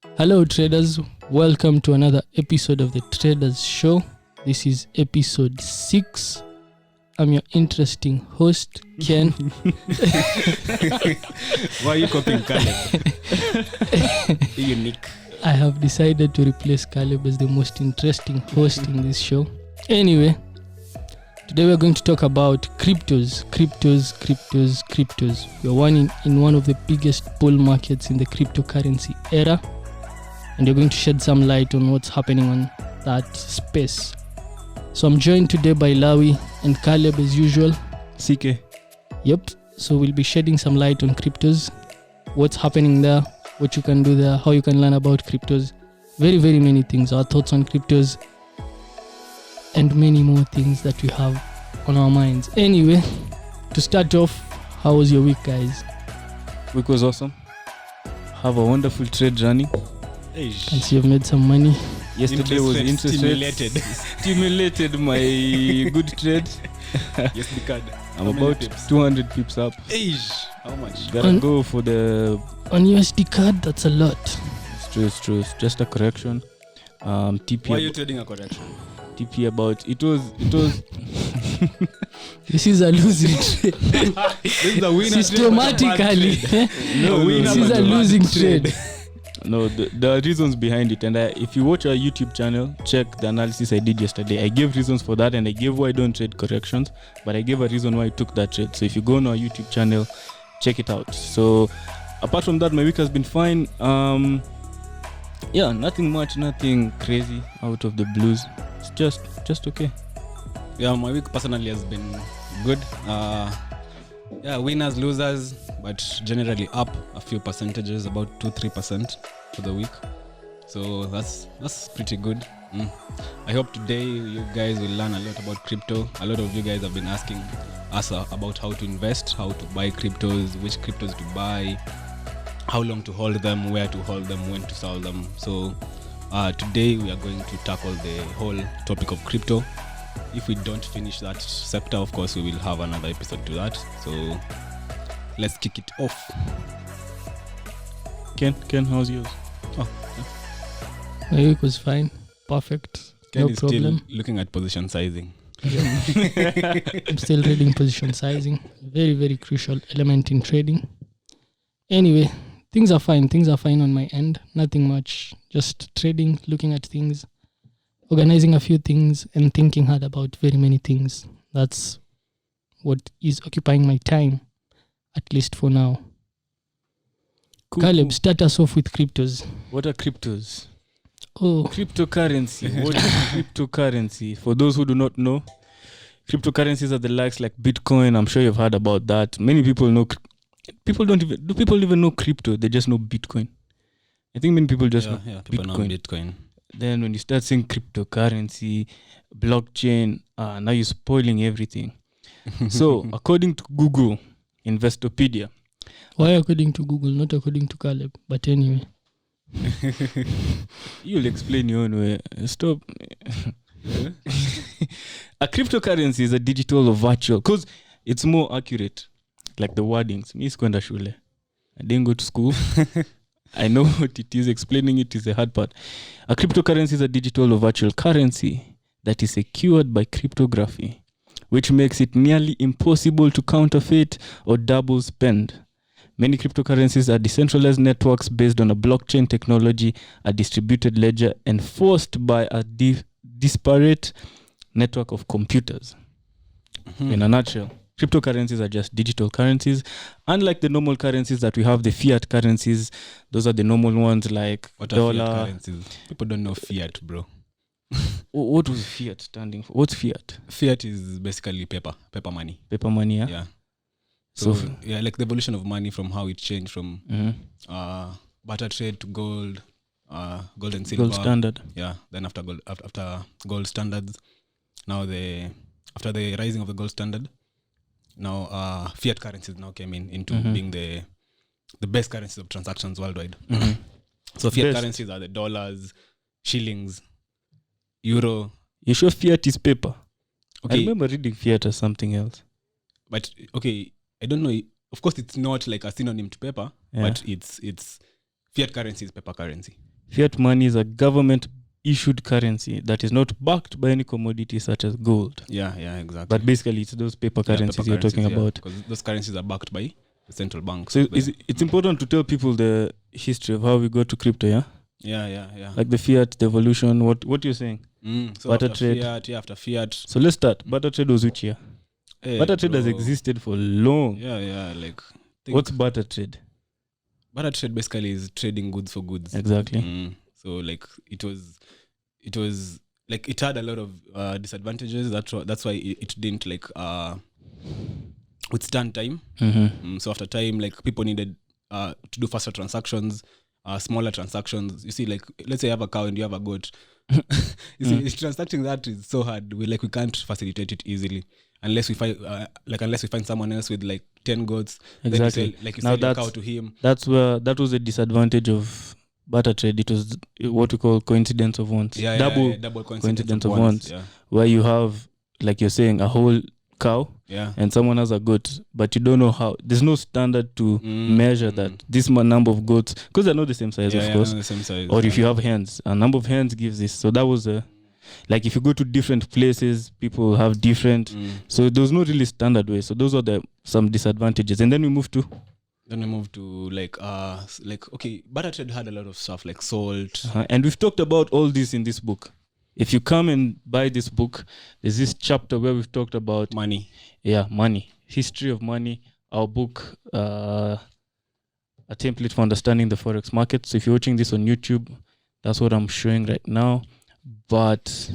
Hello traders, welcome to another episode of the Traders Show. This is episode 6. I'm your interesting host, Ken. Why are you copying Caleb? Unique. I have decided to replace Caleb as the most interesting host in this show. Anyway, today we're going to talk about cryptos. We're in one of the biggest bull markets in the cryptocurrency era. And you're going to shed some light on what's happening on that space. So I'm joined today by Lawi and Caleb as usual. CK. Yep. So we'll be shedding some light on cryptos, what's happening there, what you can do there, how you can learn about cryptos, very, very many things, our thoughts on cryptos, and many more things that we have on our minds. Anyway, to start off, how was your week, guys? Week was awesome. Have a wonderful trade running. And so you've made some money. Yesterday was interest stimulated my good trade. Yes, the card. I'm about 200 pips up. How much? Gotta go for the... On USD card, that's a lot. It's true. It's just a correction. TP. Why are you trading a correction? TP about... It was... This is a losing trade. This is a winner. Systematically. This is a losing trade. No, there are reasons behind it, and if you watch our YouTube channel, check the analysis I did yesterday. I gave reasons for that, and I gave why I don't trade corrections, but I gave a reason why I took that trade. So if you go on our YouTube channel, check it out. So apart from that, my week has been fine. Nothing much, nothing crazy out of the blues. It's just okay. Yeah, my week personally has been good. Winners, losers, but generally up a few percentages, about 2-3% for the week. So that's pretty good. I hope today you guys will learn a lot about crypto. A lot of you guys have been asking us about how to invest, how to buy cryptos, which cryptos to buy, how long to hold them, where to hold them, when to sell them. So today we are going to tackle the whole topic of crypto. If we don't finish that chapter, of course, we will have another episode to that. So let's kick it off. Ken, how's yours? My week was fine. Perfect. Ken No is problem. still looking at position sizing. I'm still reading position sizing. Very, very crucial element in trading. Anyway, things are fine. Things are fine on my end. Nothing much. Just trading, looking at things, organizing a few things, and thinking hard about very many things. That's what is occupying my time, at least for now. Cool. Caleb, start us off with cryptos. What are cryptos? Oh, Cryptocurrency. What is cryptocurrency? For those who do not know, cryptocurrencies are the likes like Bitcoin. I'm sure you've heard about that. Many people know. People even know crypto? They just know Bitcoin. I think many people just know people know Bitcoin. Then when you start saying cryptocurrency, blockchain, now you're spoiling everything. So according to Google, Investopedia. why according to Google, not according to Caleb? But anyway. You'll explain your own way. Stop. A cryptocurrency is a digital or virtual, because it's more accurate, like the wordings. Me skwenda shule. I didn't go to school. I know what it is. Explaining it is the hard part. A cryptocurrency is a digital or virtual currency that is secured by cryptography, which makes it nearly impossible to counterfeit or double spend. Many cryptocurrencies are decentralized networks based on a blockchain technology, a distributed ledger, enforced by a disparate network of computers. In a nutshell, cryptocurrencies are just digital currencies. Unlike the normal currencies that we have, the fiat currencies, those are the normal ones like What are dollar. fiat currencies? People don't know fiat, bro. What was fiat standing for? What's fiat? Fiat is basically paper money. Paper money, yeah? Yeah. So like the evolution of money from how it changed from barter trade to gold, gold and silver. Gold standard. Yeah. Then after gold standards, now after the rising of the gold standard, now fiat currencies now came into being the best currencies of transactions worldwide. So fiat currencies are the dollars, shillings, euro. You sure fiat is paper? Okay. I remember reading fiat as something else. But okay, I don't know. Of course, it's not like a synonym to paper, but it's fiat currency is paper currency. Fiat money is a government issued currency that is not backed by any commodity such as gold. Yeah, exactly. But basically, it's those paper currencies you're talking about. Because those currencies are backed by the central banks. So it's important to tell people the history of how we got to crypto, yeah? Yeah. Like the fiat, the evolution, what you're saying? So barter after trade. After fiat. So let's start. Barter trade was which year? Barter trade has existed for long. Yeah. Like, what's barter trade? Barter trade basically is trading goods for goods. Exactly. So like it was like it had a lot of disadvantages. That's why it didn't like withstand time. So after time, like people needed to do faster transactions, smaller transactions. You see, like let's say you have a cow and you have a goat. You see, transacting that is so hard. We can't facilitate it easily unless we find someone else with like 10 goats. Exactly. Then you sell your cow to him. That was the disadvantage of barter trade. It was what we call coincidence of wants. Double coincidence of wants. Yeah. Where you have, like you're saying, a whole cow and someone has a goat, but you don't know how. There's no standard to measure that this number of goats, because they're not the same size, of course. The same size. Or if you have hens, a number of hens gives this. So that was like if you go to different places, people have different. So there was no really standard way. So those are some disadvantages. And then we moved to like okay, barter trade had a lot of stuff like salt. And we've talked about all this in this book. If you come and buy this book, there's this chapter where we've talked about money. Yeah, money. History of money. Our book, a template for understanding the forex market. So if you're watching this on YouTube, that's what I'm showing right now. But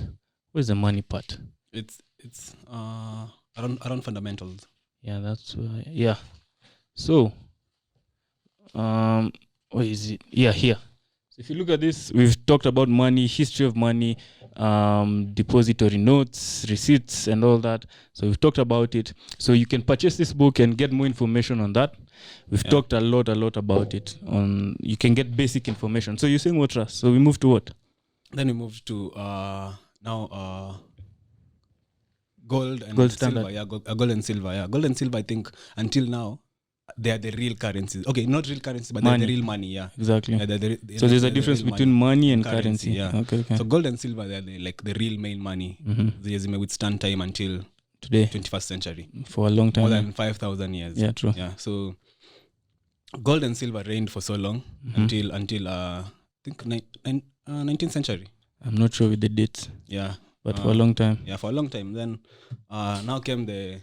where's the money part? It's around fundamentals. Yeah, that's yeah. So where is it? Yeah, here. So if you look at this, we've talked about money, history of money, depository notes, receipts, and all that. So we've talked about it. So you can purchase this book and get more information on that. We've talked a lot about it. You can get basic information. So you're saying what, Russ? So we moved to what? Then we moved to now gold and silver. Yeah, gold and silver. Yeah, gold and silver. I think until now they are the real currencies. Okay, not real currencies, but they're the real money. Yeah, exactly. Yeah, so there's a difference between money and currency. Yeah. Okay. So gold and silver, they're the real main money. They may withstand time until today, 21st century, for a long time, more than 5,000 years. Yeah, true. Yeah, so gold and silver reigned for so long until I think 19th century. I'm not sure with the dates. Yeah, but for a long time. Yeah, for a long time. Then now came the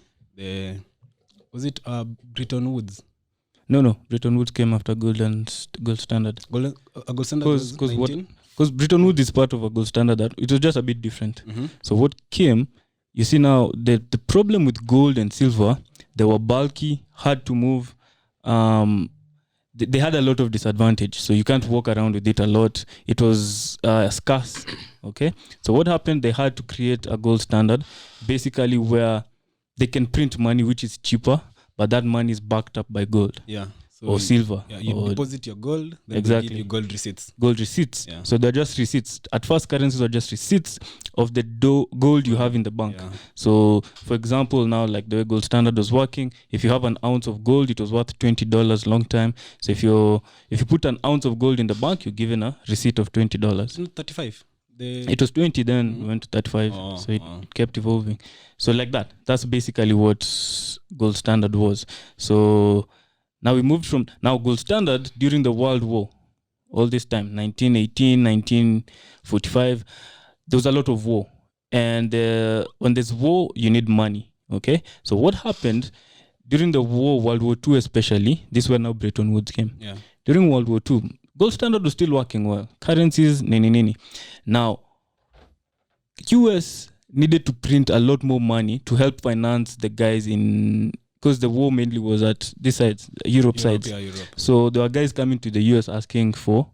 was it Bretton Woods? No. Bretton Woods came after gold standard. Gold standard was 19? Because Bretton Woods is part of a gold standard. That it was just a bit different. So what came, you see now, the problem with gold and silver, they were bulky, hard to move. They had a lot of disadvantage. So you can't walk around with it a lot. It was scarce. Okay. So what happened? They had to create a gold standard, basically where they can print money which is cheaper, but that money is backed up by gold. Yeah. So or silver. Yeah, you deposit your gold, then exactly. they give you gold receipts. Gold receipts. Yeah. So they're just receipts. At first, currencies are just receipts of the gold you have in the bank. Yeah. So, for example, now like the way gold standard was working, if you have an ounce of gold, it was worth $20 long time. So if you put an ounce of gold in the bank, you're given a receipt of $20. 35. It was 20, then went to 35. So it kept evolving. So like that. That's basically what gold standard was. So now we moved from gold standard during the World War. All this time, 1918, 1945, there was a lot of war. And when there's war, you need money. Okay? So what happened during the war, World War II especially, this is where now Bretton Woods came. Yeah. During World War II, gold standard was still working well. Currencies, nini. Now, US needed to print a lot more money to help finance the guys because the war mainly was at this side, Europe sides. Yeah, Europe. So there were guys coming to the US asking for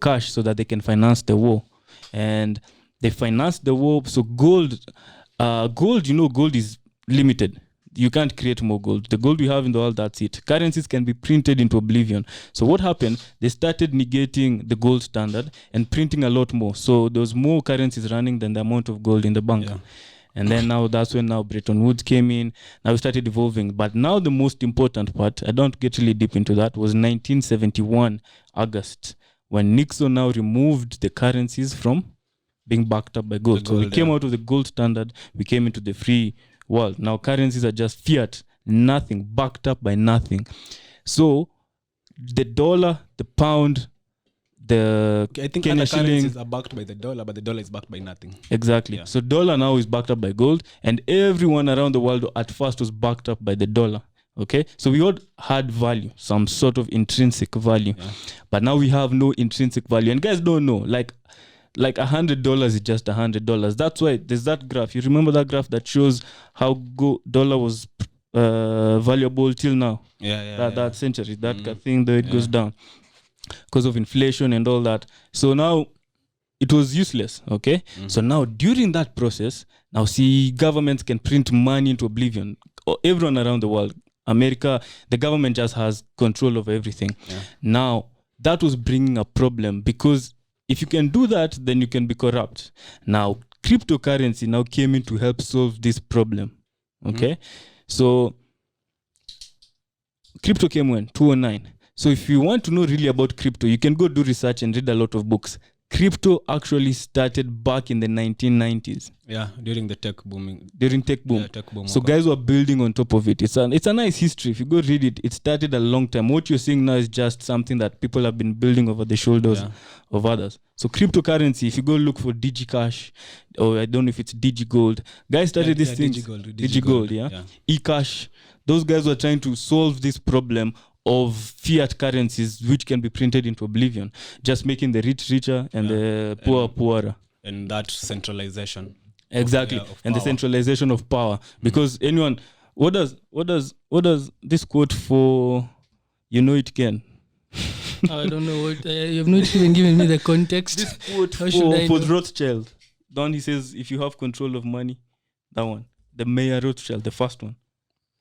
cash so that they can finance the war. And they financed the war. So gold, gold is limited. You can't create more gold. The gold we have in the world, that's it. Currencies can be printed into oblivion. So what happened? They started negating the gold standard and printing a lot more. So there was more currencies running than the amount of gold in the bank. Yeah. And then that's when Bretton Woods came in. Now we started evolving. But now the most important part, I don't get really deep into that, was 1971, August, when Nixon now removed the currencies from being backed up by gold. So we came out of the gold standard, we came into the free world. Now currencies are just fiat, nothing, backed up by nothing. So the dollar, the pound, the I think Kenya other shilling currencies are backed by the dollar, but the dollar is backed by nothing. Exactly. Yeah. So dollar now is backed up by gold, and everyone around the world at first was backed up by the dollar. Okay, so we all had value, some sort of intrinsic value, but now we have no intrinsic value. And guys don't know, like $100 is just $100. That's why there's that graph. You remember that graph that shows how dollar was valuable till now? That century, that thing, though it goes down because of inflation and all that. So now it was useless. Okay, so now during that process, now see, governments can print money into oblivion. Everyone around the world, America, the government just has control of everything. Now that was bringing a problem, because if you can do that, then you can be corrupt. Now cryptocurrency now came in to help solve this problem. Okay, so crypto came when 2009. So if you want to know really about crypto, you can go do research and read a lot of books. Crypto actually started back in the 1990s. Yeah, during the tech booming. During tech boom. Yeah, tech boom. So guys were building on top of it. It's a nice history. If you go read it, it started a long time. What you're seeing now is just something that people have been building over the shoulders of others. So cryptocurrency, if you go look for DigiCash, or I don't know if it's DigiGold, guys started these things. DigiGold, yeah. eCash. Those guys were trying to solve this problem of fiat currencies which can be printed into oblivion, just making the rich richer and the poor poorer. And that centralization. Exactly. And the centralization of power. Because anyone, what does this quote for, you know it can? I don't know what, you've not even given me the context. This quote for Rothschild. The one he says, if you have control of money, that one. The Mayor Rothschild, the first one.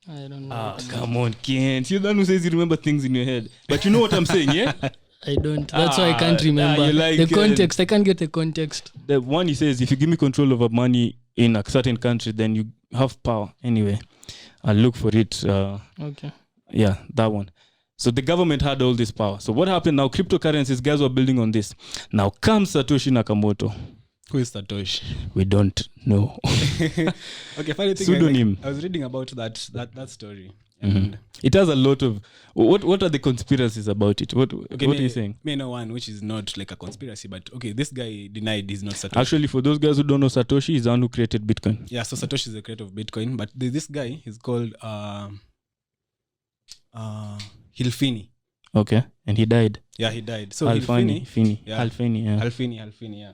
I don't know. Come on, Kent. You're the one who says you remember things in your head. But you know what I'm saying, yeah? I don't. That's why I can't remember. The context. I can't get the context. The one he says, if you give me control over money in a certain country, then you have power. Anyway, I'll look for it. Okay. Yeah, that one. So the government had all this power. So what happened now? Cryptocurrencies, guys were building on this. Now comes Satoshi Nakamoto. Who is Satoshi? We don't know. Okay, funny thing. Pseudonym. I was reading about that story. And it has a lot of what are the conspiracies about it? What are you saying? Me know one which is not like a conspiracy, but okay, this guy denied he's not Satoshi. Actually, for those guys who don't know, Satoshi is the one who created Bitcoin. Yeah, so Satoshi is the creator of Bitcoin, but this guy is called Hilfini. Okay, and he died. Yeah, he died. So Alfini. Hilfini, yeah.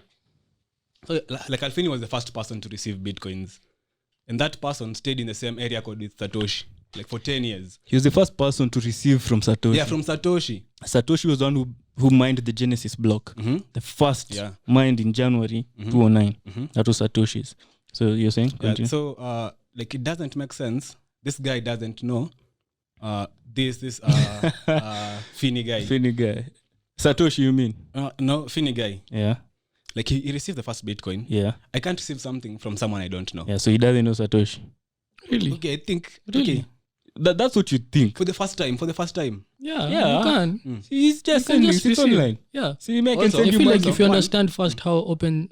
So like Alfini was the first person to receive Bitcoins. And that person stayed in the same area code with Satoshi, like for 10 years. He was the first person to receive from Satoshi. Yeah, from Satoshi. Satoshi was the one who mined the Genesis block. The first mined in January 2009. That was Satoshi's. So you're saying? Yeah, so like it doesn't make sense. This guy doesn't know this Fini guy. Fini guy. Satoshi, you mean? No, Fini guy. Yeah. Like he received the first Bitcoin. Yeah. I can't receive something from someone I don't know. Yeah, so he doesn't know Satoshi. Really? Okay, I think. Really? Okay. That's what you think. For the first time. Yeah, Yeah. you can. He's just You can sending just it receive. online. Yeah. See, I can Also, send I you feel money. like if you understand first how open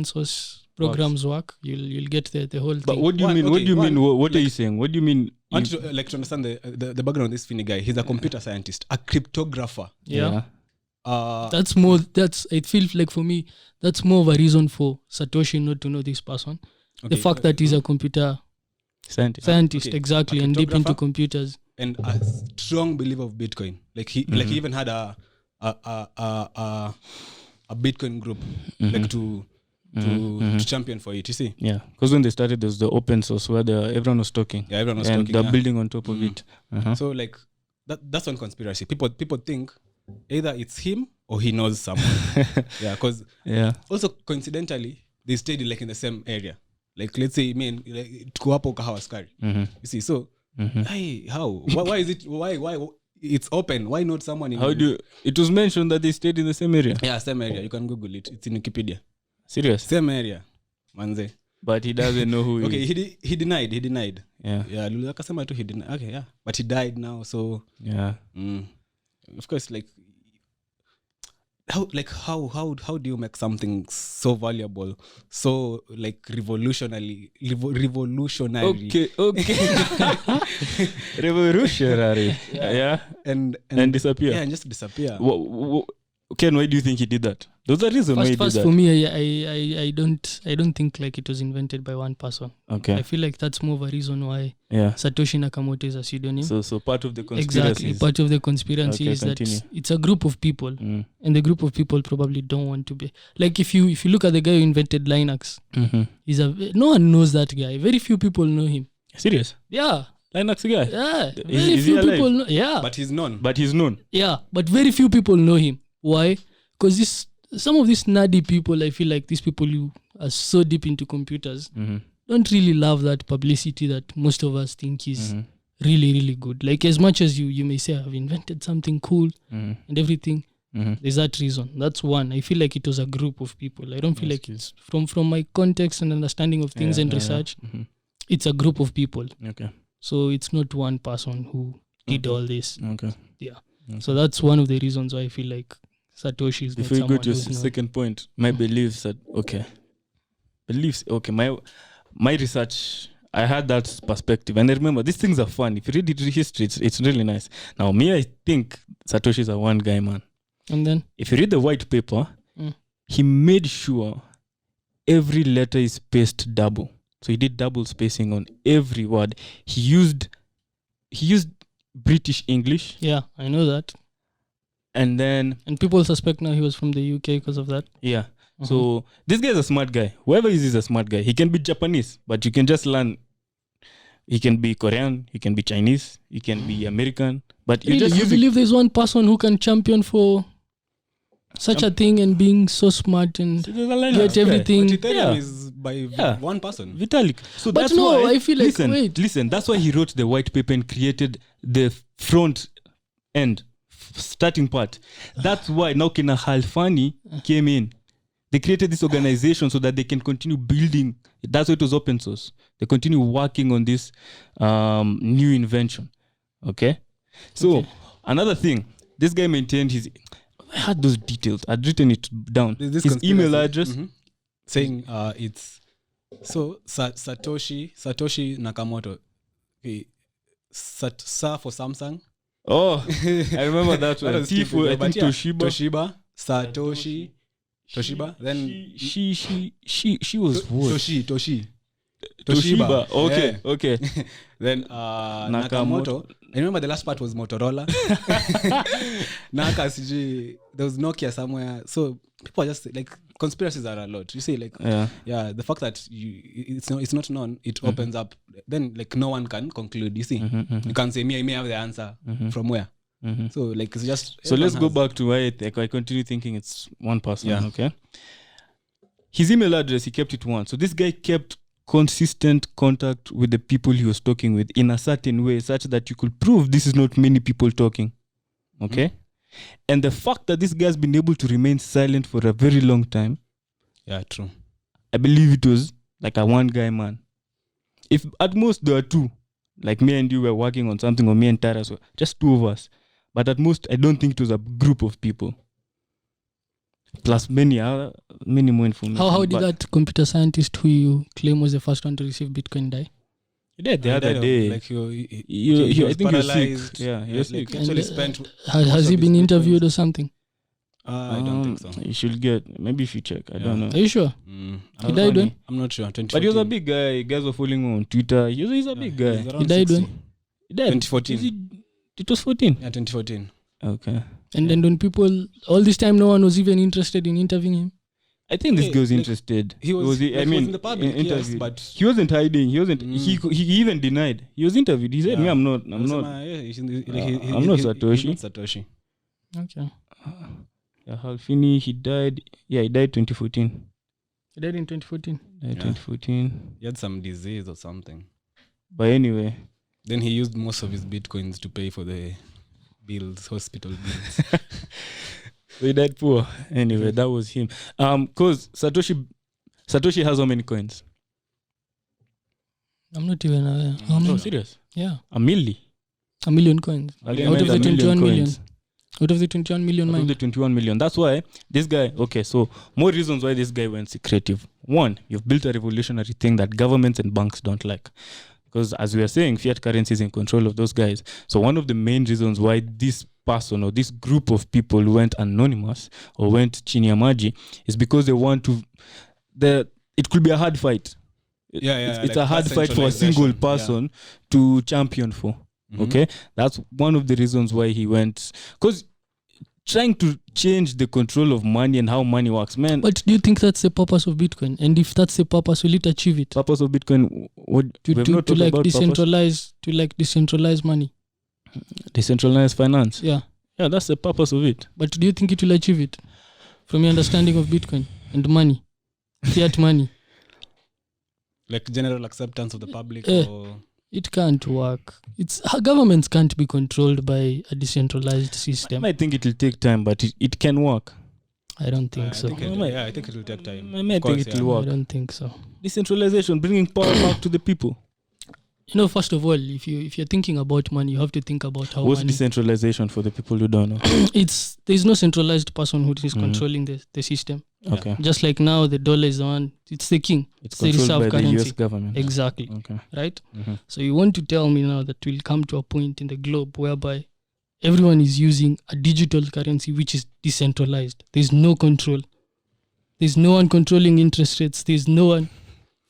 source programs work, you'll get the whole thing. But what do you mean? What do you mean? What are you saying? What do you mean? I want to understand the background of this Fini guy. He's a computer scientist, a cryptographer. Yeah. I feel like for me, that's more of a reason for Satoshi not to know this person. Okay, the fact that he's a computer scientist, Okay. exactly, A and deep into cryptographer? computers. And a strong believer of Bitcoin. Like he even had a Bitcoin group like to champion for it. You see? Yeah, because when they started, there was the open source where everyone was talking. Yeah, everyone was and talking. they're Yeah. building on top of it. So like that's one conspiracy. People think either it's him or he knows someone. Yeah, because also coincidentally they stayed like in the same area. Like let's say tuko hapo Kahawa Askari. You see, so hey, how? Why is it? Why it's open? Why not someone in? It was mentioned that they stayed in the same area. Yeah, same area. You can Google it. It's in Wikipedia. Serious? Same area, manze. But he doesn't know who he Okay, is. he denied. Yeah. Lulu akasema tu he denied. Okay, yeah. But he died now, so Yeah. of course, like how do you make something so valuable, so like revolutionary? Okay. Revolutionary. Yeah. And disappear. Yeah, and just disappear. Ken, why do you think he did that? There's a reason why he did First that. for me, I don't think like it was invented by one person. Okay. I feel like that's more of a reason why Yeah. Satoshi Nakamoto is a pseudonym. So part of the conspiracy. Exactly. Part of the conspiracy is that it's a group of people, and the group of people probably don't want to be like. If you look at the guy who invented Linux, he's no one knows that guy. Very few people know him. Serious? Yeah. Linux guy? Yeah. Is Very he few alive? people know. Yeah. But he's known. Yeah, but very few people know him. Why? Because some of these nerdy people, I feel like these people who are so deep into computers don't really love that publicity that most of us think is really, really good. Like as much as you may say, I've invented something cool and everything, there's that reason. That's one. I feel like it was a group of people. I don't feel like it's from my context and understanding of things and research, it's a group of people. Okay. So it's not one person who did all this. Okay. Yeah. Okay. So that's one of the reasons why I feel like Satoshi is Before not you go someone to your who's known. second point, my beliefs that my research, I had that perspective, and I remember these things are fun. If you read history, it's really nice. Now, I think Satoshi is a one guy man. And then If you read the white paper, he made sure every letter is spaced double. So he did double spacing on every word. He used British English, yeah, I know that. and then And people suspect now he was from the UK because of that. yeah. So this guy is a smart guy. Whoever is a smart guy. He can be Japanese, but you can just learn. He can be Korean. He can be Chinese. He can be American. But you Really, just you use it. believe there's one person who can champion for such a thing and being so smart and So there's a line get of guy. everything? But Ethereum Yeah. is by Yeah. one person. Vitalik. So But that's no, why, I feel like, listen. That's why he wrote the white paper and created the front end, starting part. That's why now Kina Halfani came in. They created this organization so that they can continue building. That's why it was open source. They continue working on this new invention. Okay. So another thing, this guy maintained his. I had those details. I'd written it down. There's this His conspiracy, email address. saying it's so Satoshi Nakamoto. Okay. Sa for Samsung. Oh, I remember that one. was T for stupid, I but think yeah. Toshiba. Toshiba. Then She was what? Toshiba. Toshiba. Okay, Yeah. okay. Then Nakamoto. I remember the last part was Motorola. Naka CG. There was Nokia somewhere. So people are just like conspiracies are a lot. You see, like Yeah. the fact that it's not known, it opens up. Then like no one can conclude. You see, you can say me. I may have the answer from where. So like it's just. So let's go everyone back to why I continue thinking it's one person. Yeah. Okay. His email address, he kept it one. So this guy kept consistent contact with the people he was talking with in a certain way, such that you could prove this is not many people talking. Okay. And the fact that this guy's been able to remain silent for a very long time, Yeah, true. I believe it was like a one guy man. If at most there are two, like me and you were working on something, or me and Tara, so just two of us. But at most, I don't think it was a group of people. Plus many more information. How did But that computer scientist who you claim was the first one to receive Bitcoin die? he died the He other died of, day. like he I was think he was paralyzed. sick. Yeah, he was like sick. actually And, spent. Has most he of been his interviewed Bitcoins. or something? I don't think so. You should get, maybe if you check. I don't know. Are you sure? I'm He died not- when? I'm not sure. But he was a big guy. Guys were following him on Twitter. He's a big guy. He's around He died 60. when? He died. 2014. It was 14. Yeah, 2014. Okay. And then when people, all this time, no one was even interested in interviewing him. I think this Okay, guy was like, interested. he was I like, mean, he was in the public, yes, interviewed. but He wasn't hiding. He wasn't. He even denied. He was interviewed. He said, "Me, I'm not. I'm not Satoshi. Okay. Yeah, Halfini, he died. Yeah, he died 2014. He died in 2014. Died Yeah. 2014. He had some disease or something. But anyway, Then he used most of his bitcoins to pay for the bills, hospital bills. so he died poor. Anyway, that was him. Cause Satoshi has how many coins? I'm not even aware. How Oh, many? serious? Yeah. A million. A million coins. I'll get Out of a the 21 million. Out of the 21 million Out of mined. the 21 million. That's why this guy, okay, so more reasons why this guy went secretive. One, you've built a revolutionary thing that governments and banks don't like. Because as we are saying, fiat currency is in control of those guys. So one of the main reasons why this person or this group of people went anonymous or went chini ya maji is because they want to, it could be a hard fight. It's like a hard fight for a single person to champion for. Mm-hmm. Okay, that's one of the reasons why he went, because trying to change the control of money and how money works, man. But do you think that's the purpose of Bitcoin? And if that's the purpose, will it achieve it? Purpose of Bitcoin, what To like decentralize money. Decentralized finance. Yeah. Yeah, that's the purpose of it. But do you think it will achieve it? From your understanding of Bitcoin and money, fiat money, Like general acceptance of the public or... it can't work. Governments can't be controlled by a decentralized system. I think it will take time, but it can work. I don't think so. I think it will take time. I think it will I work. don't think so. Decentralization, bringing power back to the people. You know, first of all, if you're thinking about money, you have to think about how What's money. decentralization for the people who don't know? There's no centralized person who is controlling the system. Okay. Just like now, the dollar is the one. It's the king. It's the controlled reserve by currency. the US government. Exactly. Okay. Right. Mm-hmm. So you want to tell me now that we'll come to a point in the globe whereby everyone is using a digital currency which is decentralized. There's no control. There's no one controlling interest rates. There's no one.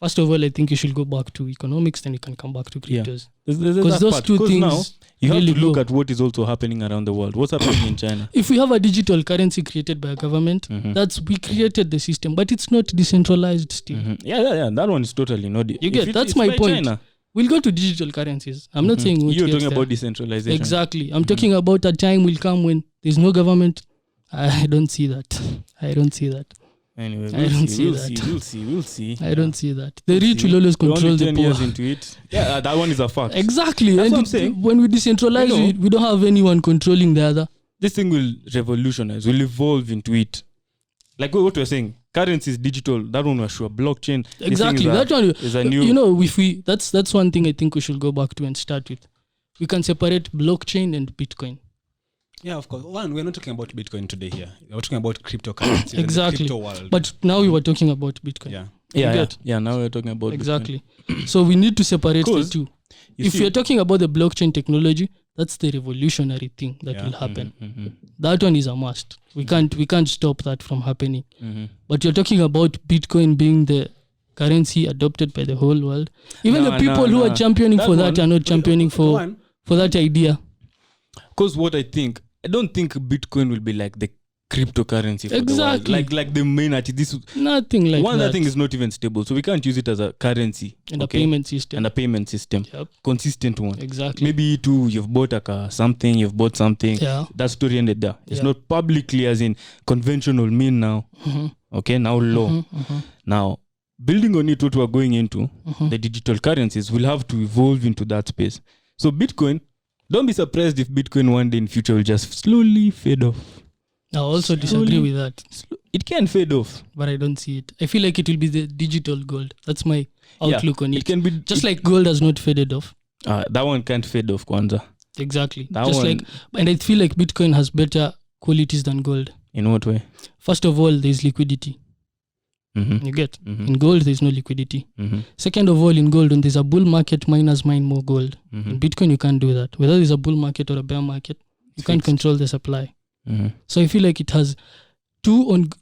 First of all, I think you should go back to economics, then you can come back to cryptos. Because those two things now you have really to look go. at what is also happening around the world. What's happening in China? If we have a digital currency created by a government, we created the system, but it's not decentralized still. Yeah. That one is totally not. You get, that's my point. China. We'll go to digital currencies. I'm not saying you're talking about decentralization. Exactly. I'm talking about a time will come when there's no government. I don't see that. Anyway, I don't see we'll see. I don't see that. The rich will always control the 10 poor. years into it. Yeah, that one is a fact. Exactly. That's and what I'm saying. When we decentralize it, we don't have anyone controlling the other. This thing will revolutionize, will evolve into it. Like what we're saying, currency is digital. That one was sure. Blockchain. Exactly. That one is a new. You know, if we that's one thing I think we should go back to and start with. We can separate blockchain and Bitcoin. Yeah, of course. One, we're not talking about Bitcoin today here. We're talking about cryptocurrencies. Exactly. And the crypto world. But now we were talking about Bitcoin. Yeah. Now we're talking about exactly. So we need to separate the two. If you're talking about the blockchain technology, that's the revolutionary thing that will happen. That one is a must. We can't stop that from happening. But you're talking about Bitcoin being the currency adopted by the whole world. Even the people who are championing for that are not championing for that idea. Because what I don't think Bitcoin will be like the cryptocurrency for exactly. the world. Like the main nothing like one that. That thing is not even stable, so we can't use it as a currency and a payment system. Yep. Consistent one. Exactly. Maybe you've bought a car, you've bought something. Yeah. That story ended there. It's not publicly as in conventional mean now. Okay, now law. Now building on it, what we're going into, the digital currencies will have to evolve into that space. So Bitcoin, don't be surprised if Bitcoin one day in future will just slowly fade off. I also disagree with that. It can fade off. But I don't see it. I feel like it will be the digital gold. That's my outlook on it. It can be just like gold has not faded off. That one can't fade off, Kwanzaa. Exactly. And I feel like Bitcoin has better qualities than gold. In what way? First of all, there's liquidity. You get? In gold, there's no liquidity. Second of all, in gold, when there's a bull market, miners mine more gold. In Bitcoin, you can't do that. Whether there's a bull market or a bear market, you can't control the supply. So I feel like it has 3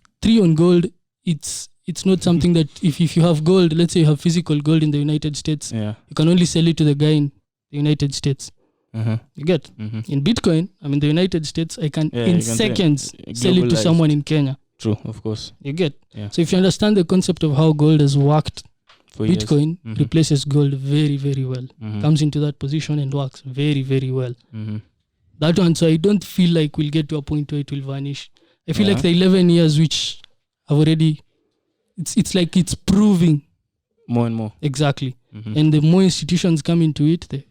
on gold. It's not something that if you have gold, let's say you have physical gold in the United States, you can only sell it to the guy in the United States. You get? In Bitcoin, in the United States, I can in seconds sell it to someone in Kenya. True, of course. You get? Yeah. So if you understand the concept of how gold has worked, for Bitcoin replaces gold very, very well. Comes into that position and works very, very well. That one, so I don't feel like we'll get to a point where it will vanish. I feel like the 11 years which have already, it's like it's proving. More and more. Exactly. And the more institutions come into it, the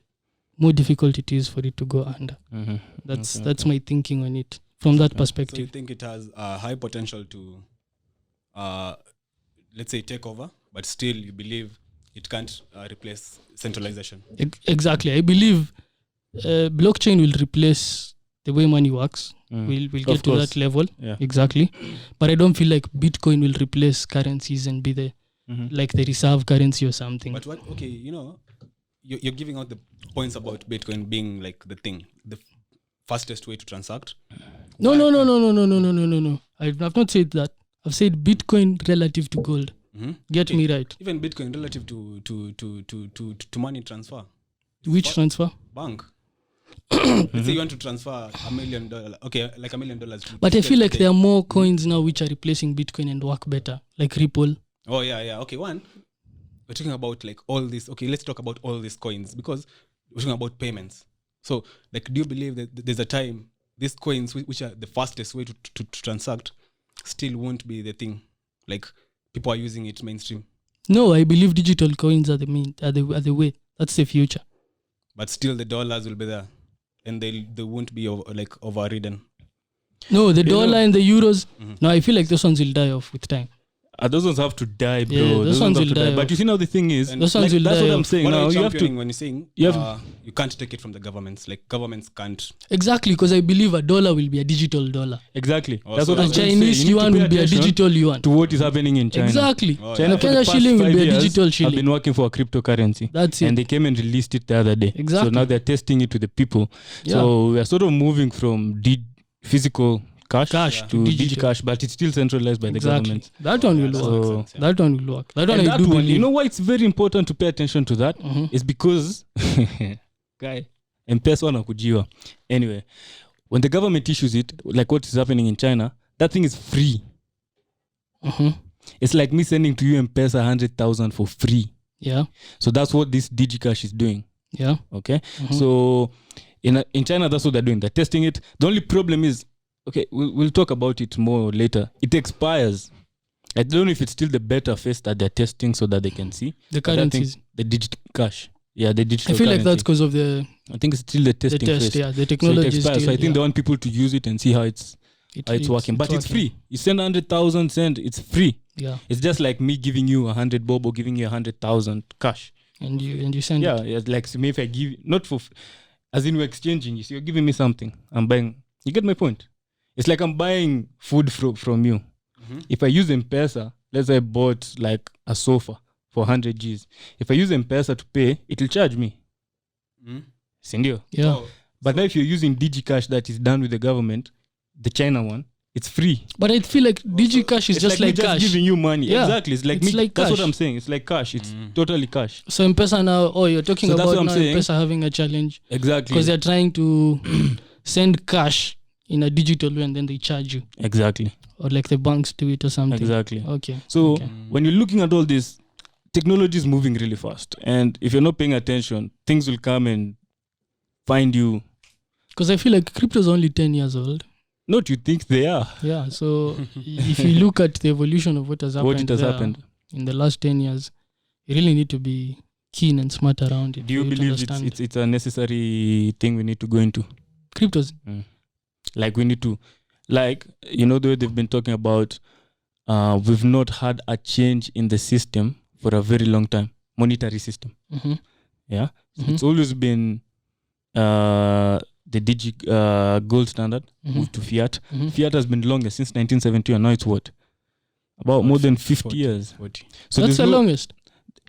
more difficult it is for it to go under. That's my thinking on it. From that perspective. So you think it has a high potential to, let's say, take over, but still you believe it can't replace centralization? Exactly. I believe blockchain will replace the way money works. We'll Of get to course. that level. Yeah. Exactly. But I don't feel like Bitcoin will replace currencies and be the like the reserve currency or something. But what? Okay, you're giving out the points about Bitcoin being like the thing, the fastest way to transact. No. I've not said that. I've said Bitcoin relative to gold. Get me right. Even Bitcoin relative to money transfer. Which transfer? Bank. Let's say you want to transfer $1 million. Okay, like $1 million. But I feel like there are more coins now which are replacing Bitcoin and work better, like Ripple. Oh yeah. Okay, one. We're talking about like all this. Okay, let's talk about all these coins because we're talking about payments. So, like, do you believe that there's a time these coins, which are the fastest way to transact, still won't be the thing? Like, people are using it mainstream. No, I believe digital coins are the way. That's the future. But still, the dollars will be there, and they won't be overridden. No, the dollar and the euros. No, I feel like those ones will die off with time. Those ones have to die, bro. Yeah, those ones have will to die But you see now the thing is, And those ones will that's die what I'm off. saying. What Now are you you have to. championing when you're saying you have- you can't take it from the governments? Like governments can't. Exactly, because I believe a dollar will be a digital dollar. Exactly. Oh, That's so what I'm A saying. Chinese You need to yuan pay will be a attention digital yuan. to what is happening in China. Exactly. Oh, China yeah. for the Kenya past shilling will 5 be a years digital have shilling. been working for a cryptocurrency. That's it. And they came and released it the other day. Exactly. So now they're testing it to the people. Yeah. So we are sort of moving from physical cash to digital. digicash, but it's still centralized by the government. That one will that work. makes So- sense, yeah. That one will work. That one And I that do one, believe. you know why it's very important to pay attention to that? Is because guy, M-Pesa wanakujiwa. Anyway, when the government issues it, like what is happening in China, that thing is free. It's like me sending to you M-Pesa 100,000 for free. Yeah. So that's what this DigiCash is doing. Yeah. Okay. So in China, that's what they're doing. They're testing it. The only problem is, okay, we'll talk about it more later. It expires. I don't know if it's still the beta phase that they're testing so that they can see. The But I think currencies. the digital cash. Yeah, the digital I feel like currency. that's because of the I think it's still the testing test. phase. Yeah, the So it technology is expires. still. So I think yeah. they want people to use it and see how it's working. But it's free. You send 100,000, it's free. Yeah, It's just like me giving you 100 bob or giving you 100,000 cash. and you send Yeah, it. it's like so maybe if I give not for as in we're exchanging. You see, you're giving me something. I'm buying. You get my point? It's like I'm buying food from you. If I use M-Pesa, let's say I bought like a sofa for 100 Gs. If I use M-Pesa to pay, it'll charge me. Sindio? Yeah. Oh, But now if you're using DigiCash that is done with the government, the China one, it's free. But I feel like DigiCash is It's just me like cash. giving you money. Yeah. Exactly. It's like It's me. like That's what cash. I'm saying. It's like cash. It's totally cash. So M-Pesa now, you're talking So that's about what I'm now saying. M-Pesa having a challenge Exactly. because they're trying to send cash in a digital way and then they charge you, Exactly. or like the banks do it or something. Exactly. Okay. So Okay. when you're looking at all this, technology is moving really fast. And if you're not paying attention, things will come and find you. Because I feel like crypto is only 10 years old. Not you think they are. Yeah. So if you look at the evolution of what has happened, What it has happened. in the last 10 years, you really need to be keen and smart around it. Do you for to believe understand. it's a necessary thing we need to go into? Cryptos? Like we need to, like, you know, the way they've been talking about, we've not had a change in the system for a very long time, monetary system. Yeah. So it's always been the gold standard moved to fiat. Fiat has been longest since 1970, and now it's what? About more than 50 years. 40. So That's the longest.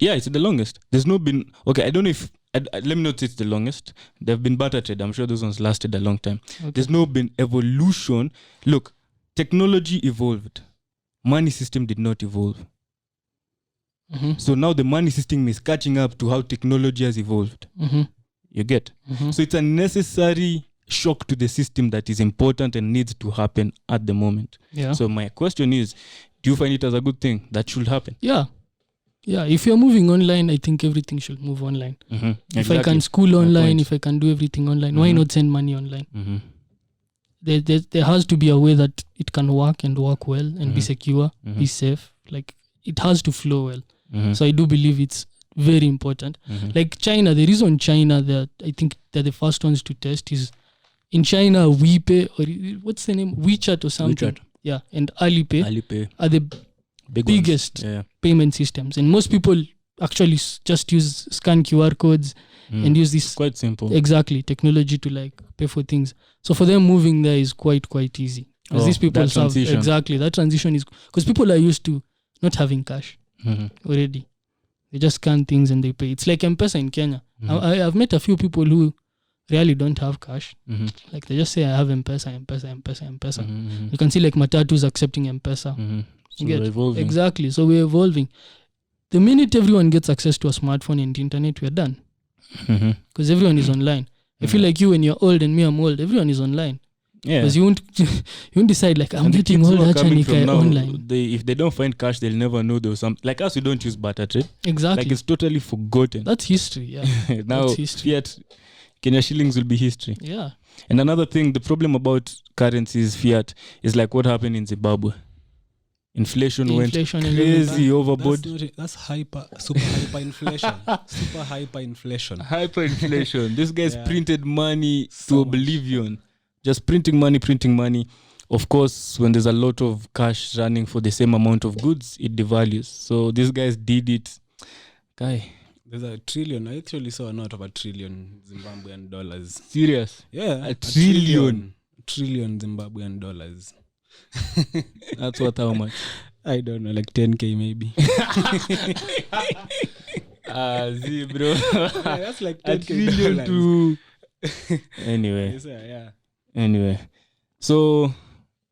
Yeah, it's the longest. There's no been, okay, I don't know if, let me not say it's the longest. They've been barter trade. I'm sure those ones lasted a long time. Okay. There's no been evolution. Look, technology evolved. Money system did not evolve. So now the money system is catching up to how technology has evolved. You get? So it's a necessary shock to the system that is important and needs to happen at the moment. Yeah. So my question is, do you find it as a good thing that should happen? Yeah. Yeah. If you're moving online, I think everything should move online. If I can school online, if I can do everything online, why not send money online? There has to be a way that it can work and work well and be secure, be safe. Like it has to flow well. So I do believe it's very important. Like China, the reason China that I think they're the first ones to test is in China, WePay or what's the name? WeChat or something. WeChat. Yeah, and Alipay are the biggest payment systems, and most people actually just use scan QR codes and use this quite simple exactly technology to like pay for things. So for them, moving there is quite easy. Because these people that have transition. exactly that transition is because people are used to not having cash already. They just scan things and they pay. It's like M-Pesa in Kenya. I've met a few people who really don't have cash. Like they just say, I have M-Pesa. You can see like Matatus accepting M-Pesa. So we're evolving. Exactly. So we're evolving. The minute everyone gets access to a smartphone and the internet, we're done. Because everyone is online. I feel like you when you're old and me I'm old, everyone is online. Yeah. Because you won't decide like I'm getting old online. If they don't find cash, they'll never know there was some. Like us, we don't use barter trade. Exactly. Like it's totally forgotten. That's history. Yeah. Now, That's history. fiat, Kenya shillings will be history. Yeah. And another thing, the problem about currencies, fiat, is like what happened in Zimbabwe. Inflation went crazy overboard. That's super hyperinflation. Super hyperinflation. Hyperinflation. These guys printed money to oblivion. Just printing money. Of course, when there's a lot of cash running for the same amount of goods, it devalues. So these guys did it. Guy. There's a trillion. I actually saw a note of $1 trillion Zimbabwean dollars. Serious? Yeah. A trillion. Trillion Zimbabwean dollars. That's what, how much? I don't know, like 10K maybe. See, bro. Yeah, that's like 10K. A trillion too. Anyway. Yes, yeah. Anyway. So,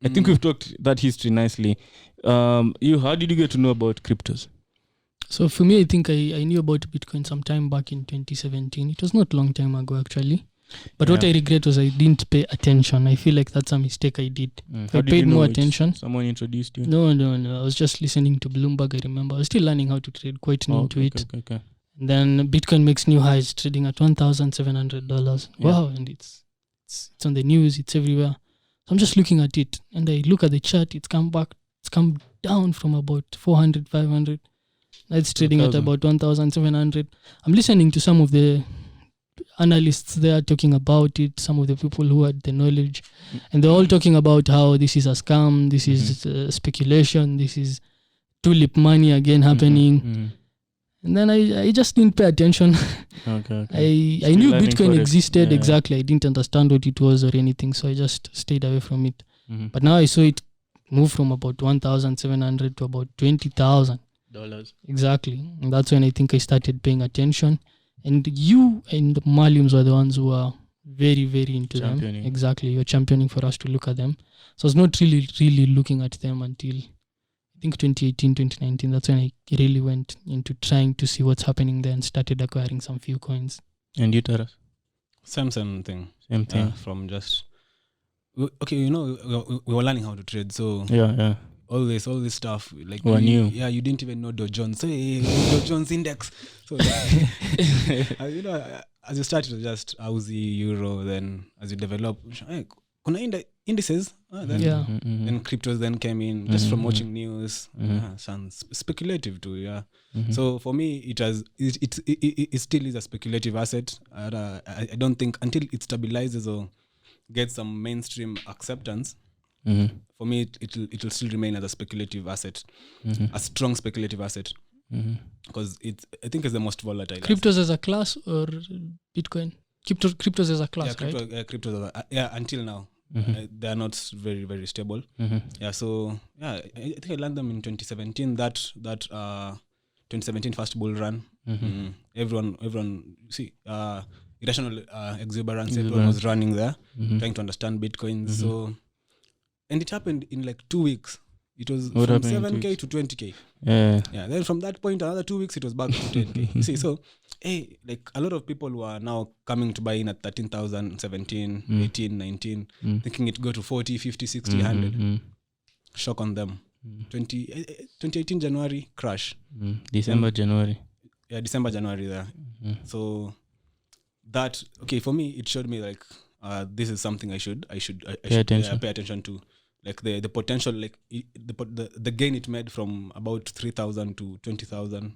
I think we've talked that history nicely. How did you get to know about cryptos? So for me, I think I knew about Bitcoin sometime back in 2017. It was not a long time ago, actually. But what I regret was I didn't pay attention. I feel like that's a mistake I did. If I paid more attention. Someone introduced you? No. I was just listening to Bloomberg, I remember. I was still learning how to trade, quite new to it. Okay. And then Bitcoin makes new highs, trading at $1,700. Yeah. Wow, and it's on the news, it's everywhere. So I'm just looking at it, and I look at the chart, it's come down from about 400, 500. Now it's trading at about 1,700. I'm listening to some of the analysts there talking about it, some of the people who had the knowledge, and they're all talking about how this is a scam, this is speculation, this is tulip money again happening. And then I just didn't pay attention. Okay. I knew Bitcoin existed, exactly. I didn't understand what it was or anything, so I just stayed away from it. But now I saw it move from about 1,700 to about $20,000. Exactly. And that's when I think I started paying attention. And you and Maliums were the ones who are very, very into them. Exactly. You're championing for us to look at them. So I was not really looking at them until I think 2018, 2019. That's when I really went into trying to see what's happening there and started acquiring some few coins. And you, Taras? Same thing. Same thing. From just... Okay, we were learning how to trade, so... Yeah. All this stuff, like new. Yeah, you didn't even know Dow Jones. So, Dow Jones index. So, as you started just Aussie, Euro, then as you develop, kuna indices. Then cryptos then came in just from watching news. Sounds speculative too. Yeah. So for me, it still is a speculative asset. I don't think until it stabilizes or gets some mainstream acceptance. For me, it'll still remain as a speculative asset, a strong speculative asset, because I think it's the most volatile. Cryptos as a class or Bitcoin? Cryptos as a class, right? Cryptos until now, they are not very, very stable. Yeah, so I think I learned them in 2017. That 2017 first bull run. Everyone see irrational exuberance. Everyone was running there, trying to understand Bitcoin. So. And it happened in like 2 weeks. It was from 7K to 20K. Yeah. Then from that point, another 2 weeks, it was back to 10K. You see, so, like a lot of people who are now coming to buy in at 13,000, 17, 18, 19, thinking it go to 40, 50, 60, 100. Shock on them. 2018 January, crash. January. Yeah, December, January there. So that, for me, it showed me like, this is something I should pay attention to, like the potential, like the gain it made from about 3,000 to 20,000.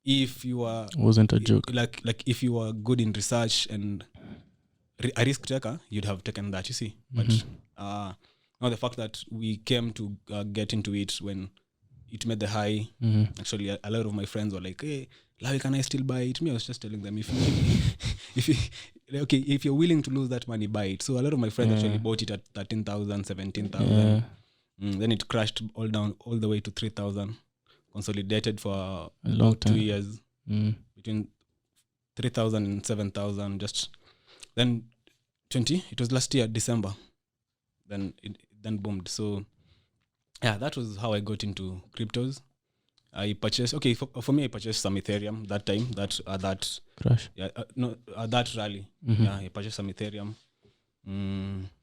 If you are wasn't a joke, like if you are good in research and a risk taker, you'd have taken that. You see, but now the fact that we came to get into it when it made the high, actually a lot of my friends were like, hey, Like, can I still buy it? Me, I was just telling them, if you're willing to lose that money, buy it. So a lot of my friends actually bought it at 13,000, 17,000. Then it crashed all the way to 3,000. Consolidated for about 2 years. Between 3,000 and 7,000. Just then it was last year, December. Then it boomed. So yeah, that was how I got into cryptos. I purchased, for me, I purchased some Ethereum that time, that crash. Yeah, that rally. Yeah, I purchased some Ethereum.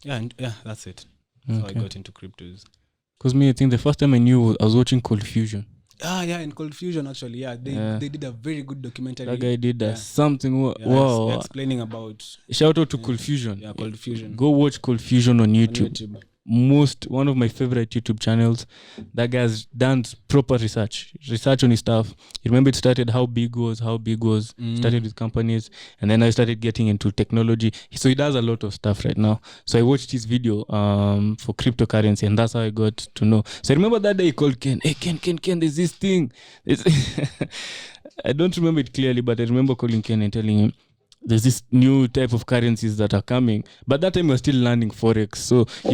That's it. That's how I got into cryptos. Because me, I think the first time I knew, I was watching Cold Fusion. In Cold Fusion, actually, they did a very good documentary. That guy did something. Wow, explaining about. Shout out to Cold Fusion. Yeah, Cold Fusion. Go watch Cold Fusion on YouTube. One of my favorite YouTube channels. That guy's done proper research on his stuff. You remember it started how big was started with companies, and then I started getting into technology. So he does a lot of stuff right now. So I watched his video for cryptocurrency, and that's how I got to know. So I remember that day he called Ken. Hey Ken, there's this thing. I don't remember it clearly, but I remember calling Ken and telling him there's this new type of currencies that are coming. But that time we were still learning Forex. So we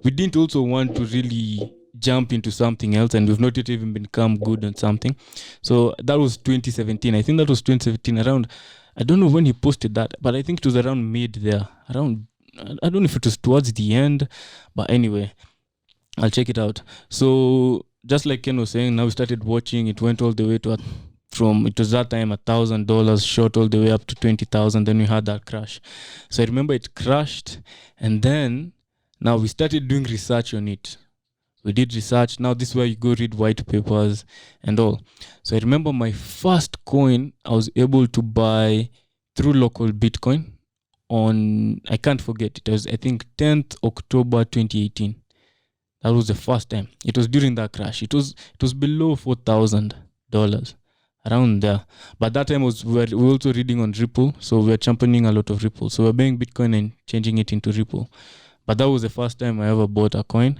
didn't also want to really jump into something else, and we've not yet even become good at something. So that was 2017. I think that was 2017 around. I don't know when he posted that, but I think it was around mid there. I don't know if it was towards the end, but anyway, I'll check it out. So just like Ken was saying, now we started watching. It went all the way to it was that time $1,000 shot all the way up to 20,000. Then we had that crash. So I remember it crashed, and then now we started doing research on it. We did research. Now this is where you go read white papers and all. So I remember my first coin I was able to buy through local Bitcoin on, I can't forget, it was I think 10th October 2018. That was the first time. It was during that crash. It was below $4,000. Around there. But that time we were also reading on Ripple, so we were championing a lot of Ripple. So we're buying Bitcoin and changing it into Ripple. But that was the first time I ever bought a coin.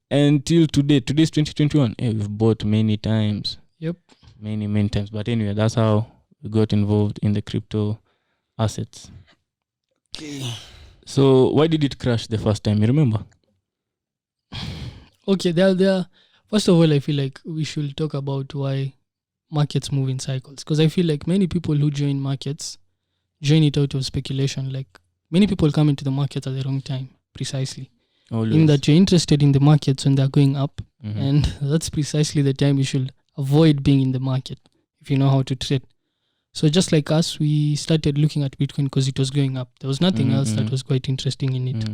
Until today's 2021. We've bought many times. Yep. Many times. But anyway, that's how we got involved in the crypto assets. Okay. So why did it crash the first time? You remember? Okay, there. First of all, I feel like we should talk about why markets move in cycles, because I feel like many people who join markets join it out of speculation. Like many people come into the market at the wrong time, precisely. Always. In that you're interested in the markets when they're going up, and that's precisely the time you should avoid being in the market if you know how to trade. So just like us, we started looking at Bitcoin because it was going up. There was nothing else that was quite interesting in it.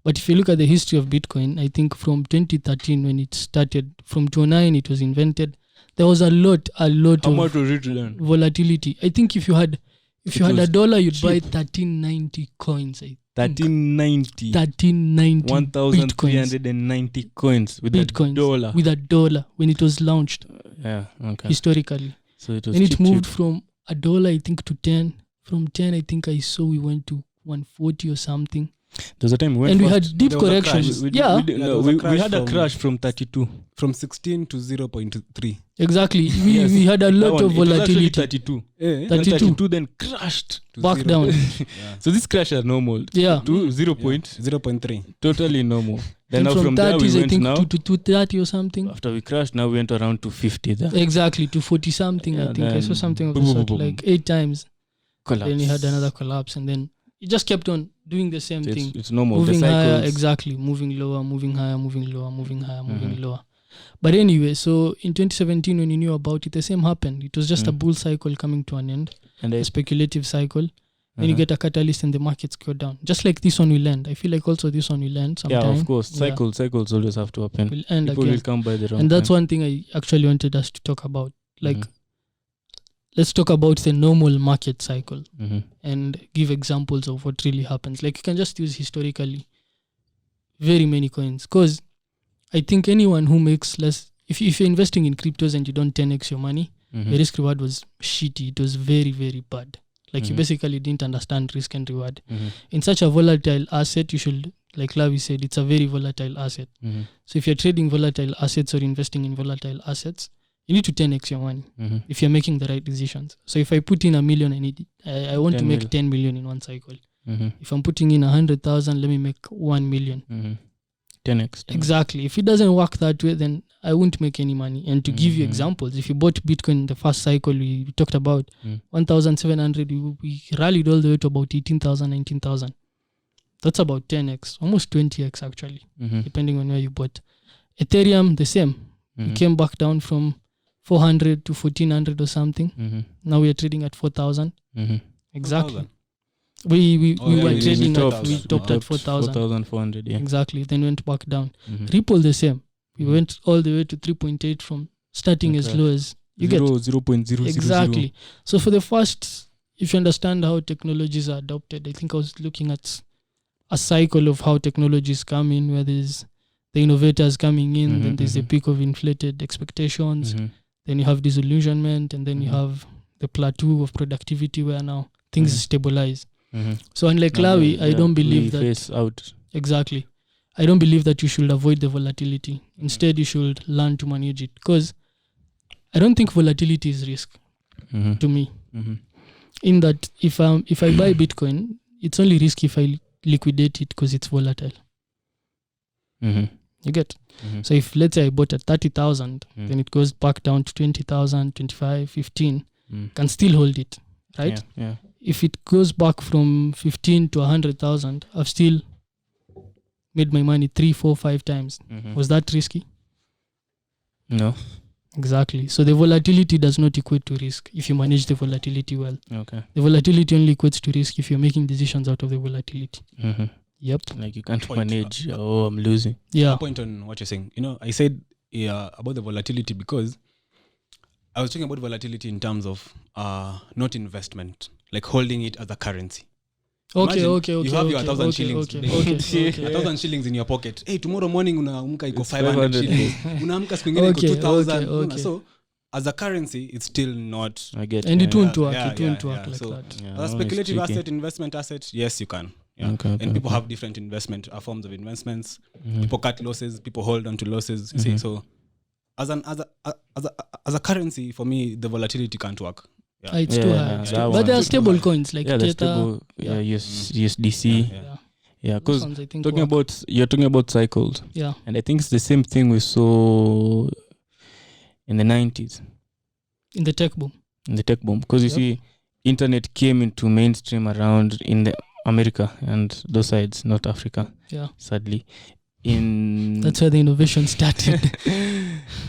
But if you look at the history of Bitcoin, I think from 2013 when it started, from 2009 it was invented, there was a lot How of much was it then? volatility. I think if you had $1, you'd buy 1390 coins. 1390. 1390 1,390 coins with $1. With $1 when it was launched. Yeah, okay. Historically. So it was Then cheap, it moved from $1, I think, to 10. From 10, I think I saw we went to 140 or something. There's a time we went and we fast. had deep corrections. We had a crash from 32. From 16 to 0.3. Exactly. We had a lot of volatility. It was actually 32. 32 then crashed To back 0. down. Yeah. So this crash are normal. Yeah. To 0. 0.3. Totally normal. Then now from from there 30s, we I went think, now. to 230 or something. After we crashed, now we went around to 50 there. Exactly, to 40 something. Yeah, I think I saw then something of the boom, sort, boom, boom. like 8 times. Collapse. Then you had another collapse, and then it just kept on doing the same So thing. it's normal. Moving the higher, cycles. exactly. Moving lower, moving higher, moving lower, moving higher, moving lower. But anyway, so in 2017, when you knew about it, the same happened. It was just a bull cycle coming to an end, And a speculative cycle. Then you get a catalyst and the markets go down. Just like this one will end. I feel like also this one will end sometime. Yeah, of course. Cycles always have to happen. Will end People again. will come by the wrong And that's time. one thing I actually wanted us to talk about. Like, let's talk about the normal market cycle and give examples of what really happens. Like, you can just use historically very many coins. Because I think anyone who makes less, if you're investing in cryptos and you don't 10x your money, the risk reward was shitty. It was very, very bad. Like, you basically didn't understand risk and reward. In such a volatile asset, you should, like Lavi said, it's a very volatile asset. So if you're trading volatile assets or investing in volatile assets, you need to 10x your money Mhm. if you're making the right decisions. So if I put in $1 million, I want to 10 make mil. 10 million in one cycle. Mhm. If I'm putting in 100,000, let me make 1 million. Mhm. 10x. Exactly. If it doesn't work that way, then I won't make any money. And to give you Mhm. examples, if you bought Bitcoin in the first cycle we talked about, 1,700, we rallied all the way to about 18,000, 19,000. That's about 10x, almost 20x actually, Mhm. depending on where you bought. Ethereum, the same. Mhm. It came back down from 400 to 1,400 or something. Mhm. Now we are trading at 4,000. Mhm. Exactly. 4,000. We Oh, yeah, were we trading topped at, we 4,000. topped at 4,000. 4,400, yeah. Exactly. Then went back down. Mhm. Ripple the same. We Mhm. went all the way to 3.8 from starting as Okay. low as you get. 0.000. Exactly. So for the first, if you understand how technologies are adopted, I think I was looking at a cycle of how technologies come in, where there's the innovators coming in, then there's a peak of inflated expectations, Mhm. then you have disillusionment, and then you Mhm. have the plateau of productivity where now things Mhm. stabilize. Mhm. So unlike Now Lawi, we- I yeah, don't believe we that. face out. Exactly. I don't believe that you should avoid the volatility. Instead, you should learn to manage it, because I don't think volatility is risk Mhm. to me. Mhm. In that, if I buy Bitcoin, it's only risk if I liquidate it because it's volatile. Mhm. You get? Mhm. So if, let's say, I bought at 30,000, Mm. then it goes back down to 20,000, 25, 15, Mm. can still hold it, right? Yeah. If it goes back from 15 to 100,000, I've still made my money 3, 4, 5 times. Mhm. Was that risky? No. Exactly. So the volatility does not equate to risk if you manage the volatility well. Okay. The volatility only equates to risk if you're making decisions out of the volatility. Mhm. Yep. Like you can't Point. manage. Oh, I'm losing. Yeah. A point on what you're saying. I said about the volatility because I was talking about volatility in terms of not investment, like holding it as a currency. Okay. Imagine you have your 1,000 shillings Okay. today. Okay. 1,000 shillings in your pocket. Hey, tomorrow morning unaamka iko It's 500 shillings. Unaamka siku ingine iko Okay, 2,000. okay. Unaona? So as a currency, it's still not. I get. And it yeah. won't work. Yeah, It won't yeah, work yeah. like So, that. Yeah, As a no, it's speculative tricky. asset, investment asset, yes, you can. Yeah. Okay, And people okay. have different investment forms of investments. Mhm. People cut losses. People hold on to losses. You see, so as a currency, for me, the volatility can't work. Yeah. It's too high. that It's too- one. but there are Too stable high. coins like Yeah, the Tether. stable. Yeah, USDC. Yeah. Yeah. Yeah, Those because ones I think talking work. about you're talking about cycles, Yeah. and I think it's the same thing we saw in the 90s In the tech boom. in the tech boom. Because you Yep. see, internet came into mainstream around in the America and those sides, not Africa. Yeah. Sadly, in That's where the innovation started.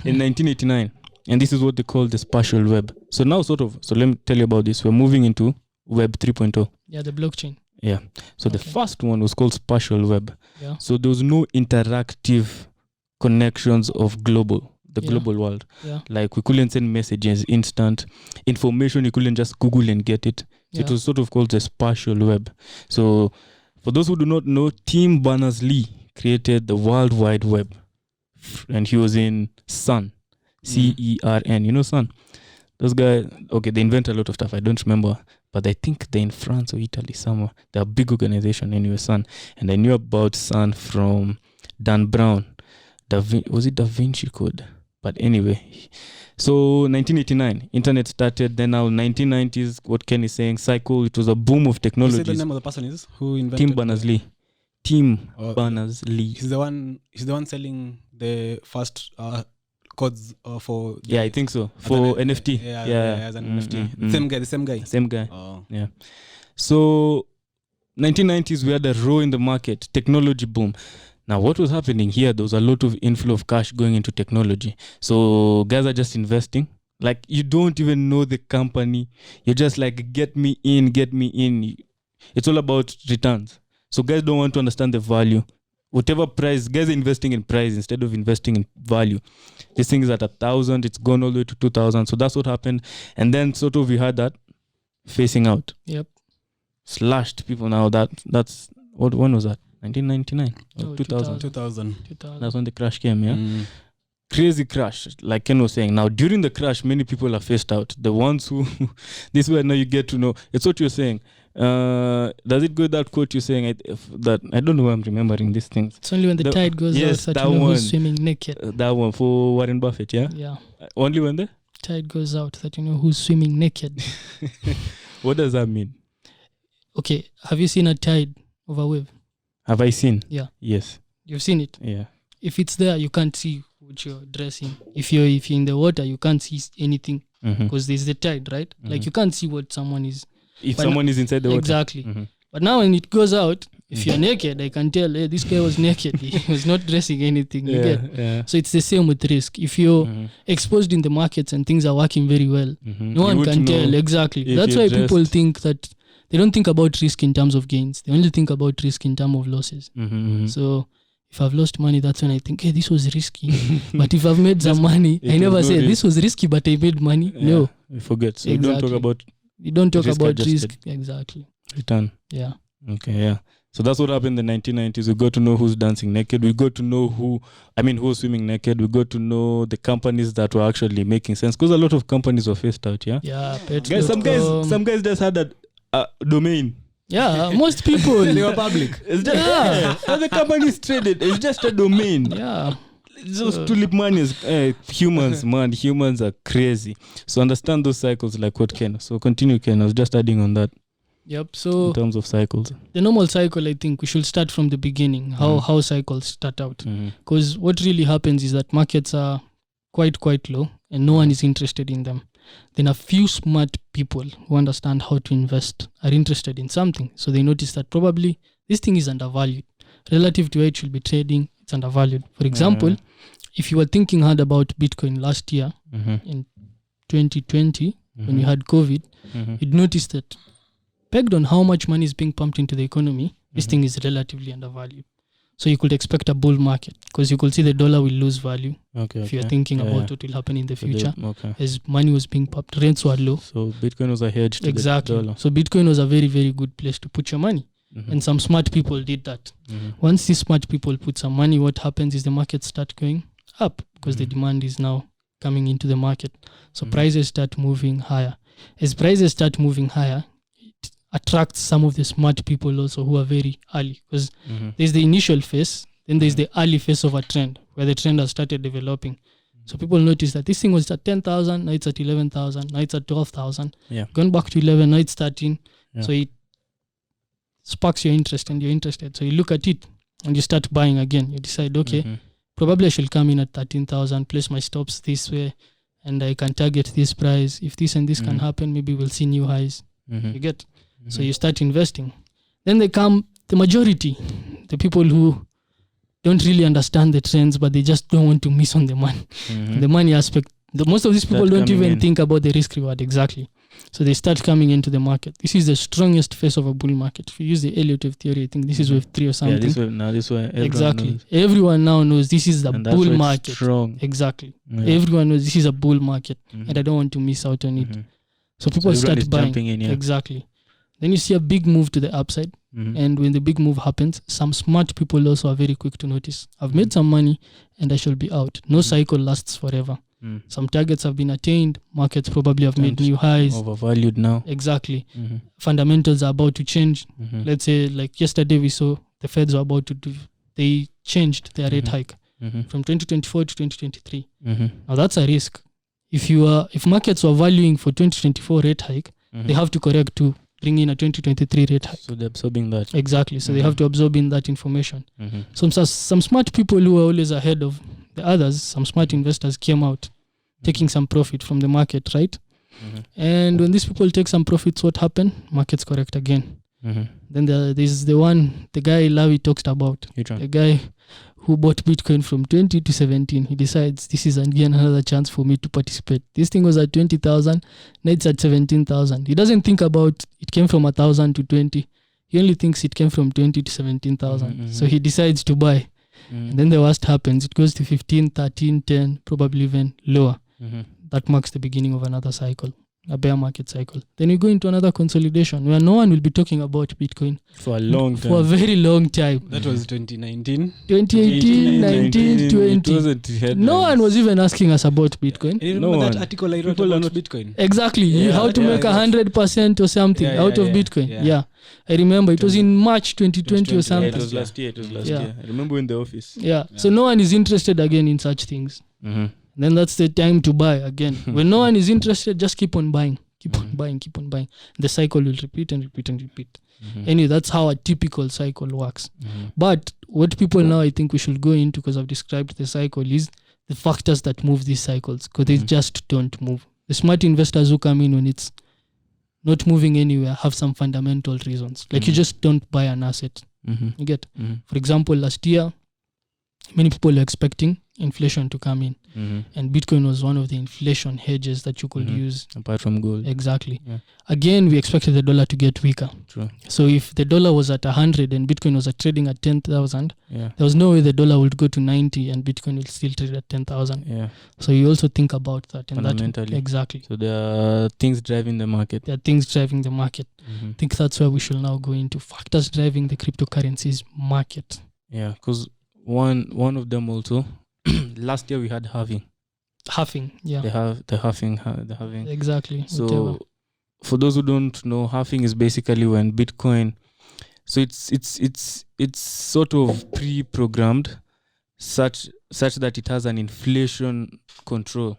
in 1989, and this is what they call the spatial web. So now, so let me tell you about this. We're moving into Web 3.0. Yeah, the blockchain. Yeah. So the Okay. first one was called spatial web. Yeah. So there was no interactive connections of the Yeah. global world. Yeah. Like we couldn't send messages instant. Information you couldn't just Google and get it. So Yeah. it was sort of called the spatial web. So for those who do not know, Tim Berners-Lee created the World Wide Web. And he was in CERN. CERN. You know CERN? Those guys, okay, they invent a lot of stuff. I don't remember. But I think they're in France or Italy somewhere. They're a big organization anyway, CERN. And I knew about CERN from Dan Brown. Was it Da Vinci Code? But anyway. So 1989, internet started. Then now 1990s, what Ken is saying, cycle. It was a boom of You say the technologies. name of the person is who invented Tim Berners-Lee. Tim Oh, Berners-Lee. He's the one selling the first codes for. Yeah, I think so. as For an- NFT. Yeah, as an NFT. The same guy. Same guy. Oh. So 1990s, we had a row in the market, technology boom. Now, what was happening here, there was a lot of inflow of cash going into technology. So guys are just investing. Like, you don't even know the company. You're just like, get me in. It's all about returns. So guys don't want to understand the value. Whatever price, guys are investing in price instead of investing in value. This thing is at 1,000, it's gone all the way to 2,000. So that's what happened. And then sort of we had that facing out. Yep. Slashed people now. When was that? 1999 or Oh, 2000. 2000. 2000. That's when the crash came, yeah? Mm. Crazy crash, like Ken was saying. Now, during the crash, many people are faced out. The ones who, this is where now you get to know, it's what you're saying. Does it go with that quote you're saying? That I don't know why I'm remembering these things. It's only when the tide goes yes, out that that you know one. who's swimming naked. That one for Warren Buffett, yeah? Yeah. Only when the Tide goes out that you know who's swimming naked. What does that mean? Okay, have you seen a tide of a wave? Have I seen? Yeah. Yes. You've seen it? Yeah. If it's there, you can't see what you're dressing. If you're in the water, you can't see anything because there's the tide, right? Like you can't see what someone is. If someone is inside the water. Exactly. But now when it goes out, if you're naked, I can tell, hey, this guy was naked. He was not dressing anything. You get? Yeah. So it's the same with risk. If you're exposed in the markets and things are working very well, no one can tell. Exactly. That's why people think that they don't think about risk in terms of gains. They only think about risk in terms of losses. So if I've lost money, that's when I think, hey, this was risky. But if I've made some money, I never say this was risky, but I made money. Yeah, no. You forget. So exactly. You don't talk about adjusted. risk. Exactly. Return. Yeah. Okay, yeah. So that's what happened in the 1990s. We got to know who's dancing naked. We got to know who was swimming naked. We got to know the companies that were actually making sense. Because a lot of companies were phased out, yeah? Yeah. Guys, some guys just had a domain. Yeah, most people. They were public. It's just, the company's traded. It's just a domain. Yeah. Those tulip money is humans, man. Humans are crazy. So understand those cycles like what Ken. So continue, Ken. I was just adding on that. Yep. So in terms of cycles, the normal cycle, I think we should start from the beginning. How cycles start out, because what really happens is that markets are quite low, and no one is interested in them. Then a few smart people who understand how to invest are interested in something, so they notice that probably this thing is undervalued relative to where it should be trading. It's undervalued. For example, if you were thinking hard about Bitcoin last year in 2020 when you had COVID, you'd notice that pegged on how much money is being pumped into the economy, this thing is relatively undervalued. So you could expect a bull market because you could see the dollar will lose value if you're thinking about what will happen in the future. As money was being pumped, rents were low. So Bitcoin was a hedge to the dollar. So Bitcoin was a very, very good place to put your money. And some smart people did that. Once these smart people put some money, what happens is the markets start going up because the demand is now coming into the market. So prices start moving higher. As prices start moving higher, it attracts some of the smart people also who are very early, because there's the initial phase, then there's the early phase of a trend where the trend has started developing. So people notice that this thing was at 10,000, now it's at 11,000, now it's at 12,000. Going back to 11, now it's 13. So it sparks your interest and you're interested. So you look at it and you start buying again. You decide, okay, probably I should come in at 13,000, place my stops this way, and I can target this price. If this and this can happen, maybe we'll see new highs. You get? So you start investing. Then they come, the majority, the people who don't really understand the trends, but they just don't want to miss on the money. The money aspect. Most of these people don't even think about the risk reward exactly. So they start coming into the market. This is the strongest phase of a bull market. If you use the Elliott wave theory, I think this is wave 3 or something. This way exactly. Everyone now knows this is the bull market. Strong. Exactly. Everyone knows this is a bull market, and I don't want to miss out on it. So people start buying. Exactly. Then you see a big move to the upside. And when the big move happens, some smart people also are very quick to notice. I've made some money and I shall be out. No cycle lasts forever. Some targets have been attained. Markets probably have made new highs. Overvalued now. Exactly. Fundamentals are about to change. Let's say like yesterday we saw the Feds were about to do, they changed their rate hike from 2024 to 2023. Now that's a risk. If markets were valuing for 2024 rate hike, they have to correct to bring in a 2023 rate hike. So they're absorbing that. Exactly. So they have to absorb in that information. Some smart people who are always ahead of the others, some smart investors came out taking some profit from the market, right? And when these people take some profits, what happened? Markets correct again. Then there's the guy Lavi talked about. The guy who bought Bitcoin from 20 to 17. He decides this is again another chance for me to participate. This thing was at 20,000, now it's at 17,000. He doesn't think about it came from 1,000 to 20. He only thinks it came from 20 to 17,000. So he decides to buy. And then the worst happens. It goes to 15, 13, 10, probably even lower. That marks the beginning of another cycle. a bear market cycle. Then we go into another consolidation where no one will be talking about Bitcoin For a long time. for a very long time. That was 2019. 2018, 19, It 20. wasn't headlines. No one was even asking us about Bitcoin. And you No remember that one. article I wrote People are about not- Bitcoin? Exactly. Yeah, How to yeah, make yeah. 100% or something Yeah, out yeah, of yeah, Bitcoin. yeah. Yeah. I remember it was in March 2020 or 2020, Yeah, something. it was last year. It was last Yeah. year. I remember in the office. Yeah. So no one is interested again in such things. Mm-hmm. Then that's the time to buy again. When no one is interested, just keep on buying. Keep on Mhm. buying, keep on buying. The cycle will repeat and repeat and repeat. Mm-hmm. Anyway, that's how a typical cycle works. Mm-hmm. But what people now I think we should go into, because I've described the cycle, is the factors that move these cycles, because they Mhm. just don't move. The smart investors who come in when it's not moving anywhere have some fundamental reasons. Like you Mhm. just don't buy an asset. Mm-hmm. You get, Mm-hmm. for example, last year, many people were expecting inflation to come in, Mm-hmm. and Bitcoin was one of the inflation hedges that you could Mhm. use. Apart from gold. Exactly. Yeah. Again, we expected the dollar to get weaker. True. So if the dollar was at 100 and Bitcoin was trading at 10,000, Yeah. there was no way the dollar would go to 90 and Bitcoin will still trade at 10,000. Yeah. So you also think about that. And that Fundamentally. exactly. So there are things driving the market. There are things driving the market. Mm-hmm. I think that's where we should now go into factors driving the cryptocurrencies market. Yeah, because one of them also. Last year we had halving. Halving, yeah. The halving. Exactly. So whatever. for those who don't know, halving is basically when Bitcoin. So it's sort of pre-programmed, such that it has an inflation control.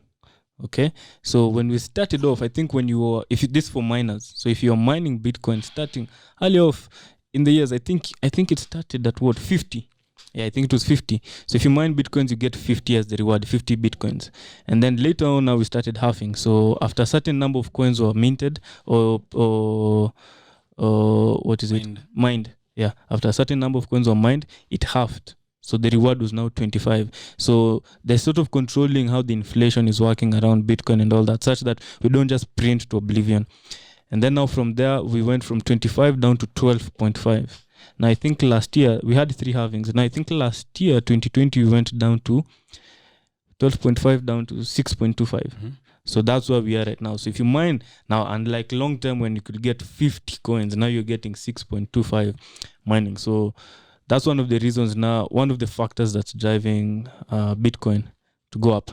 Okay, so when we started off, I think when you were, this for miners. So if you're mining Bitcoin starting early off in the years, I think it started at what, 50. Yeah, I think it was 50. So if you mine Bitcoins, you get 50 as the reward, 50 Bitcoins. And then later on, now we started halving. So after a certain number of coins were minted or what is Mined. it? Mined. Yeah, after a certain number of coins were mined, it halved. So the reward was now 25. So they're sort of controlling how the inflation is working around Bitcoin and all that, such that we don't just print to oblivion. And then now from there, we went from 25 down to 12.5. Now, I think last year, we had 3 halvings. And I think last year, 2020, we went down to 12.5 down to 6.25. Mm-hmm. So that's where we are right now. So if you mine now, unlike long term when you could get 50 coins, now you're getting 6.25 mining. So that's one of the reasons now, one of the factors that's driving Bitcoin to go up.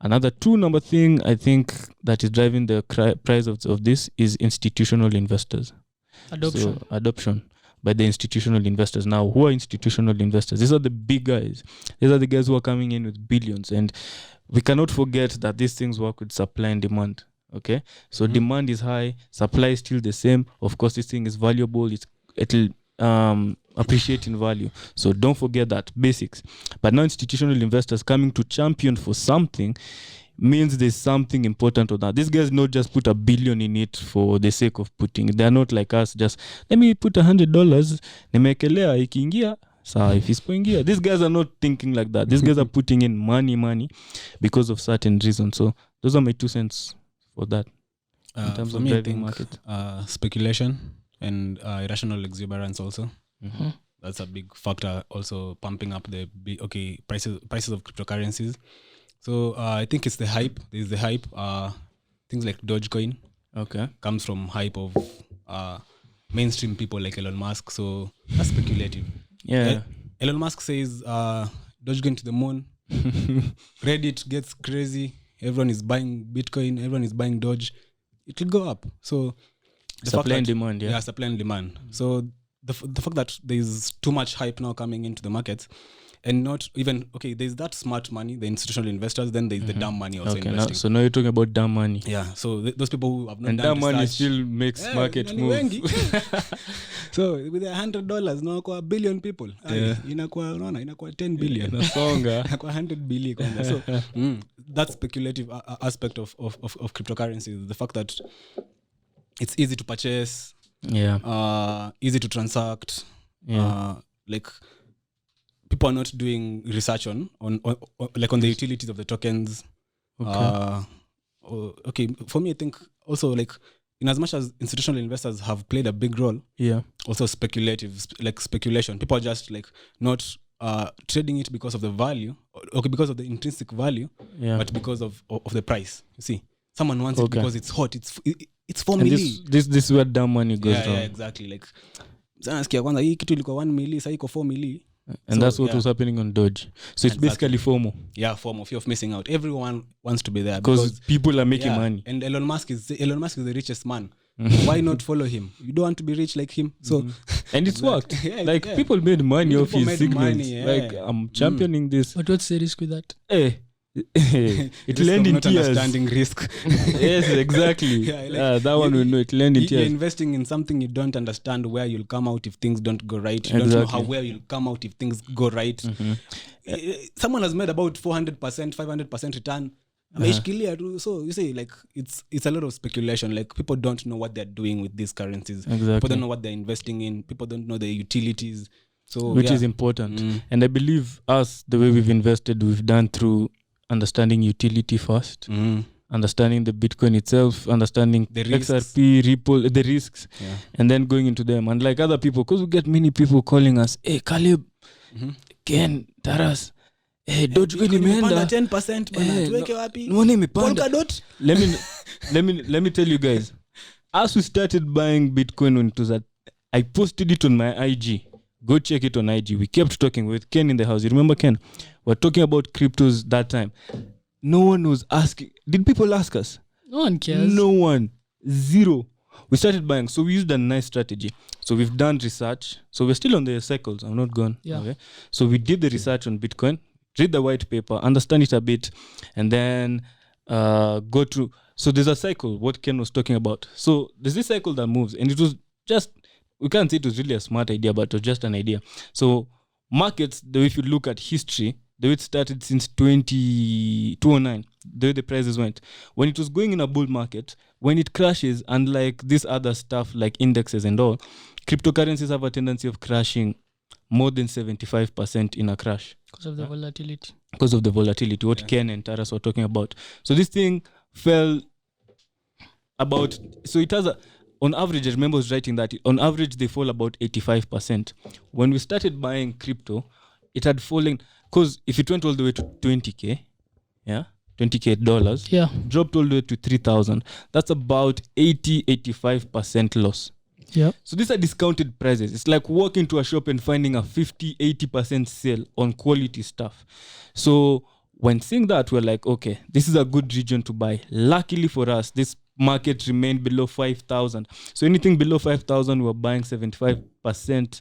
Another number thing I think that is driving the price of this is institutional investors. Adoption. So adoption by the institutional investors. Now, who are institutional investors? These are the big guys. These are the guys who are coming in with billions. And we cannot forget that these things work with supply and demand. Okay? So demand is high, supply is still the same. Of course, this thing is valuable. It'll appreciate in value. So don't forget that, basics. But now institutional investors coming to champion for something means there's something important on that. These guys not just put $1 billion in it for the sake of putting. They're not like us, just let me put $100, nimekelea ikiingia, sawa, if isipoingia. These guys are not thinking like that. These guys are putting in money because of certain reasons. So those are my 2 cents for that. In terms for of me, I driving think market. speculation and irrational exuberance also. Mm-hmm. That's a big factor, also pumping up the prices of cryptocurrencies. So I think it's the hype. There's the hype. Things like Dogecoin Okay. comes from hype of mainstream people like Elon Musk. So that's speculative. Yeah. Elon Musk says Dogecoin to the moon. Reddit gets crazy. Everyone is buying Bitcoin. Everyone is buying Doge. It will go up. So the Supply fact and that- demand, yeah. supply and demand. So the fact that there's too much hype now coming into the markets, and not even there's that smart money, the institutional investors. Then there's the dumb money also Okay, now, investing. so now you're talking about dumb money. Yeah, so those people who have not And done dumb money research, still makes market nani move. wengi. So with $100 now kwa billion people, inakuwa unaona inakuwa 10 billion. Nasonga. Inakuwa 100 billion kwanza. So that speculative aspect of cryptocurrencies, the fact that it's easy to purchase, easy to transact, like people are not doing research on the utilities of the tokens. For me, I think also like in as much as institutional investors have played a big role, also speculation. People are just like not trading it because of the value, because of the intrinsic value, but because of the price. You see, Someone wants Okay. it because it's hot. It's 4 And milli. this is where dumb money goes Yeah, wrong. yeah, exactly. Like sana nasikia kwanza hii kitu ilikuwa 1 milli, sasa iko 4 milli. And So, that's what yeah. was happening on Doge. So it's basically FOMO. Yeah, FOMO, fear of missing out. Everyone wants to be there Because people are making yeah, money. and Elon Musk is the richest man. Why not follow him? You don't want to be rich like him. So And it's worked. Yeah, Like yeah. people made money off People his made signals. money, yeah. Like I'm championing this. But what's the risk with that? Hey. It risk land of in not tears. understanding risk. Yes, exactly. Yeah, like, that one we know. It land in You're tears. investing in something you don't understand where you'll come out if things don't go right. You don't know Exactly. where you'll come out if things go right. Someone has made about 400%, 500% return. Ameishikilia tu. So you say like it's a lot of speculation. Like people don't know what they're doing with these currencies. Exactly. People don't know what they're investing in. People don't know the utilities. So Which yeah. is important. And I believe us, the way we've invested, we've done through understanding utility first, understanding the Bitcoin itself, understanding The risks. XRP, Ripple, the risks, Yeah. and then going into them. And like other people, because we get many people calling us, hey, Caleb, Ken, Taras, hey, Dogecoin imeenda. 10% bana. Tuweke wapi? Mbona imepanda? Polkadot? Let me tell you guys, as we started buying Bitcoin when it was at, I posted it on my IG. Go check it on IG. We kept talking with Ken in the house. You remember Ken? We're talking about cryptos that time. No one was asking. Did people ask us? No one cares. No one. Zero. We started buying. So we used a nice strategy. So we've done research. So we're still on the cycles. I'm not gone. Yeah. Okay. So we did the research on Bitcoin, read the white paper, understand it a bit, and then go through. So there's a cycle, what Ken was talking about. So there's this cycle that moves, and it was just, we can't say it was really a smart idea, but it was just an idea. So markets, the way if you look at history, the way it started since 2009, the way the prices went. When it was going in a bull market, when it crashes, unlike this other stuff like indexes and all, cryptocurrencies have a tendency of crashing more than 75% in a crash. Because of the volatility. Because of the volatility, what Ken and Taras were talking about. So this thing fell about, so it has a, on average, I remember I was writing that, on average, they fall about 85%. When we started buying crypto, it had fallen, because if it went all the way to 20K, yeah, $20K dollars, Yeah. dropped all the way to 3,000, that's about 85% loss. Yeah. So these are discounted prices. It's like walking to a shop and finding a 80% sale on quality stuff. So when seeing that, we're like, okay, this is a good region to buy. Luckily for us, this market remained below 5,000. So anything below 5,000, we're buying 75%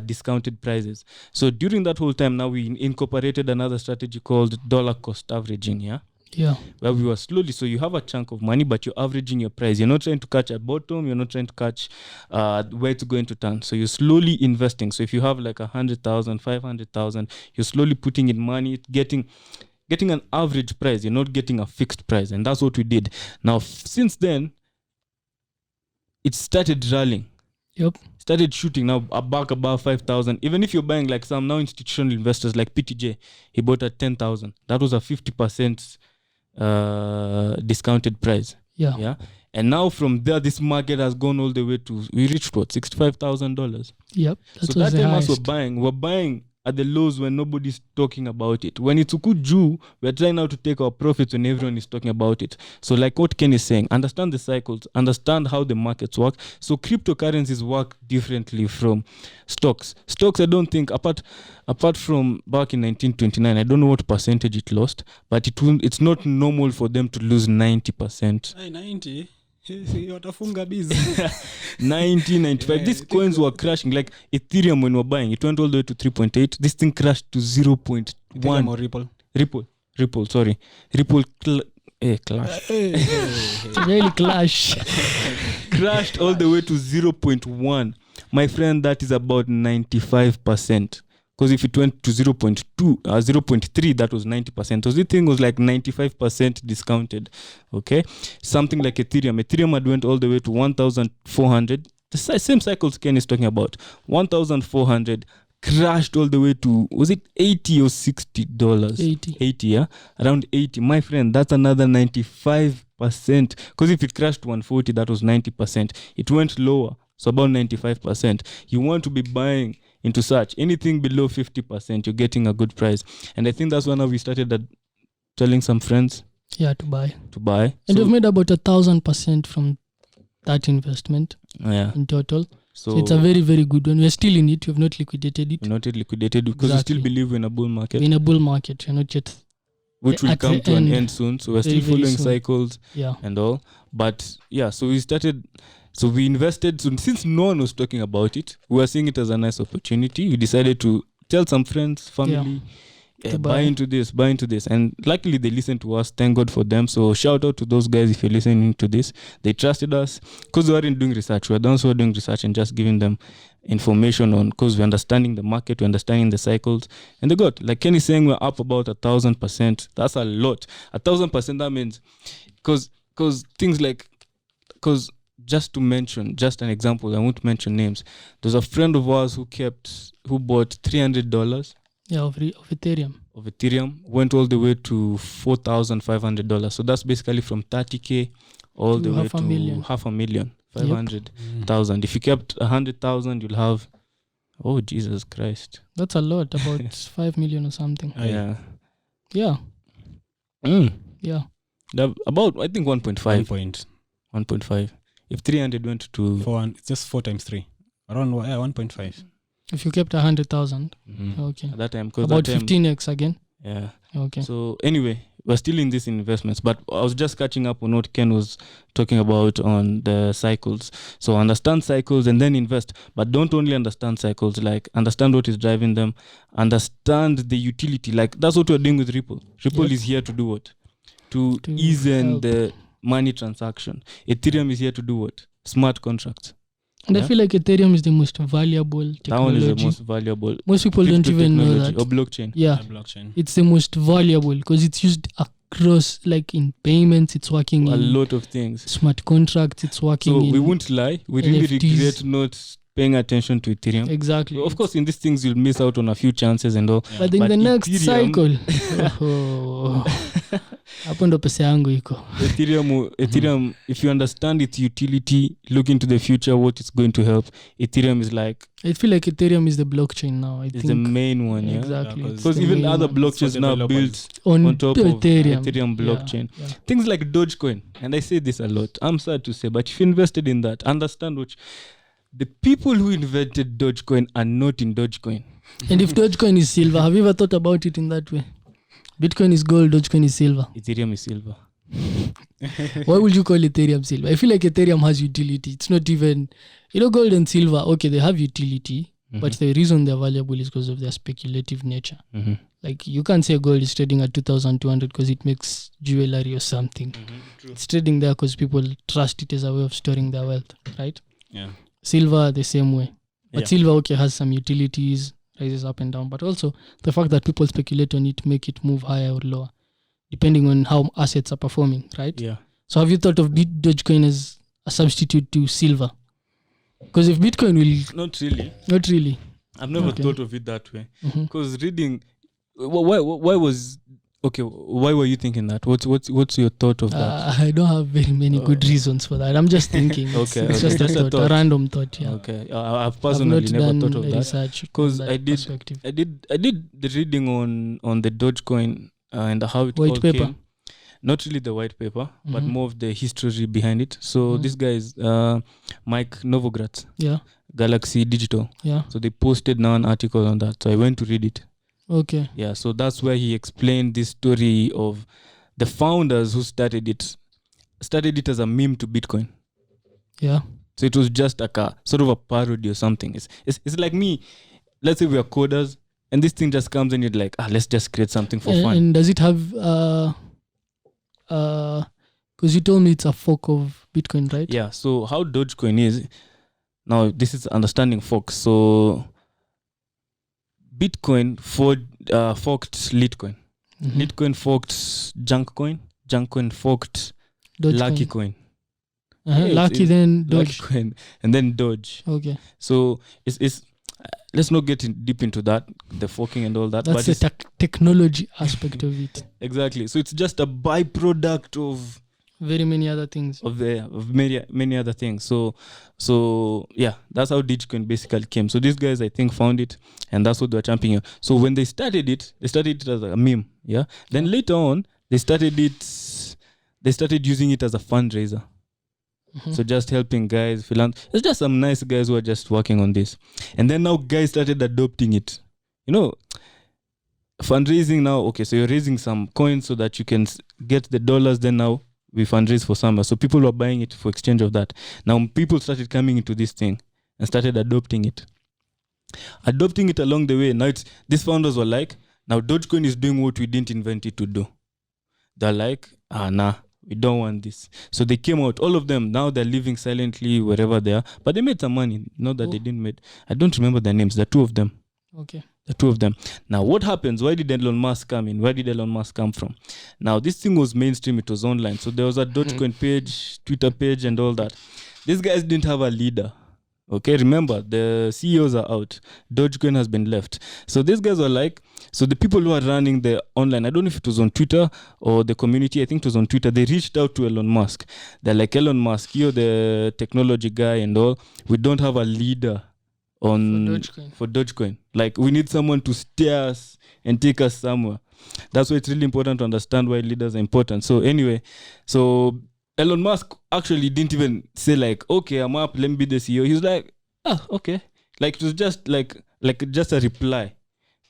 discounted prices. So during that whole time, now we incorporated another strategy called dollar cost averaging, yeah? Yeah. Where we were slowly, so you have a chunk of money, but you're averaging your price. You're not trying to catch a bottom. You're not trying to catch where it's going to turn. So you're slowly investing. So if you have like 100,000, 500,000, you're slowly putting in money, getting an average price. You're not getting a fixed price. And that's what we did. Now, since then, it started rallying. Yep. Started shooting now back above 5,000. Even if you're buying like some now institutional investors like PTJ, he bought at 10,000. That was a 50% discounted price. Yeah. And now from there, this market has gone all the way to, we reached what, $65,000. Yep. That So was that the time as highest. we're buying at the lows when nobody's talking about it. When it's juu, we're trying now to take our profits when everyone is talking about it. So like what Ken is saying, understand the cycles, understand how the markets work. So cryptocurrencies work differently from stocks. Stocks, I don't think, apart from back in 1929, I don't know what percentage it lost, but it's not normal for them to lose 90%. Hey, 90. Watafunga busy. 1995. Yeah, These coins were crashing. Like Ethereum, when we were buying, it went all the way to 3.8. This thing crashed to 0.1. Ethereum or Ripple? Ripple, sorry. Ripple clash. It's really clash. Crashed all the way to 0.1. My friend, that is about 95%. Because if it went to 0.3, that was 90%. So this thing was like 95% discounted. Okay? Something like Ethereum. Ethereum had went all the way to 1,400. The same cycles Ken is talking about. 1,400, crashed all the way to, was it $80 or $60? 80, yeah? Around 80. My friend, that's another 95%. Because if it crashed to 140, that was 90%. It went lower. So about 95%. You want to be buying into such. Anything below 50%, you're getting a good price. And I think that's when we started telling some friends, Yeah, to buy. And So, you've made about 1,000% from that investment yeah. in total. So So it's a very, very good one. We're still in it. We've not liquidated it. we're not yet liquidated because we Exactly. still believe in a bull market, We're in a bull market. You're not yet. which will at come the to an end. end soon. So we're Very, still very following soon. cycles Yeah. and all. But yeah, so we started. So we invested. So since no one was talking about it, we were seeing it as a nice opportunity. We decided to tell some friends, family, To buy buy. into this. And luckily they listened to us. Thank God for them. So shout out to those guys if you're listening to this. They trusted us because we weren't doing research. We were the ones who were doing research and just giving them information on, because we're understanding the market, we're understanding the cycles. And they got, like Kenny's saying, we're up about 1,000%. That's a lot. 1,000%, that means, because things like, because just to mention, just an example, I won't mention names. There's a friend of ours who bought $300 Yeah, of Ethereum. of Ethereum, went all the way to $4,500. So that's basically from 30K all To the way half a to million. 500,000, 500,000. If you kept 100,000, you'll have, oh Jesus Christ. That's a lot. About 5 million or something. Yeah. Yeah. Mm. Yeah. About, I think 1.5. 1.5. If 300 went to 4, it's just 4 times 3. Around 1.5. If you kept 100,000. Okay. at that time, because About that time, 15x again. yeah. Okay. So anyway, we're still in these investments, but I was just catching up on what Ken was talking about on the cycles. So understand cycles and then invest, but don't only understand cycles, like understand what is driving them, understand the utility. Like that's what we're doing with Ripple. Ripple Yep. is here to do what? To To ease in help. the money transaction. Ethereum is here to do what? Smart contracts. And I Yeah. feel like Ethereum is the most valuable technology. That one is the most valuable. Most people don't crypto even know technology that. or blockchain. Yeah. Blockchain. It's the most valuable because it's used across, like in payments, it's working A in lot of things. smart contracts, it's working So in. we won't lie. We really NFTs. regret not paying attention to Ethereum. Exactly. Of course, in these things, you'll miss out on a few chances and all. But in But the next Ethereum- cycle, hapo ndo pesa yangu iko. Ethereum, if you understand its utility, look into the future, what it's going to help. Ethereum is like, I feel like Ethereum is the blockchain now. I it's think the main one, yeah? exactly. Yeah, It's Because the even main other one. blockchains for now developers. built on on top Ethereum. of Ethereum blockchain. Yeah. Things like Dogecoin, and I say this a lot. I'm sad to say, but if you invested in that, understand what the people who invented Dogecoin are not in Dogecoin. And if Dogecoin is silver, have you ever thought about it in that way? Bitcoin is gold, Dogecoin is silver. Ethereum is silver. Why would you call Ethereum silver? I feel like Ethereum has utility. It's not even, gold and silver, okay, they have utility, but the reason they're valuable is because of their speculative nature. Mm-hmm. Like you can't say gold is trading at 2,200 because it makes jewelry or something. It's trading there because people trust it as a way of storing their wealth, right? Yeah. Silver the same way. But Yeah. silver, okay, has some utilities, rises up and down, but also the fact that people speculate on it make it move higher or lower, depending on how assets are performing, right? Yeah. So have you thought of Dogecoin as a substitute to silver? Because if Bitcoin will... Not really. Not really. I've never Okay. thought of it that way. Mhm. Because reading, why were you thinking that? What's your thought of that? I don't have very many good reasons for that. I'm just thinking. Okay, It's okay. just a Just a thought, a thought. random thought, yeah. Okay, I've I've personally not never done thought of that. research 'Cause from I that did- perspective. I did the reading on the Dogecoin and how it White all paper. came. Not really the white paper, but Mhm. more of the history behind it. So Mhm. this guy is Mike Novogratz, Yeah, Galaxy Digital. yeah. So they posted now an article on that. So I went to read it. Okay. Yeah, so that's where he explained this story of the founders who started it as a meme to Bitcoin. Yeah. So it was just like a sort of a parody or something. It's like me, let's say we are coders, and this thing just comes and you're like, let's just create something for fun. And does it have... because you told me it's a fork of Bitcoin, right? Yeah, so how Dogecoin is, now this is understanding forks. So Bitcoin forked Litecoin. Mhm. Litecoin forked Junkcoin. Junkcoin forked Lucky Coin. Uh-huh. Yeah, Lucky, it's then Doge. Lucky Coin. And then Doge. Okay. So it's let's not get deep into that, the forking and all that. That's but the it's, technology aspect of it. exactly. So it's just a byproduct of Very many other things. many other things. So yeah, that's how Dogecoin basically came. So these guys, I think, found it, and that's what they're championing. So when they started it as a meme. Yeah. Then later on, they started it they started using it as a fundraiser. So just helping guys, it's just some nice guys who are just working on this. And then now guys started adopting it. You know, fundraising now, okay, so you're raising some coins so that you can get the dollars, then now we fundraise for summer. So people were buying it for exchange of that. Now people started coming into this thing and started adopting it. Adopting it along the way. Now these founders were like, now Dogecoin is doing what we didn't invent it to do. They're like, nah, we don't want this. So they came out, all of them. Now they're living silently wherever they are. But they made some money. Not that they didn't make. I don't remember their names. The two of them. Okay. The two of them. Now, what happens? Why did Elon Musk come in? Where did Elon Musk come from? Now, this thing was mainstream. It was online. So there was a Dogecoin page, Twitter page, and all that. These guys didn't have a leader. Okay, remember, the CEOs are out. Dogecoin has been left. So these guys were like, so the people who are running the online, I don't know if it was on Twitter or the community, I think it was on Twitter, they reached out to Elon Musk. They're like, Elon Musk, you're the technology guy and all. We don't have a leader for Dogecoin. Like, we need someone to steer us and take us somewhere. That's why it's really important to understand why leaders are important. So anyway, so Elon Musk actually didn't even say like, okay, I'm up, let me be the CEO. He was like, okay. Like, it was just like just a reply.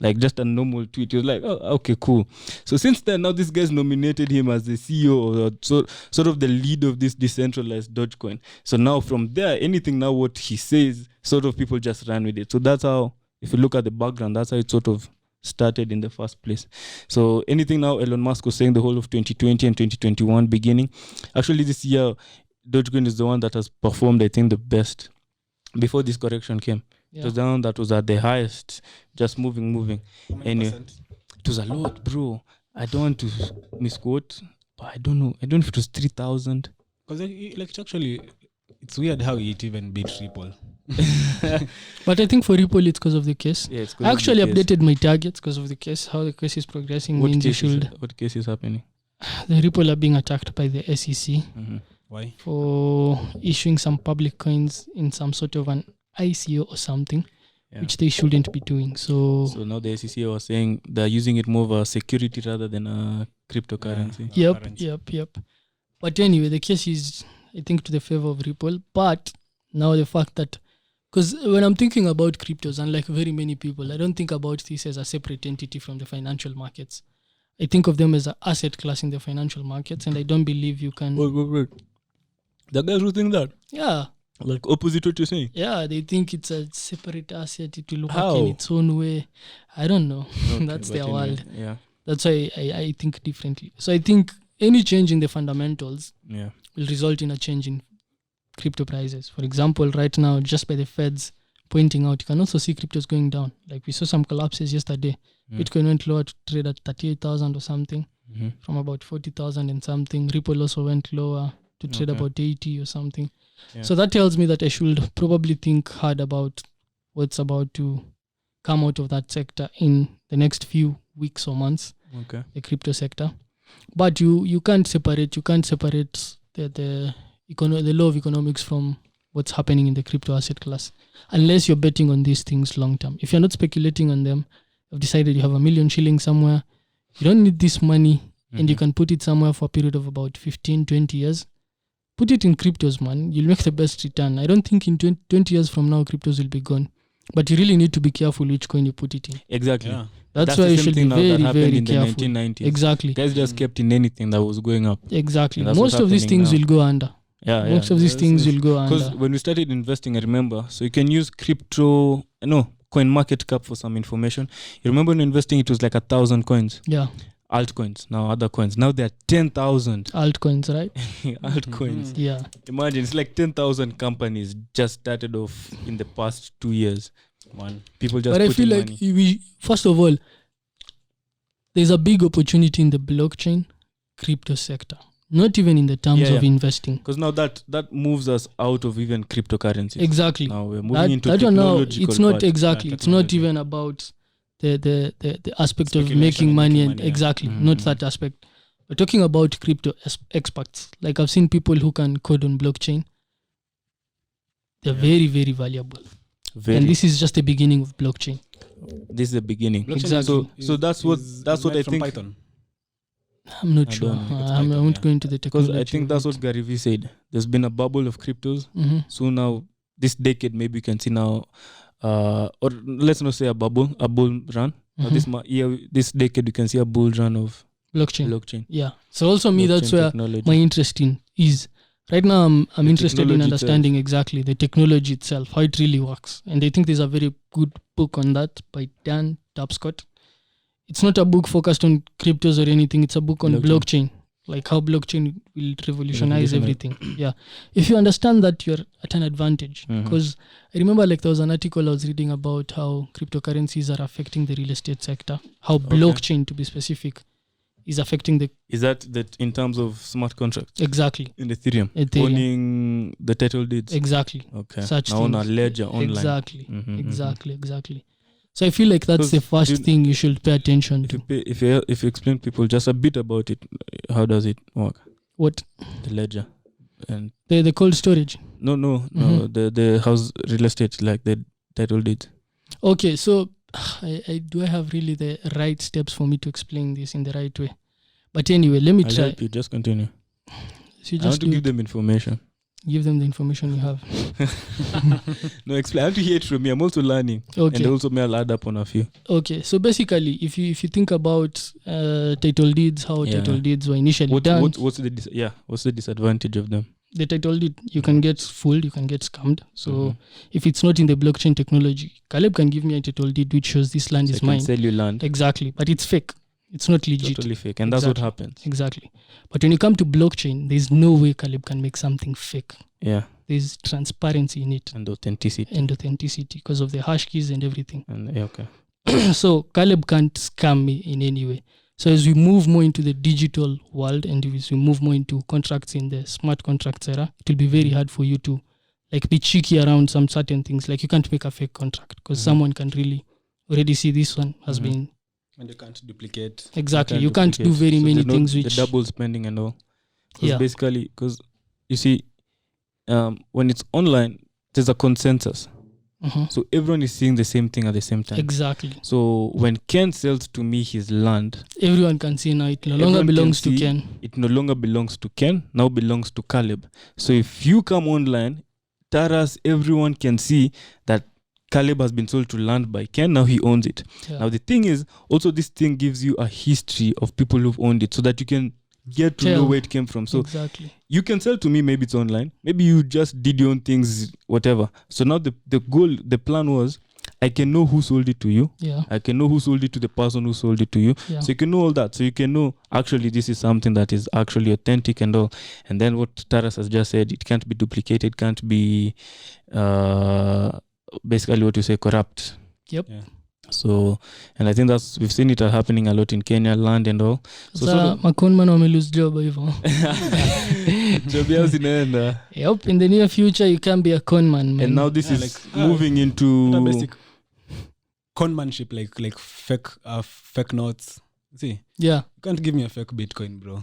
Like just a normal tweet. He was like, oh, okay, cool. So since then, now this guy's nominated him as the CEO or sort of the lead of this decentralized Dogecoin. So now from there, anything now what he says, sort of people just ran with it. So that's how, if you look at the background, that's how it sort of started in the first place. So anything now Elon Musk was saying the whole of 2020 and 2021 beginning. Actually, this year, Dogecoin is the one that has performed, I think, the best before this correction came. Yeah. It was the one that was at the highest, just moving. Anyway, it was a lot, bro. I don't want to misquote, but I don't know. I don't know if it was 3,000. Because like actually, it's weird how it even beat Ripple. But I think for Ripple, it's because of the case. Yeah, I actually updated my targets because of the case. How the case is progressing means you should. What case is happening? The Ripple are being attacked by the SEC. Why? For issuing some public coins in some sort of an ICO or something, which they shouldn't be doing. So now the SEC was saying they're using it more of a security rather than a cryptocurrency. Yep. But anyway, the case is, I think, to the favor of Ripple. But now the fact that, because when I'm thinking about cryptos, unlike very many people, I don't think about this as a separate entity from the financial markets. I think of them as an asset class in the financial markets, and I don't believe you can... Wait. The guys who think that? Yeah. Like opposite what you're saying? Yeah, they think it's a separate asset. It will work in its own way. I don't know. Okay, that's their world. Yeah. That's why I think differently. So I think any change in the fundamentals will result in a change in crypto prices. For example, right now, just by the Feds pointing out, you can also see cryptos going down. Like we saw some collapses yesterday. Bitcoin went lower to trade at 38,000 or something from about 40,000 and something. Ripple also went lower to trade about 80 or something. Yeah. So that tells me that I should probably think hard about what's about to come out of that sector in the next few weeks or months, the crypto sector. But you can't separate the law of economics from what's happening in the crypto asset class, unless you're betting on these things long term. If you're not speculating on them, you've decided you have $1 million shillings somewhere, you don't need this money, and you can put it somewhere for a period of about 15, 20 years. Put it in cryptos, man. You'll make the best return. I don't think in 20 years from now, cryptos will be gone. But you really need to be careful which coin you put it in. Exactly. Yeah. That's why you should be very, very careful. In the 1990s. Exactly. Guys just kept in anything that was going up. Exactly. Most of these things will go under. Most of these things will go under. Because when we started investing, I remember, so you can use coin market cap for some information. You remember when investing, it was like 1,000 coins. Yeah. Altcoins, now other coins. Now there are 10,000 altcoins, right? Altcoins. Yeah. Imagine it's like 10,000 companies just started off in the past 2 years. People just. But I feel like first of all, there's a big opportunity in the blockchain crypto sector. Not even in the terms of investing. Because now that moves us out of even cryptocurrencies. Exactly. Now we're moving into technological. It's not exactly. It's not even about the aspect of making money and not that aspect. We're talking about crypto experts. Like I've seen people who can code on blockchain. They're very, very valuable. And this is just the beginning of blockchain. This is the beginning. Exactly. So that's what I think. Python. I'm not I sure. don't know. I won't yeah. go into the Because technology. I think that's what Gary Vee said. There's been a bubble of cryptos. Mm-hmm. So now, this decade, maybe you can see now, or let's not say a bubble, a bull run. Now this decade, you can see a bull run of blockchain. Yeah. So also me, that's Blockchain where technology. my interest in is. Right now, I'm The interested in technology understanding exactly the technology itself, how it really works. And I think there's a very good book on that by Dan Tapscott. It's not a book focused on cryptos or anything. It's a book on blockchain, like how blockchain will revolutionize everything. Yeah. If you understand that, you're at an advantage. Because I remember like there was an article I was reading about how cryptocurrencies are affecting the real estate sector, how blockchain, to be specific, is affecting the... Is that in terms of smart contracts? Exactly. In Ethereum. Owning the title deeds? Exactly. Okay. Such now things. on a ledger online. Exactly. So I feel like that's the first thing you should pay attention to. If you explain people just a bit about it, how does it work? What? The ledger. And the cold storage? No. The house real estate, like the title deeds. Okay, so I have really the right steps for me to explain this in the right way? But anyway, let me I'll try. help you. Just continue. So you I want to give them information. Give them the information you have. No, explain. I want to hear it from me. I'm also learning. Okay. And also may I'll add up on a few. Okay, so basically, if you think about title deeds, how title deeds were initially done. What's the disadvantage of them? The title deed, you can get fooled, you can get scammed. So if it's not in the blockchain technology, Caleb can give me a title deed which shows this land is mine. Can sell you land. Exactly, but it's fake. It's not legit. Totally fake, and that's what happens. Exactly. But when you come to blockchain, there's no way Caleb can make something fake. Yeah. There's transparency in it. And authenticity. Because of the hash keys and everything. And okay. So Caleb can't scam me in any way. So as we move more into the digital world and as we move more into contracts in the smart contracts era, it will be very hard for you to like be cheeky around some certain things. Like you can't make a fake contract because someone can really already see this one has been... And you can't duplicate. Exactly. You can't do very many things which... The double spending and all. Basically, because you see, when it's online, there's a consensus. So everyone is seeing the same thing at the same time. Exactly. So when Ken sells to me his land, everyone can see now it no longer belongs to Ken. It no longer belongs to Ken, now belongs to Caleb. So if you come online, Taras, everyone can see that Caleb has been sold to land by Ken, now he owns it. Yeah. Now the thing is, also this thing gives you a history of people who've owned it so that you can get to know where it came from. So you can sell to me, maybe it's online, maybe you just did your own things, whatever. So now the goal, the plan was, I can know who sold it to you. Yeah. I can know who sold it to the person who sold it to you. Yeah. So you can know all that. So you can know, actually, this is something that is actually authentic and all. And then what Taras has just said, it can't be duplicated, can't be basically what you say, corrupt. Yep. Yeah. So, and I think we've seen it happening a lot in Kenya, land and all. So makonman wamelose job hivyo. Job yao zinaenda. Yep, in the near future you can be a conman, man. And now this is moving into basic conmanship, like fake notes. See? Yeah. You can't give me a fake Bitcoin, bro.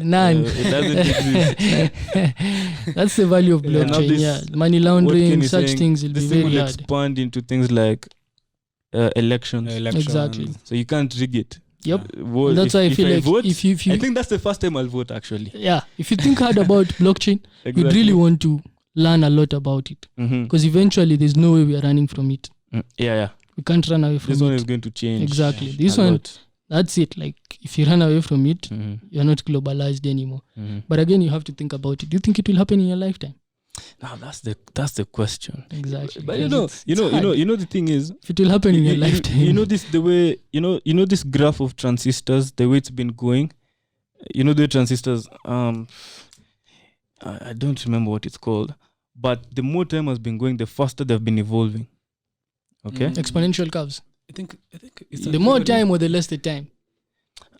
None. It doesn't exist. That's the value of blockchain. Money laundering, such things will be very hard. This will expand into things like elections. Exactly. So you can't rig it. Yep. That's why I feel like vote, if you I think that's the first time I'll vote actually. Yeah. If you think hard about blockchain, you'd really want to learn a lot about it. Because eventually there's no way we are running from it. Yeah. We can't run away from it. This one is going to change. Exactly. This one, that's it. Like if you run away from it, you're not globalized anymore. But again, you have to think about it. Do you think it will happen in your lifetime? No, that's the question. Exactly. But you know the thing is, if it will happen in your lifetime. You know this graph of transistors, the way it's been going. You know the transistors. I don't remember what it's called, but the more time has been going, the faster they've been evolving. Okay. Exponential curves. I think it's the more time or the less the time.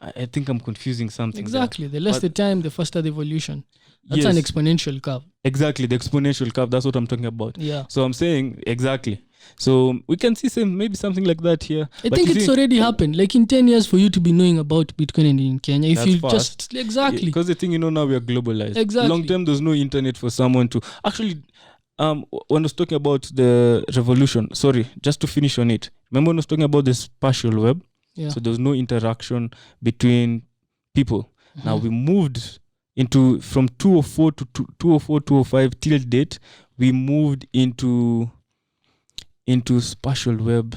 I think I'm confusing something. Exactly. The less the time, the faster the evolution. That's an exponential curve. Exactly, the exponential curve. That's what I'm talking about. Yeah. So I'm saying exactly. So we can see maybe something like that here. I think it's already happened. Like in 10 years for you to be knowing about Bitcoin and in Kenya, if you fast. Exactly. Because the thing, now we are globalized. Exactly. Long term, there's no internet for someone to actually. When I was talking about the revolution, sorry, just to finish on it. Remember when I was talking about the spatial web? Yeah. So there's no interaction between people. Now we moved into from 204 to 204, 205 till date. We moved into social web.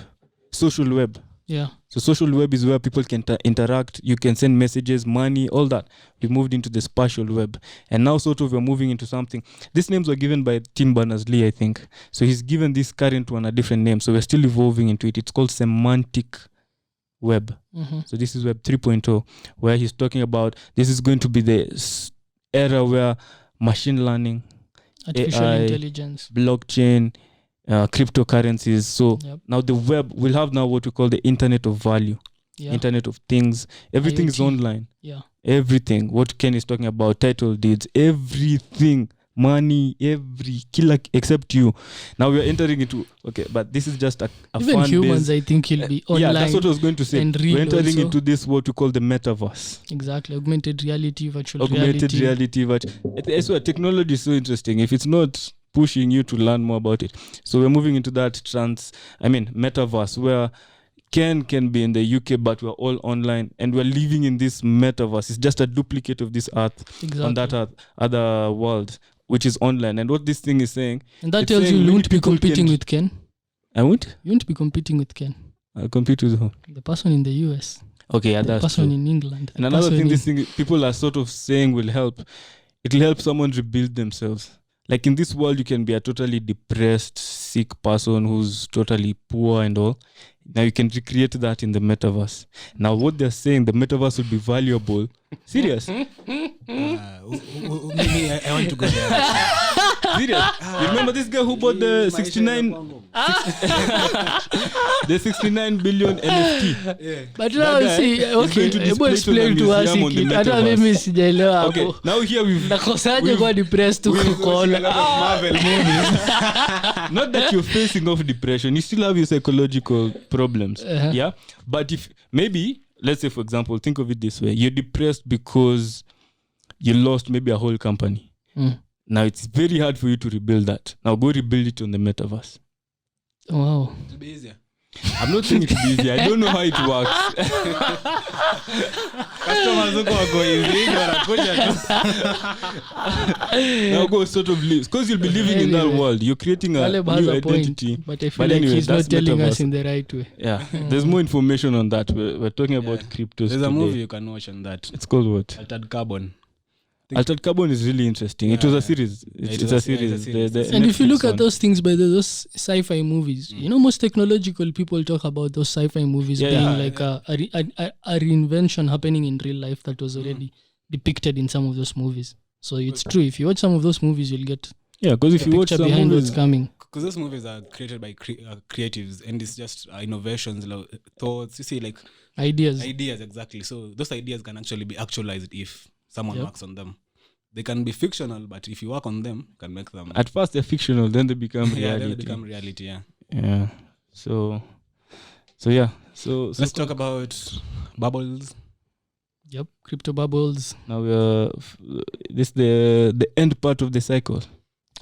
Yeah. So social web is where people can interact. You can send messages, money, all that. We moved into the spatial web. And now sort of we're moving into something. These names were given by Tim Berners-Lee, I think. So he's given this current one a different name. So we're still evolving into it. It's called semantic web. So this is Web 3.0, where he's talking about this is going to be the era where machine learning, Artificial AI, intelligence, blockchain, cryptocurrencies. So now the web will have now what we call the Internet of Value, Internet of Things. Everything IoT. is online. Yeah. Everything. What Ken is talking about, title deeds, everything, money, every killer except you. Now we are entering into but this is just a even fun humans. base. I think will be online. Yeah, that's what I was going to say. and real We're entering also. into this what we call the metaverse. Exactly, augmented reality, virtual Augmented reality. I swear, technology is so interesting. If it's not pushing you to learn more about it, so we're moving into that metaverse, where Ken can be in the UK, but we're all online and we're living in this metaverse. It's just a duplicate of this earth on that other world, which is online. And what this thing is saying, And that tells you won't be competing with Ken. I won't? You won't be competing with Ken. I'll compete with who? The person in the US. Okay, yeah, The that's person true. in England. And the another person thing, this thing people are sort of saying will help. It'll help someone rebuild themselves. Like in this world, you can be a totally depressed, sick person who's totally poor and all. Now you can recreate that in the metaverse. Now what they're saying, the metaverse will be valuable. Serious? Maybe I want to go there. Serious? You remember this guy who bought the 69 billion NFT? But now guy see, is going okay, to hebu display it explain on a to us museum on the hiki. Hata metaverse. mimi sijaelewa Okay, hapo. now here Nakosaje kwa depressed tu kukola. Marvel movies. not that you're facing off depression, you still have your psychological problems. Yeah, but if maybe, let's say for example, think of it this way: you're depressed because you lost maybe a whole company. Now it's very hard for you to rebuild that. Now go rebuild it on the metaverse. Wow. It'll be easier. I'm not saying it will be easy. I don't know how it works. Customers who go easy, wanakuja tu. Now go sort of live, because you'll be living in that Anyway. world. You're creating a Caleb has new a point, identity. but I feel But like anyway, he's not that's telling us metaverse. in the right way. Yeah, there's more information on that. We're talking about cryptos. There's a today. movie you can watch on that. It's called what? Altered Carbon. Altered Carbon is really interesting. It was a series. It's a series. And if you look Netflix at those things, by those sci-fi movies, you know, most technological people talk about those sci-fi movies being like a reinvention happening in real life that was already depicted in some of those movies. So it's true. If you watch some of those movies, you'll get because if the you watch picture some behind movies, what's coming. Because those movies are created by creatives, and it's just innovations, thoughts. You see, like Ideas. exactly. So those ideas can actually be actualized if someone works on them. They can be fictional, but if you work on them, you can make them. at first they're fictional, then they become Yeah, reality. then they become reality. Yeah. Yeah. So yeah. So Let's talk about bubbles. Yep. Crypto bubbles. now we're this the end part of the cycle.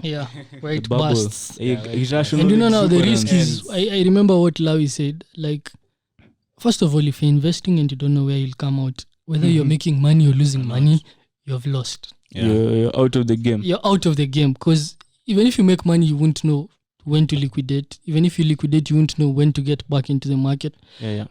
Yeah. Where The it bubble. bursts. Irrational And you know now the risk exuberance. is, I remember what Lawi said, like, first of all, if you're investing and you don't know where you'll come out, whether you're making money or losing money, you have lost. You're out of the game. You're out of the game, because even if you make money, you won't know when to liquidate. Even if you liquidate, you won't know when to get back into the market.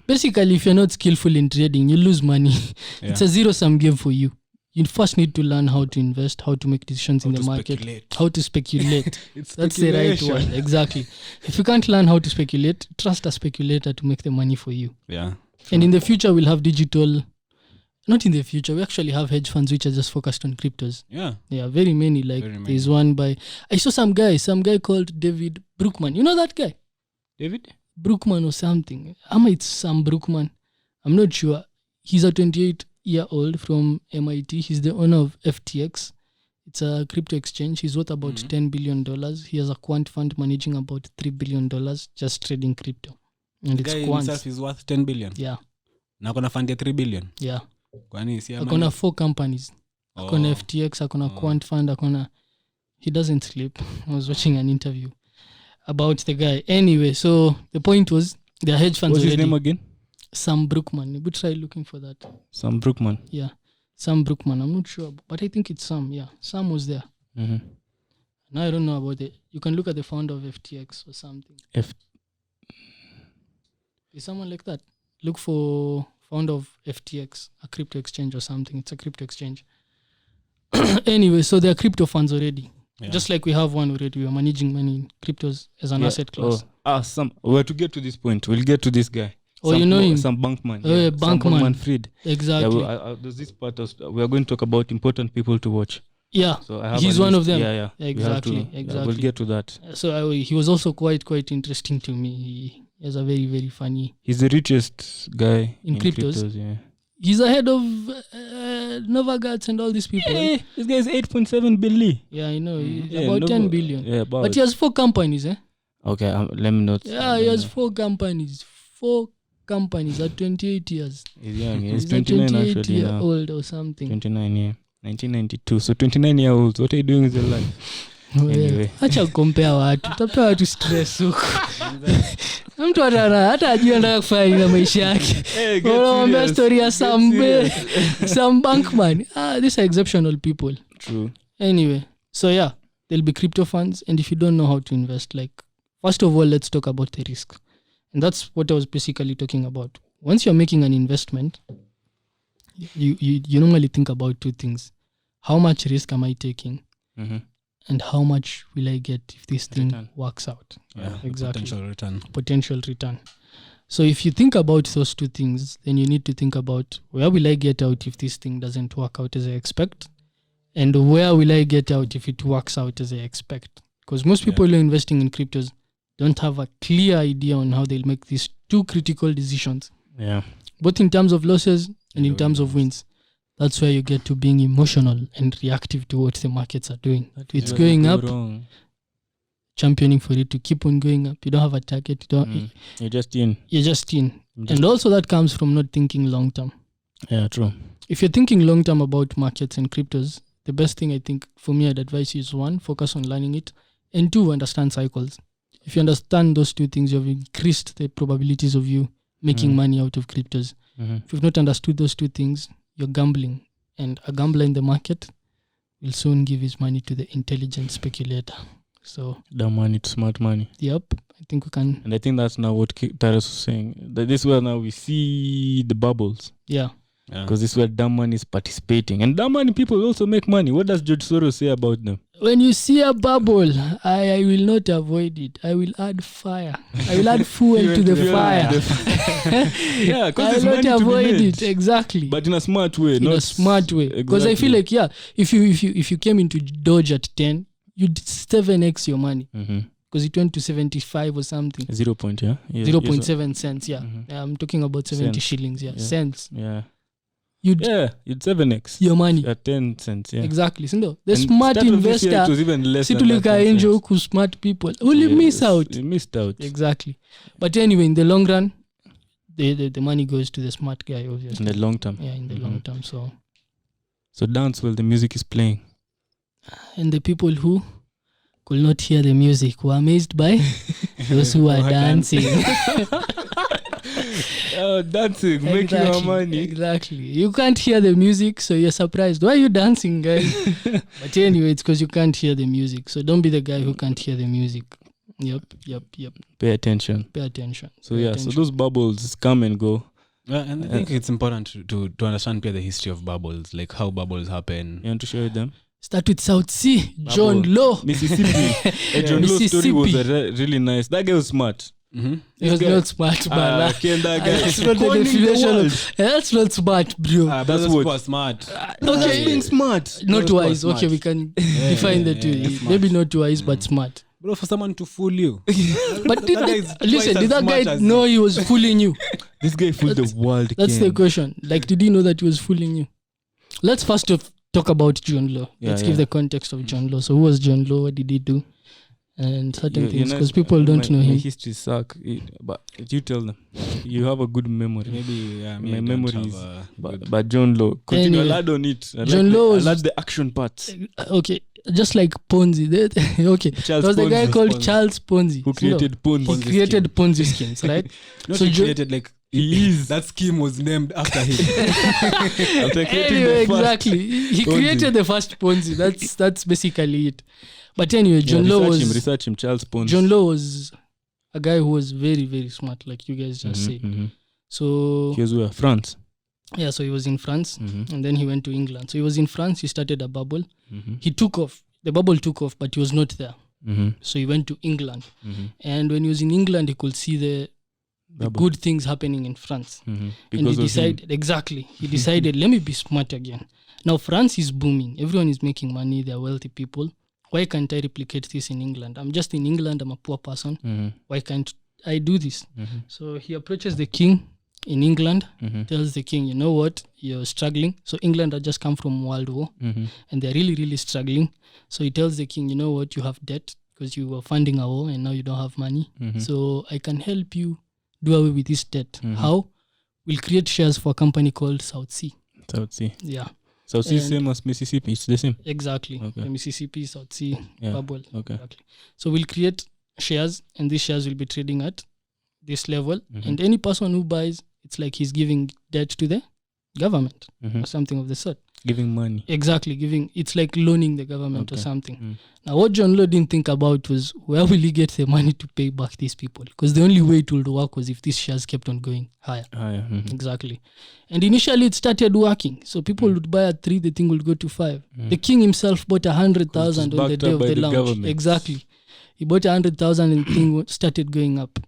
Basically, if you're not skillful in trading, you lose money. It's a zero-sum game for you. You first need to learn how to invest, how to make decisions in the market, how to speculate. That's the right word. Exactly. If you can't learn how to speculate, trust a speculator to make the money for you. Yeah. And in the future, we'll have digital. Not in the future. We actually have hedge funds which are just focused on cryptos. Yeah. Yeah, very many. Like there's one by, I saw some guy called David Brookman. You know that guy? David? Brookman or something. It's Sam Brookman. I'm not sure. He's a 28-year-old from MIT. He's the owner of FTX. It's a crypto exchange. He's worth about $10 billion. He has a quant fund managing about $3 billion just trading crypto. And The it's guy quants. himself is worth 10 billion. Yeah. Na kona fund ya 3 billion. Yeah. Kwani si Akona 4 companies. Akona FTX, akona quant fund, akona. He doesn't sleep. I was watching an interview about the guy. Anyway, so the point was, the hedge funds What's his already. name again? Sam Brookman. You would try looking for that. Sam Brookman. Yeah. Sam Brookman. I'm not sure, but I think it's Sam. Yeah, Sam was there. Mm-hmm. Now I don't know about it. You can look at the founder of FTX or something. Is someone like that? Look for founder of FTX, a crypto exchange or something. It's a crypto exchange. Anyway, so there are crypto funds already. Yeah. Just like we have one already. We are managing money in cryptos as an asset class. We're to get to this point. We'll get to this guy. You know him? Some Bankman. Oh, yeah, Bankman. Fried. Exactly. There's this part we are going to talk about important people to watch. Yeah, so I have he's one of them. Yeah. Exactly. We'll get to that. So he was also quite interesting to me. He has a very, very funny... He's the richest guy in cryptos. Yeah. He's ahead of Novagats and all these people. Hey, this guy is 8.7 billion. Yeah, I know. About 10 billion. Yeah, but he has 4 companies, Okay, let me not. Yeah, he has 4 companies. 4 companies at 28 years. He's young. He's 29 actually year now. old or something. 29, yeah. 1992. So 29-year-olds, what are you doing with your life? Anyway. Acha kukompea watu. Utapea watu stress huko. Mtu hata ajui anataka kufanya na maisha yake. Unaomba story ya some Bankman. These are exceptional people. True. Anyway, so yeah, there'll be crypto funds, and if you don't know how to invest, like, first of all, let's talk about the risk. And that's what I was basically talking about. Once you're making an investment, you normally think about 2 things. How much risk am I taking? Mm-hmm. And how much will I get if this thing works out? Yeah, exactly. Potential return. So if you think about those 2 things, then you need to think about where will I get out if this thing doesn't work out as I expect? And where will I get out if it works out as I expect? Because most people who are investing in cryptos don't have a clear idea on how they'll make these 2 critical decisions. Yeah. Both in terms of losses and in terms of wins. That's where you get to being emotional and reactive to what the markets are doing. It's going up, championing for it to keep on going up. You don't have a target. You're just in. And also that comes from not thinking long term. Yeah, true. If you're thinking long term about markets and cryptos, the best thing I think for me I'd advise you is 1, focus on learning it, and 2, understand cycles. If you understand those 2 things, you've increased the probabilities of you making money out of cryptos. Mm-hmm. If you've not understood those 2 things, you're gambling, and a gambler in the market will soon give his money to the intelligent speculator. So dumb money to smart money. Yep, I think we can. And I think that's now what Taras was saying. That this is where now we see the bubbles. Yeah. Because this is where dumb money is participating. And dumb money people also make money. What does George Soros say about them? When you see a bubble, I will not avoid it. I will add fire. I will add fuel to the fire. Yeah, because I will not avoid it. Exactly. But in a smart way. In a smart way. Because I feel like, if you came into Doge at 10, you'd 7x your money. Because it went to 75 or something. 0.7 cents, yeah. Mm-hmm. I'm talking about 70 shillings, cents. Yeah. You'd 7x your money at 10 cents. Yeah, exactly. So the smart investor, it was even less than that angel who smart people will miss out. You missed out. Exactly. But anyway, in the long run, the money goes to the smart guy, obviously. In the long term. Yeah, in the long term. So dance while the music is playing. And the people who could not hear the music were amazed by those who are dancing. Dancing, making our money. Exactly. You can't hear the music, so you're surprised. Why are you dancing, guys? But anyway, it's because you can't hear the music. So don't be the guy who can't hear the music. Yep. Pay attention. So so those bubbles come and go. And I think it's important to understand the history of bubbles, like how bubbles happen. You want to show them? Start with South Sea, John Lowe. Mississippi. John Lowe's story was really nice. That guy was smart. Mm-hmm. He was not smart, man. That's not the definition. That's not smart, bro. That's what smart. Okay, being smart. Not wise. Smart. Okay, we can define the two. Maybe not wise, but smart. Bro, for someone to fool you. But did that guy know he was fooling you? This guy fooled the world. That's the question. Like, did he know that he was fooling you? Let's first talk about John Lowe. Let's give the context of John Lowe. So who was John Lowe? What did he do? And certain things, because people don't know him. My history suck, but you tell them. You have a good memory. Maybe my memory is, but John Lowe. Continue, anyway, I'll add on it. John Lowe. I'll add the action parts. Okay, just like Ponzi. Okay, there was the guy called Charles Ponzi. Who created Ponzi? He created Ponzi schemes, right? So he created like He is. That scheme was named after him. After creating Anyway, the first exactly. He Ponzi. created the first Ponzi. That's basically it. But anyway, John Law research him, Charles Ponzi. John Law was a guy who was very, very smart, like you guys just said. So He was where? France. yeah, so he was in France, and then he went to England. So he was in France. He started a bubble. He took off. The bubble took off, but he was not there. So he went to England, and when he was in England, he could see the good things happening in France. And he decided, he decided, let me be smart again. Now France is booming. Everyone is making money. They're wealthy people. Why can't I replicate this in England? I'm just in England. I'm a poor person. Why can't I do this? So he approaches the king in England, tells the king, you know what, you're struggling. So England had just come from World War, and they're really, really struggling. So he tells the king, you know what, you have debt because you were funding a war and now you don't have money. So I can help you do away with this debt. How? We'll create shares for a company called South Sea. South Sea. Yeah. South Sea is same as Mississippi. It's the same. Exactly. Okay. The Mississippi, South Sea, bubble. Okay. Exactly. So we'll create shares, and these shares will be trading at this level. And any person who buys, it's like he's giving debt to the government or something of the sort. Giving money. Exactly, it's like loaning the government or something. Now, what John Law didn't think about was where will he get the money to pay back these people? Because the only way it would work was if these shares kept on going higher. Exactly. And initially, it started working. So people would buy at 3, the thing would go to 5. The king himself bought 100,000 on the day of the launch. Government. Exactly. He bought 100,000 and the thing started going up.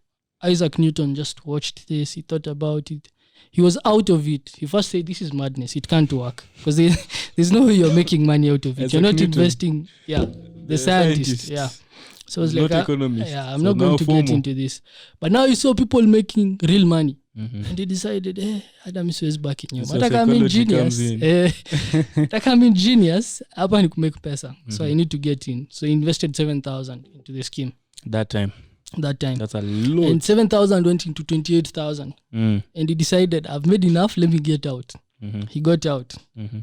Isaac Newton just watched this. He thought about it. He was out of it. He first said, this is madness. It can't work. Because there's no way you're making money out of it. You're not Newton. investing. Yeah. The scientist. Yeah. So it's like, economist. I'm not going to get into this. But now you saw people making real money. And he decided, Adam is backing you. But I'm ingenious. I'm ingenious. Hapa ni kumake pesa. So I need to get in. So he invested 7,000 into the scheme. That time. That's a lot. And 7,000 went into 28,000. And he decided, I've made enough, let me get out. He got out.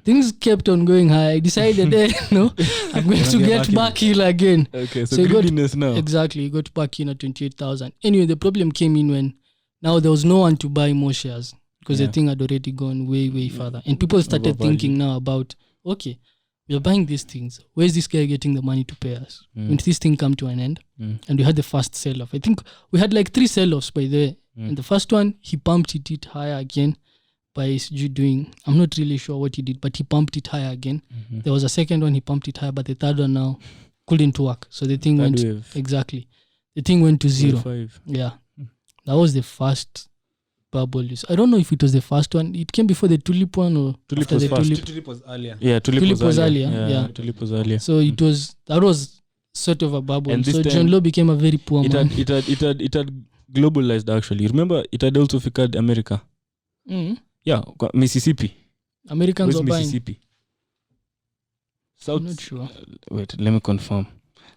Things kept on going high. I decided, I'm going to get back in again. Okay, so greediness now. Exactly, he got back in at 28,000. Anyway, the problem came in when now there was no one to buy more shares because the thing had already gone way, way further. And people started thinking now about, okay, we are buying these things. Where is this guy getting the money to pay us? When this thing come to an end? And we had the first sell-off. I think we had like 3 sell-offs by the way. And the first one, he pumped it higher again by doing, I'm not really sure what he did, but he pumped it higher again. There was a second one, he pumped it higher, but the third one now couldn't work. So the thing went, exactly. The thing went to 0. 5. Yeah. That was the first bubble. I don't know if it was the first one. It came before the tulip one or Tulip after was the first. tulip. Tulip was earlier. Yeah, tulip was earlier. Yeah. Tulip was earlier. So that was sort of a bubble. And so John Law became a very poor man. It had globalized actually. Remember, it had also figured America. Yeah, Mississippi. Americans Where's were buying. Mississippi? South. I'm not sure. Wait, let me confirm.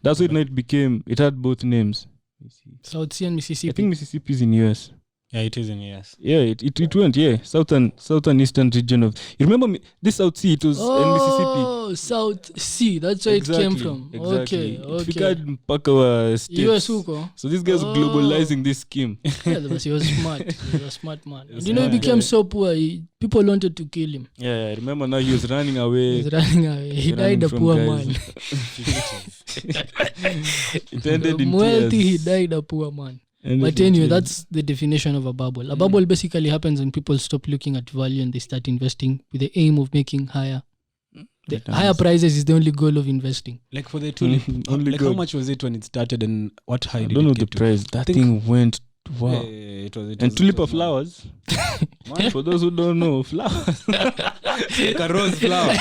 That's why it had both names. South Sea and Mississippi. I think Mississippi is in US. Yeah, it is in US. Yeah, it went, southern eastern region of. You remember this South Sea? It was in Mississippi. Oh, South Sea. That's where it came from. Exactly. Okay. Figured mpaka wa states. US huko. So this guy's globalizing this scheme. Yeah, but he was smart. He was a smart man. And he became so poor. People wanted to kill him. Yeah, I remember now he was running away. He died a poor man. It ended in wealthy, tears. he died a poor man. But anyway, that's the definition of a bubble. A bubble basically happens when people stop looking at value and they start investing with the aim of making higher. The higher prices is the only goal of investing. Like for the tulip, how much was it when it started and what high did it I don't know get the price. That thing went, wow. It was And tulip are flowers. Man, for those who don't know, flowers. like a rose flower.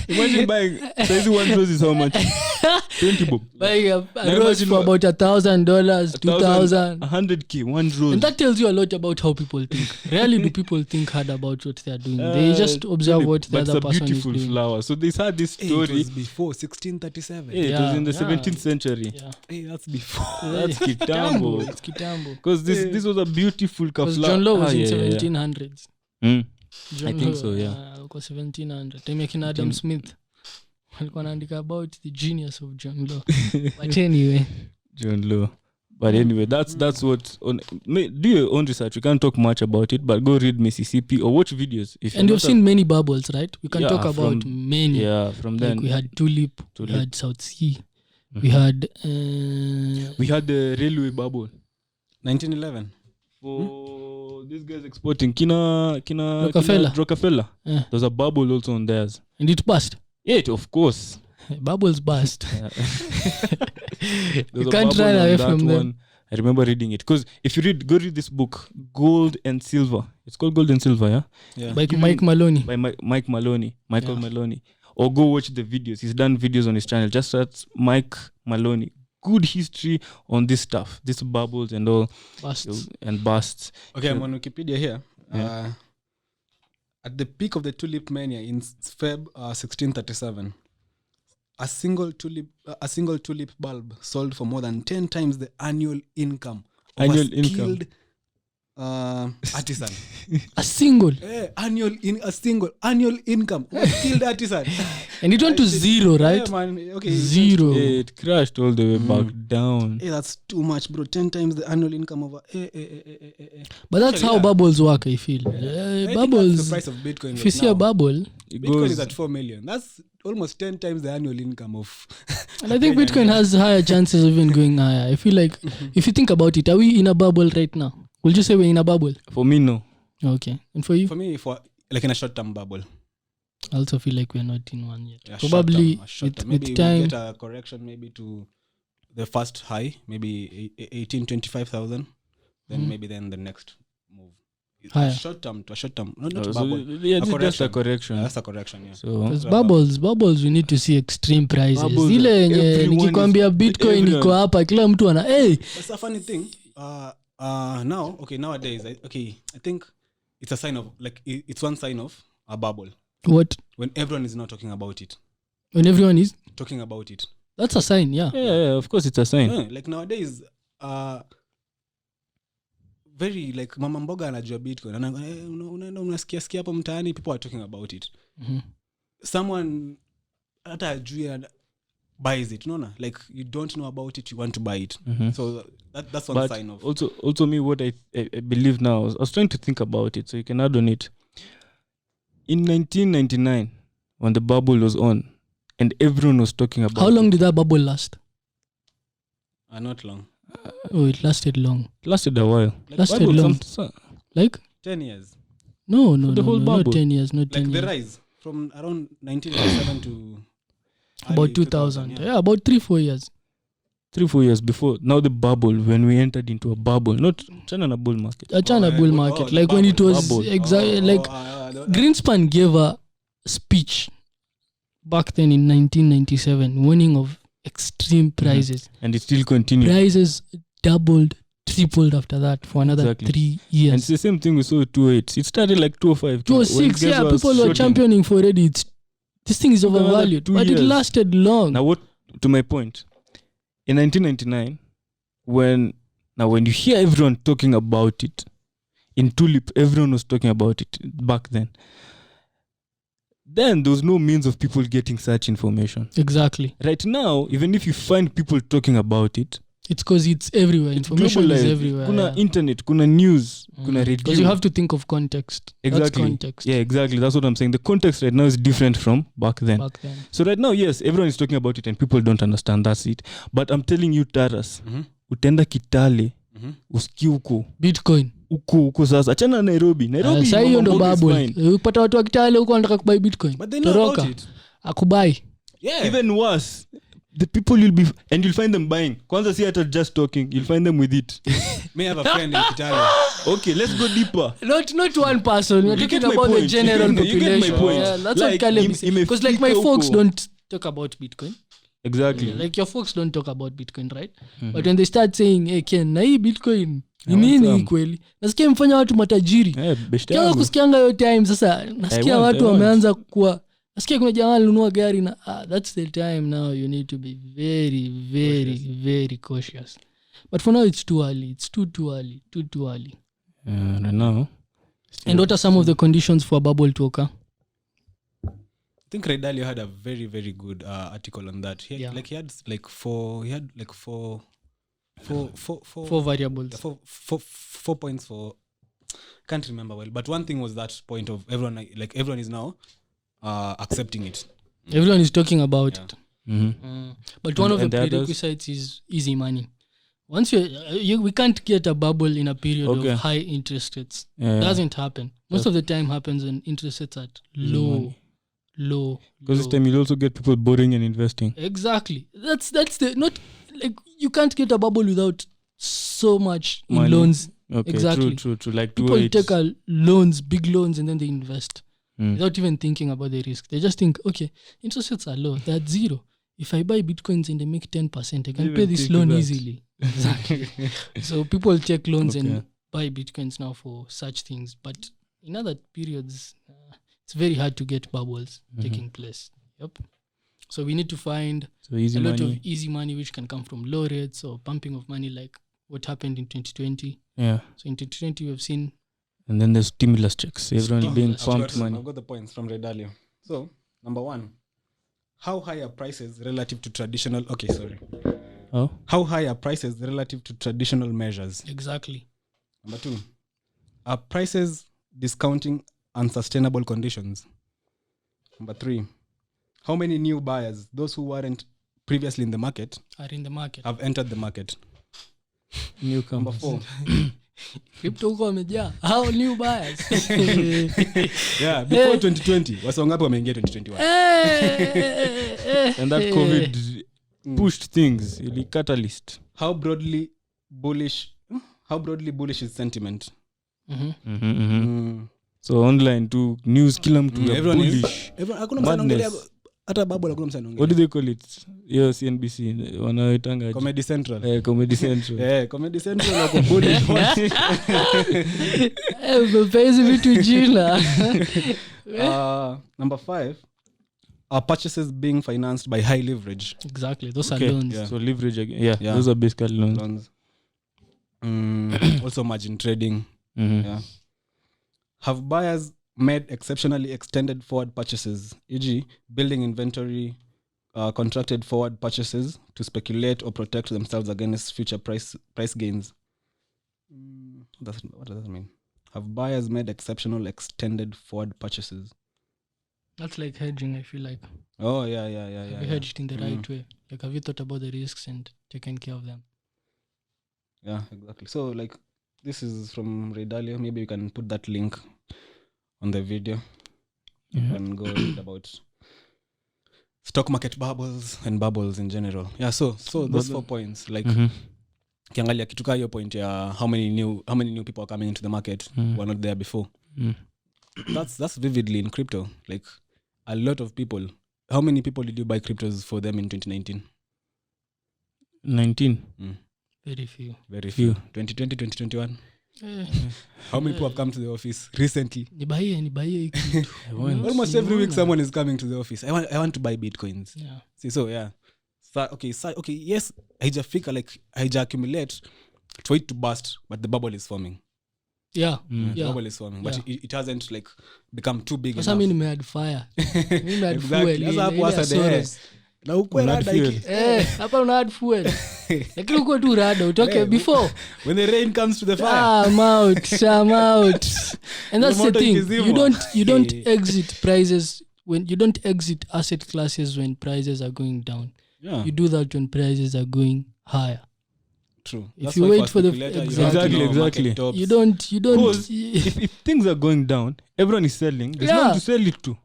Imagine buying, size one rose is how much? 20 bob. Buying a rose for about $1,000, $2,000. 100K, one rose. And that tells you a lot about how people think. Rarely do people think hard about what they are doing. They just observe what the other person is doing. It's a beautiful flower. So they had this It story. was before 1637. Yeah, it was in the 17th century. Yeah. Hey, that's before. That's kitambo. It's kitambo. Because this was a beautiful Because flower. John Law was in 1700s. I think so, yeah. Kwa 1700. Time ya kina Adam Smith. Walikuwa wanaandika about the genius of John Law. But anyway. John Law. But anyway, that's what. Do your own research. We can't talk much about it, but go read Mississippi or watch videos. And you've seen many bubbles, right? We can talk about many. Yeah, from then. Like we had Tulip, we had South Sea, we had the railway bubble. 1911. For these guys exporting Kina Rockefeller. Yeah. There's a bubble also on theirs. And it burst. Yeah, of course. Bubbles burst. You can't run away from them. I remember reading it because if you go read this book, Gold and Silver. It's called Gold and Silver, yeah. By Mike Maloney. By Michael Maloney. Or go watch the videos. He's done videos on his channel. Just search Mike Maloney. Good history on this stuff, these bubbles and all, busts. Okay, I'm on Wikipedia here. Yeah. At the peak of the tulip mania in Feb 1637, a single tulip bulb sold for more than 10 times the annual income of a skilled artisan. A single annual income of a skilled artisan. And it went to zero, right? Yeah, man. Okay, zero. It crashed all the way back down. Hey, that's too much, bro. 10 times the annual income of a. But that's how bubbles work, I feel. Bubbles. That's the price of Bitcoin. If you see a bubble, Bitcoin is at 4 million. That's almost 10 times the annual income of. And I think Bitcoin has higher chances of even going higher. I feel like if you think about it, are we in a bubble right now? Would you say we're in a bubble? For me, no. Okay. And for you? For me, like in a short-term bubble. I also feel like we're not in one yet. Yeah, probably short-term. with maybe time. We get a correction maybe to the first high, maybe 25,000. Then maybe the next move. Higher. Short-term. Not So, bubble. yeah, just a correction. Yeah, that's a correction, yeah. So Because bubbles, we need to see extreme prices. Bubbles, Zile yenye everyone nikikwambia Bitcoin everyone. iko hapa, kila mtu ana That's a funny thing. Nowadays, I think it's a sign of, like, it's one sign of a bubble. What? When everyone is not talking about it. When everyone is Talking about it. that's a sign, yeah. Yeah, of course it's a sign. Yeah, like nowadays, very like mama mboga anajua Bitcoin. Unaenda unasikia hapo mtaani, people are talking about it. Someone hata ajui buys it, unaona? Like you don't know about it, you want to buy it. So that's one sign of. Also me, what I believe now, I was trying to think about it, so you can add on it. In 1999, when the bubble was on, and everyone was talking about How long did that bubble last? Not long. Oh, it lasted long. it lasted a while. Lasted long. Like 10 years. No, the whole not bubble. 10 years, not Like 10 the years. rise from around 1997 to About early 2000. Yeah. Yeah, about 3-4 years. 3-4 years before. Now the bubble, when we entered into a bubble, not China na bull market. A China bull market. Like when it was bubble. Greenspan gave a speech back then in 1997 warning of extreme prices. And it still continues. Prices doubled, tripled after that for another Exactly. 3 And years. it's the same thing we saw at 2.8. It started like 2.05. 206, yeah, people were championing for it. This thing is another overvalued, 2 but it years. lasted long. Now, to my point, in 1999, when you hear everyone talking about it, in Tulip, everyone was talking about it back then. Then there was no means of people getting such information. Exactly. Right now, even if you find people talking about it, It's because it's everywhere. Information is globalized. everywhere. Kuna yeah. internet, kuna news, kuna radio. Because you have to think of context. Exactly. That's context. Yeah, exactly. That's what I'm saying. The context right now is different from back then. Back then. So right now, yes, everyone is talking about it and people don't understand. That's it. But I'm telling you, Taras, utenda Kitale, usikie huko. Bitcoin. Huko sasa. Achana Nairobi. Nairobi. Sasa hiyo ndo mambo is bubble. fine. Upata watu wa Kitale huko wanataka kubuy Bitcoin. But they know about it. Akubai. Yeah. Even worse, the people you'll find them buying. Kwanza si hata just talking, you'll find them with it. May have a friend in Kitale. Okay, let's go deeper. Not one person. We're You talking get my about the point. general You get my population. point. Yeah, that's Like, what Caleb is saying. Because like my imefika folks huko. don't talk about Bitcoin. Exactly. Like your folks don't talk about Bitcoin, right? But when they start saying, hey Ken, na hii Bitcoin ni I want nini some. kweli? Nasikia mfanya watu matajiri. Beshte Kianza yangu. kusikianga hiyo time sasa nasikia I watu want. wameanza kuwa nasikia kuna jamaa alinunua gari na that's the time now you need to be very very very cautious. But for now it's too early. It's too early. Right now. Still, And what are some of the conditions for a bubble to occur? I think Ray Dalio had a very, very good article on that. He had like four 4 variables. Four points for. Can't remember well, but one thing was that point of everyone is now accepting it. Everyone is talking about Yeah. it. Mm-hmm. But one of the And the others? prerequisites is easy money. Once we can't get a bubble in a period Okay. of high interest rates. Yeah. Doesn't happen. Most of the time happens when interest rates are low. Because this time you'll also get people borrowing and investing. Exactly. That's the not like you can't get a bubble without so much in Money. loans. Okay, Exactly. true. Like People 208. take big loans, and then they invest without even thinking about the risk. They just think, okay, interest rates are low. They're at 0. If I buy bitcoins and they make 10%, I can Even pay this think loan of that. easily. Exactly. So people take loans Okay. and buy bitcoins now for such things. But in other periods, it's very hard to get bubbles taking place. Yep. So we need to find So easy a lot money. of easy money which can come from low rates or pumping of money like what happened in 2020. Yeah. So in 2020 we've seen And then there's stimulus checks. Everyone being Stimulus pumped money. I've got the points from Redalio. So, number 1, how high are prices relative to traditional? Okay, sorry. Oh. How high are prices relative to traditional measures? exactly. Number 2, are prices discounting unsustainable conditions? Number 3, how many new buyers, those who weren't previously in the market, Are in the market. have entered the market? Number Newcomers. 4, Crypto huko wamejaa. How new buyers? yeah, before 2020, wasa wangapi wameingia 2021? And that COVID pushed things. Ili catalyst. How broadly bullish is sentiment? So online to news kila mtu ya Everyone is- bullish. Hakuna msana Madness. ongelea hata bubble, hakuna msana What do ongelea. they call it? Yo, CNBC wanaitanga aje? Comedy Central. Comedy Central. Comedy Central wako bullish. Umepea hizi vitu jina. Number 5, are purchases being financed by high leverage Exactly. Those Okay. are loans. Yeah. So leverage again. Yeah, Yeah. those are basically loans. loans? Also margin trading. Mhm. Yeah. Have buyers made exceptionally extended forward purchases, e.g., building inventory, contracted forward purchases to speculate or protect themselves against future price gains? What does that mean? Have buyers made exceptional extended forward purchases? That's like hedging, I feel like. Oh yeah. Have you hedged in the right way? Like, have you thought about the risks and taken care of them? Yeah, exactly. So like, this is from Redalio. Maybe you can put that link on the video and go read about stock market bubbles and bubbles in general. Yeah, so those 4 points, like kiangalia kitu ka hiyo point ya how many new people are coming into the market were not there before. That's vividly in crypto. Like a lot of people. How many people did you buy cryptos for them in 2019? 19. Very few. Very few. 2020, 2021. How many people have come to the office recently? Nibaie hii kitu. Almost every week someone is coming to the office. I want to buy bitcoins. Yeah. See, so yeah. Okay, yes, haijafika, like haija accumulate for it to burst, but the bubble is forming. Yeah. The bubble is forming, but it hasn't like become too big Sasa enough. mimi nimeadd fire. Mimi nimeadd Exactly. fuel. Sasa hapo hasa the na ukwe rada iki. Hapa una add fuel. Lakini uko tu rada utoke before. When the rain comes to the fire. I'm out. And that's the moto thing. ikizimwa. You don't exit prices when you don't exit asset classes when prices are going down. Yeah. You do that when prices are going higher. True. If That's you why wait for the speculator, you have to Exactly, know exactly. market tops. You don't Because if things are going down, everyone is selling. There's no one to sell it to.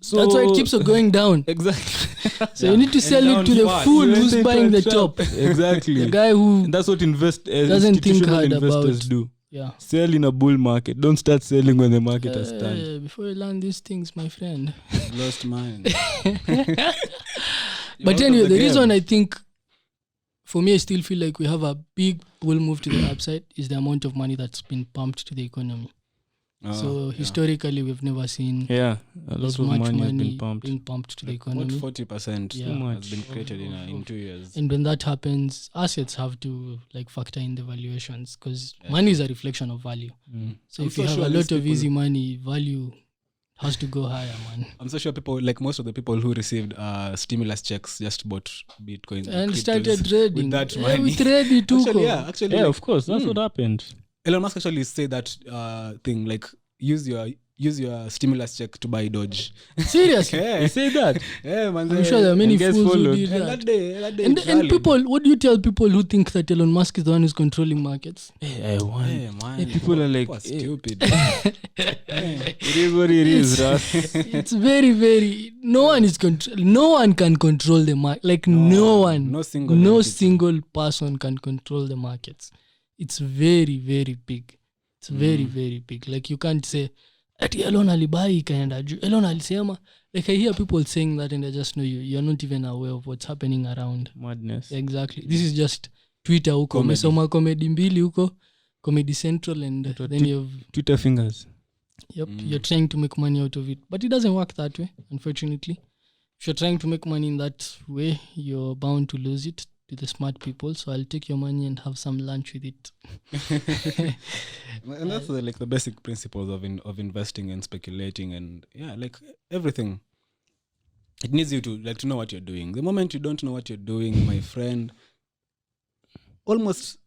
So that's why it keeps on going down. Exactly. So you need to sell it to the down fool fast. who's They buying the trap. top. Exactly. The guy who And that's what doesn't think institutional hard investors about- do. yeah. Sell in a bull market. Don't start selling when the market has turned. Before you learn these things, my friend. Lost mine. But anyway, the reason I think, for me, I still feel like we have a big bull move to the upside is the amount of money that's been pumped to the economy. So historically, we've never seen Yeah, a lot as of much money has money been pumped. being pumped to the What economy. 40% Yeah. has been created in 2 years. And when that happens, assets have to like factor in the valuations because money is a reflection of value. So I'm if you so have sure a these lot of people- easy money, value Has to go higher, man. I'm so sure people, like most of the people who received stimulus checks, just bought Bitcoin And cryptos started trading. with that Yeah, money. with ready to Actually, go. yeah, actually, Yeah, like, of course. That's what happened. Elon Musk actually said that thing, like use your stimulus check to buy Doge. Seriously. He said that. Yeah, man. I'm sure there are many And guys fools who followed. did And that. that day, And rallied. people, what do you tell people who think that Elon Musk is the one who's controlling markets? Hey, I want. Hey, man, People are like, people are stupid. It is what it is, Russ. It's very, very. No one can control the market. Like no one. No single. No entity. single person can control the markets. It's very, very big. It's very, very big. Like you can't say, ati Elon alibai ikaenda juu. Elon alisema. Like I hear people saying that and I just know you're not even aware of what's happening around. Madness. Exactly. This is just Twitter huko. Comedy. Umesoma comedy mbili huko. Comedy Central and then you've Twitter fingers. you're trying to make money out of it. But it doesn't work that way, unfortunately. If you're trying to make money in that way, you're bound to lose it to the smart people. So I'll take your money and have some lunch with it. And that's like the basic principles of investing and speculating and like everything. It needs you to know what you're doing. The moment you don't know what you're doing, my friend, almost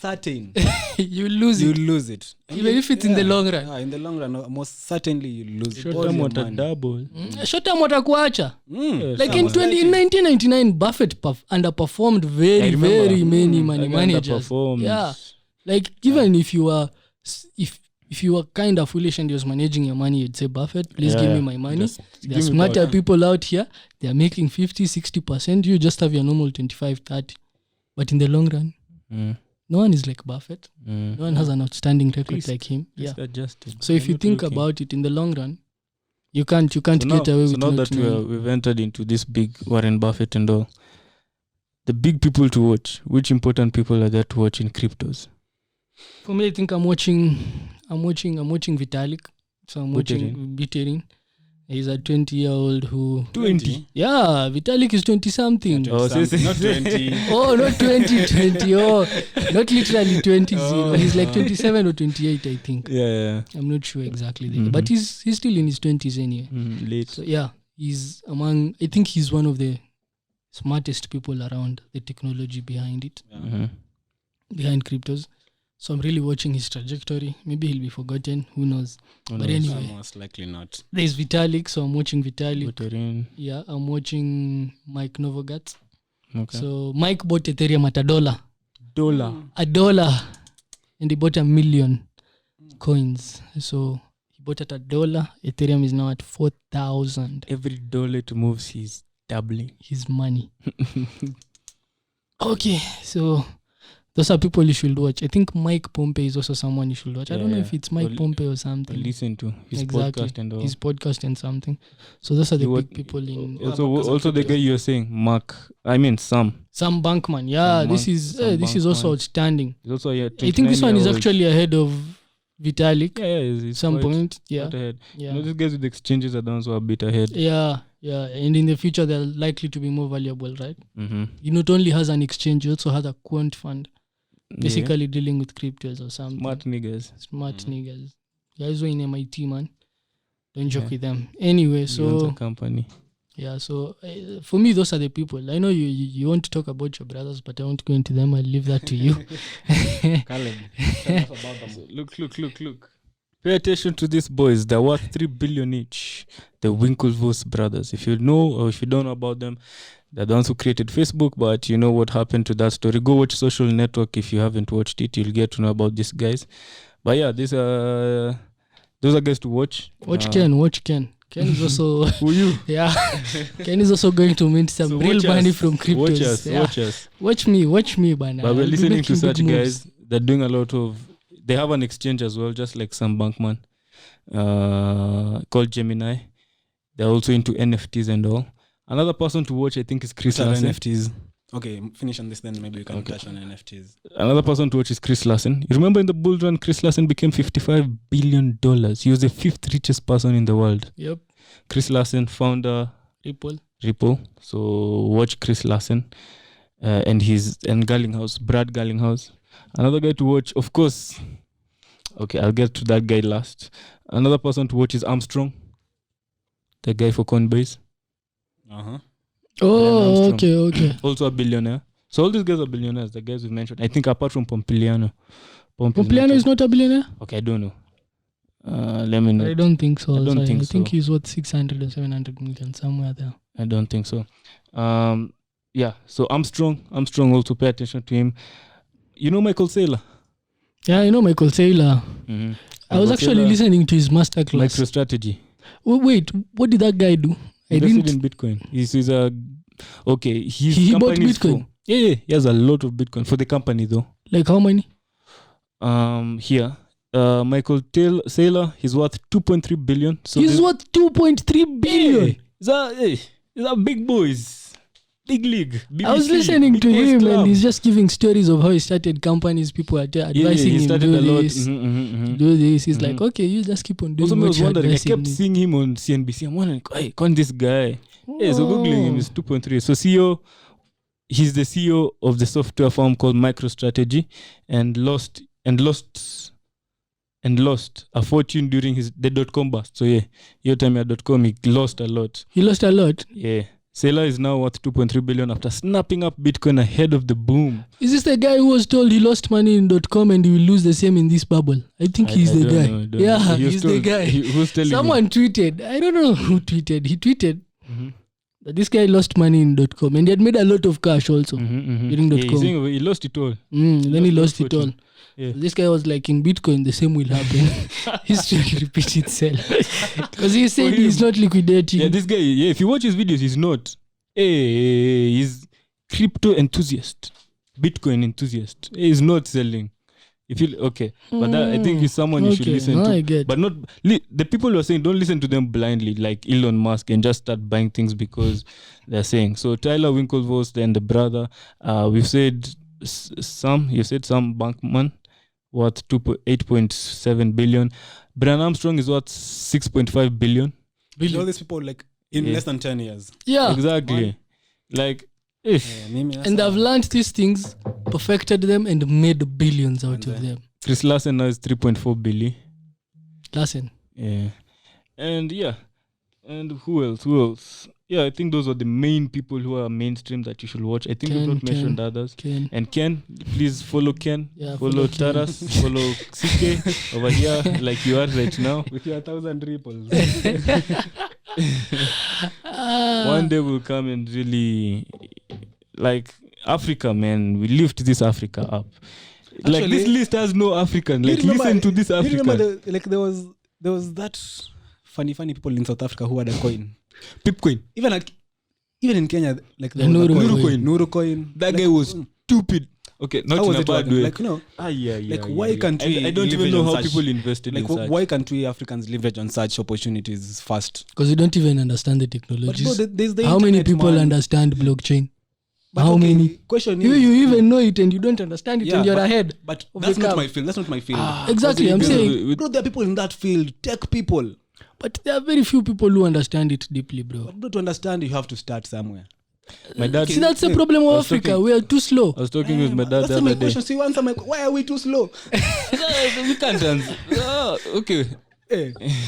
certain You lose you it. lose it. And Even if it's in the long run. Yeah, in the long run, most certainly you lose Short all term your what a money. double. Short term watakuacha. Like in Someone. 1999, Buffett underperformed I very, remember. very many money Like managers. underperformed. Yeah. Like even if you were if you were kind of foolish and you was managing your money, you'd say, Buffett, please give me my money. Just There are give me smarter back. people out here. They are making 50-60%. You just have your normal 25-30. But in the long run, no one is like Buffett. No one has an outstanding record Please, like him. Yeah. Adjusted. So if you think about it in the long run, you can't get away with now not that knowing. we've entered into this big Warren Buffett and all, the big people to watch, which important people are there to watch in cryptos? For me, I think I'm watching Vitalik. So I'm watching Buterin. He's a 20-year-old who... 20? Yeah, Vitalik is 20-something. Oh, so Not 20. Oh, not 20. Oh, not literally 20. He's like 27 or 28, I think. Yeah. I'm not sure exactly. But he's still in his 20s anyway. Late. So yeah, I think he's one of the smartest people around the technology behind it, behind cryptos. So I'm really watching his trajectory. Maybe he'll be forgotten. Who knows? But anyway, Most likely not. there's Vitalik. So I'm watching Vitalik. Buterin. Yeah, I'm watching Mike Novogratz. Okay. So Mike bought Ethereum at $1. $1. And he bought 1 million coins. So he bought it at $1. Ethereum is now at 4,000. Every dollar it moves, he's doubling. His money. Okay, so those are people you should watch. I think Mike Pompey is also someone you should watch. I don't know if it's Mike Pompey or something. Listen to his Exactly. podcast and all. His podcast and something. So those are the big people in... Also the guy you're saying, Sam Bankman. Yeah, Sam this is Bankman. also outstanding. He's also I think this one is actually ahead of Vitalik. Yeah, he's Some quite point. Yeah. ahead. Yeah. You know, these guys with exchanges are the ones who are a bit ahead. Yeah. And in the future, they're likely to be more valuable, right? Mm-hmm. He not only has an exchange, he also has a quant fund, basically dealing with cryptos or something. Smart niggas. Niggas. Guys were in MIT, man. Don't joke with them. Anyway, so company. yeah, so for me, those are the people. I know you want to talk about your brothers, but I won't go into them. I'll leave that to you. Caleb, tell us about them. Look. Pay attention to these boys. They're worth $3 billion each. The Winklevoss brothers. If you know or if you don't know about them, they're the ones who created Facebook, but you know what happened to that story. Go watch Social Network if you haven't watched it. You'll get to know about these guys. But yeah, those are guys to watch. Watch Ken. Ken is also... Who you? Yeah. Ken is also going to mint some real money from cryptos. Watch us. Watch me, bana. But we're I'll be listening to making such big moves. guys. They're doing a lot of... They have an exchange as well, just like Sam Bankman, called Gemini. They're also into NFTs and all. Another person to watch, I think, is Chris What are Larsen. NFTs? Okay, finish on this, then maybe we can touch on NFTs. Another person to watch is Chris Larsen. You remember in the bull run, Chris Larsen became $55 billion. He was the 5th richest person in the world. Yep. Chris Larsen, founder Ripple. So watch Chris Larsen and Garlinghouse, Brad Garlinghouse. Another guy to watch, of course. Okay, I'll get to that guy last. Another person to watch is Armstrong. the guy for Coinbase. Uh-huh. Oh, Armstrong. okay. Also a billionaire. So all these guys are billionaires, the guys we mentioned. I think apart from Pompiliano. Pompiliano is not a billionaire? Okay, I don't know. Let me know. I don't think so. I don't think I think so. he's worth 600 or 700 million, somewhere there. I don't think so. Yeah, so Armstrong also pay attention to him. You know Michael Saylor? Yeah, I know Michael Saylor. Mm-hmm. I was actually listening to his masterclass. MicroStrategy. Wait, what did that guy do? Invested in Bitcoin. He's a okay. He bought Bitcoin. Yeah, he has a lot of Bitcoin for the company though. Like how many? Here, Michael Saylor, he's worth 2.3 billion. So he's worth 2.3 billion. He's a big boys. Big league. BBC, I was listening to him club. and he's just giving stories of how he started companies. People are advising he him started do a lot. this, do this. He's like, okay, you just keep on doing Also, I what was you're wondering, I advising kept me. seeing him on CNBC. I'm wondering, hey, con this guy. Yeah, so googling him is 2.3. So CEO, he's the CEO of the software firm called MicroStrategy, and lost a fortune during the .com bust. So yeah, your time at .com, he lost a lot. He lost a lot. Yeah. Saylor is now worth 2.3 billion after snapping up Bitcoin ahead of the boom. Is this the guy who was told he lost money in .com and he will lose the same in this bubble? I think he's the guy. Yeah, he's the guy. Who's telling Someone tweeted. I don't know who tweeted. He tweeted that this guy lost money in .com and he had made a lot of cash also during .com. He's saying he lost it all. Then he lost it all. Yeah. So this guy was like, in Bitcoin, the same will happen. History will repeat itself. Because he said he's not liquidating. Yeah, this guy, if you watch his videos, he's not. He's crypto enthusiast. Bitcoin enthusiast. He's not selling. But that, I think he's someone you should listen to. I get. But not the people who are saying don't listen to them blindly, like Elon Musk, and just start buying things because they're saying. So Tyler Winklevoss and the brother, we've said some Bankman worth 8.7 billion. Brian Armstrong is worth 6.5 billion. All these people like in less than 10 years. Yeah. Exactly. Like and they've learned these things, perfected them, and made billions out of them. Chris Larsen now is 3.4 billion. Larsen. Yeah. And who else? Yeah, I think those are the main people who are mainstream that you should watch. I think we've not mentioned others. Ken. And Ken, please follow Ken. Yeah, follow Taras. Follow CK over here like you are right now. With your 1,000 ripples. One day we'll come and really, like, Africa, man. We lift this Africa up. Actually, like, this list has no African. Like, listen to this African. You remember there was that funny people in South Africa who had a coin. Pipcoin. Even in Kenya, like the Nuru coin. That guy was stupid. Okay, not in a bad way. Like, why can't we? I don't even know how people invested in such. Why can't we Africans leverage on such opportunities fast? Because you don't even understand the technologies. But there's the how many internet, people man. understand blockchain? But how many? Question You is, even know it and you don't understand it and you're ahead. But that's not my field. That's not my field. Exactly, I'm saying. Bro, there are people in that field, tech people. But there are very few people who understand it deeply, bro. But to understand, you have to start somewhere. My dad. See, that's the problem of Africa. We are too slow. I was talking with my dad That's the my other day. question. So you answer my why are we too slow? We can't answer. Okay.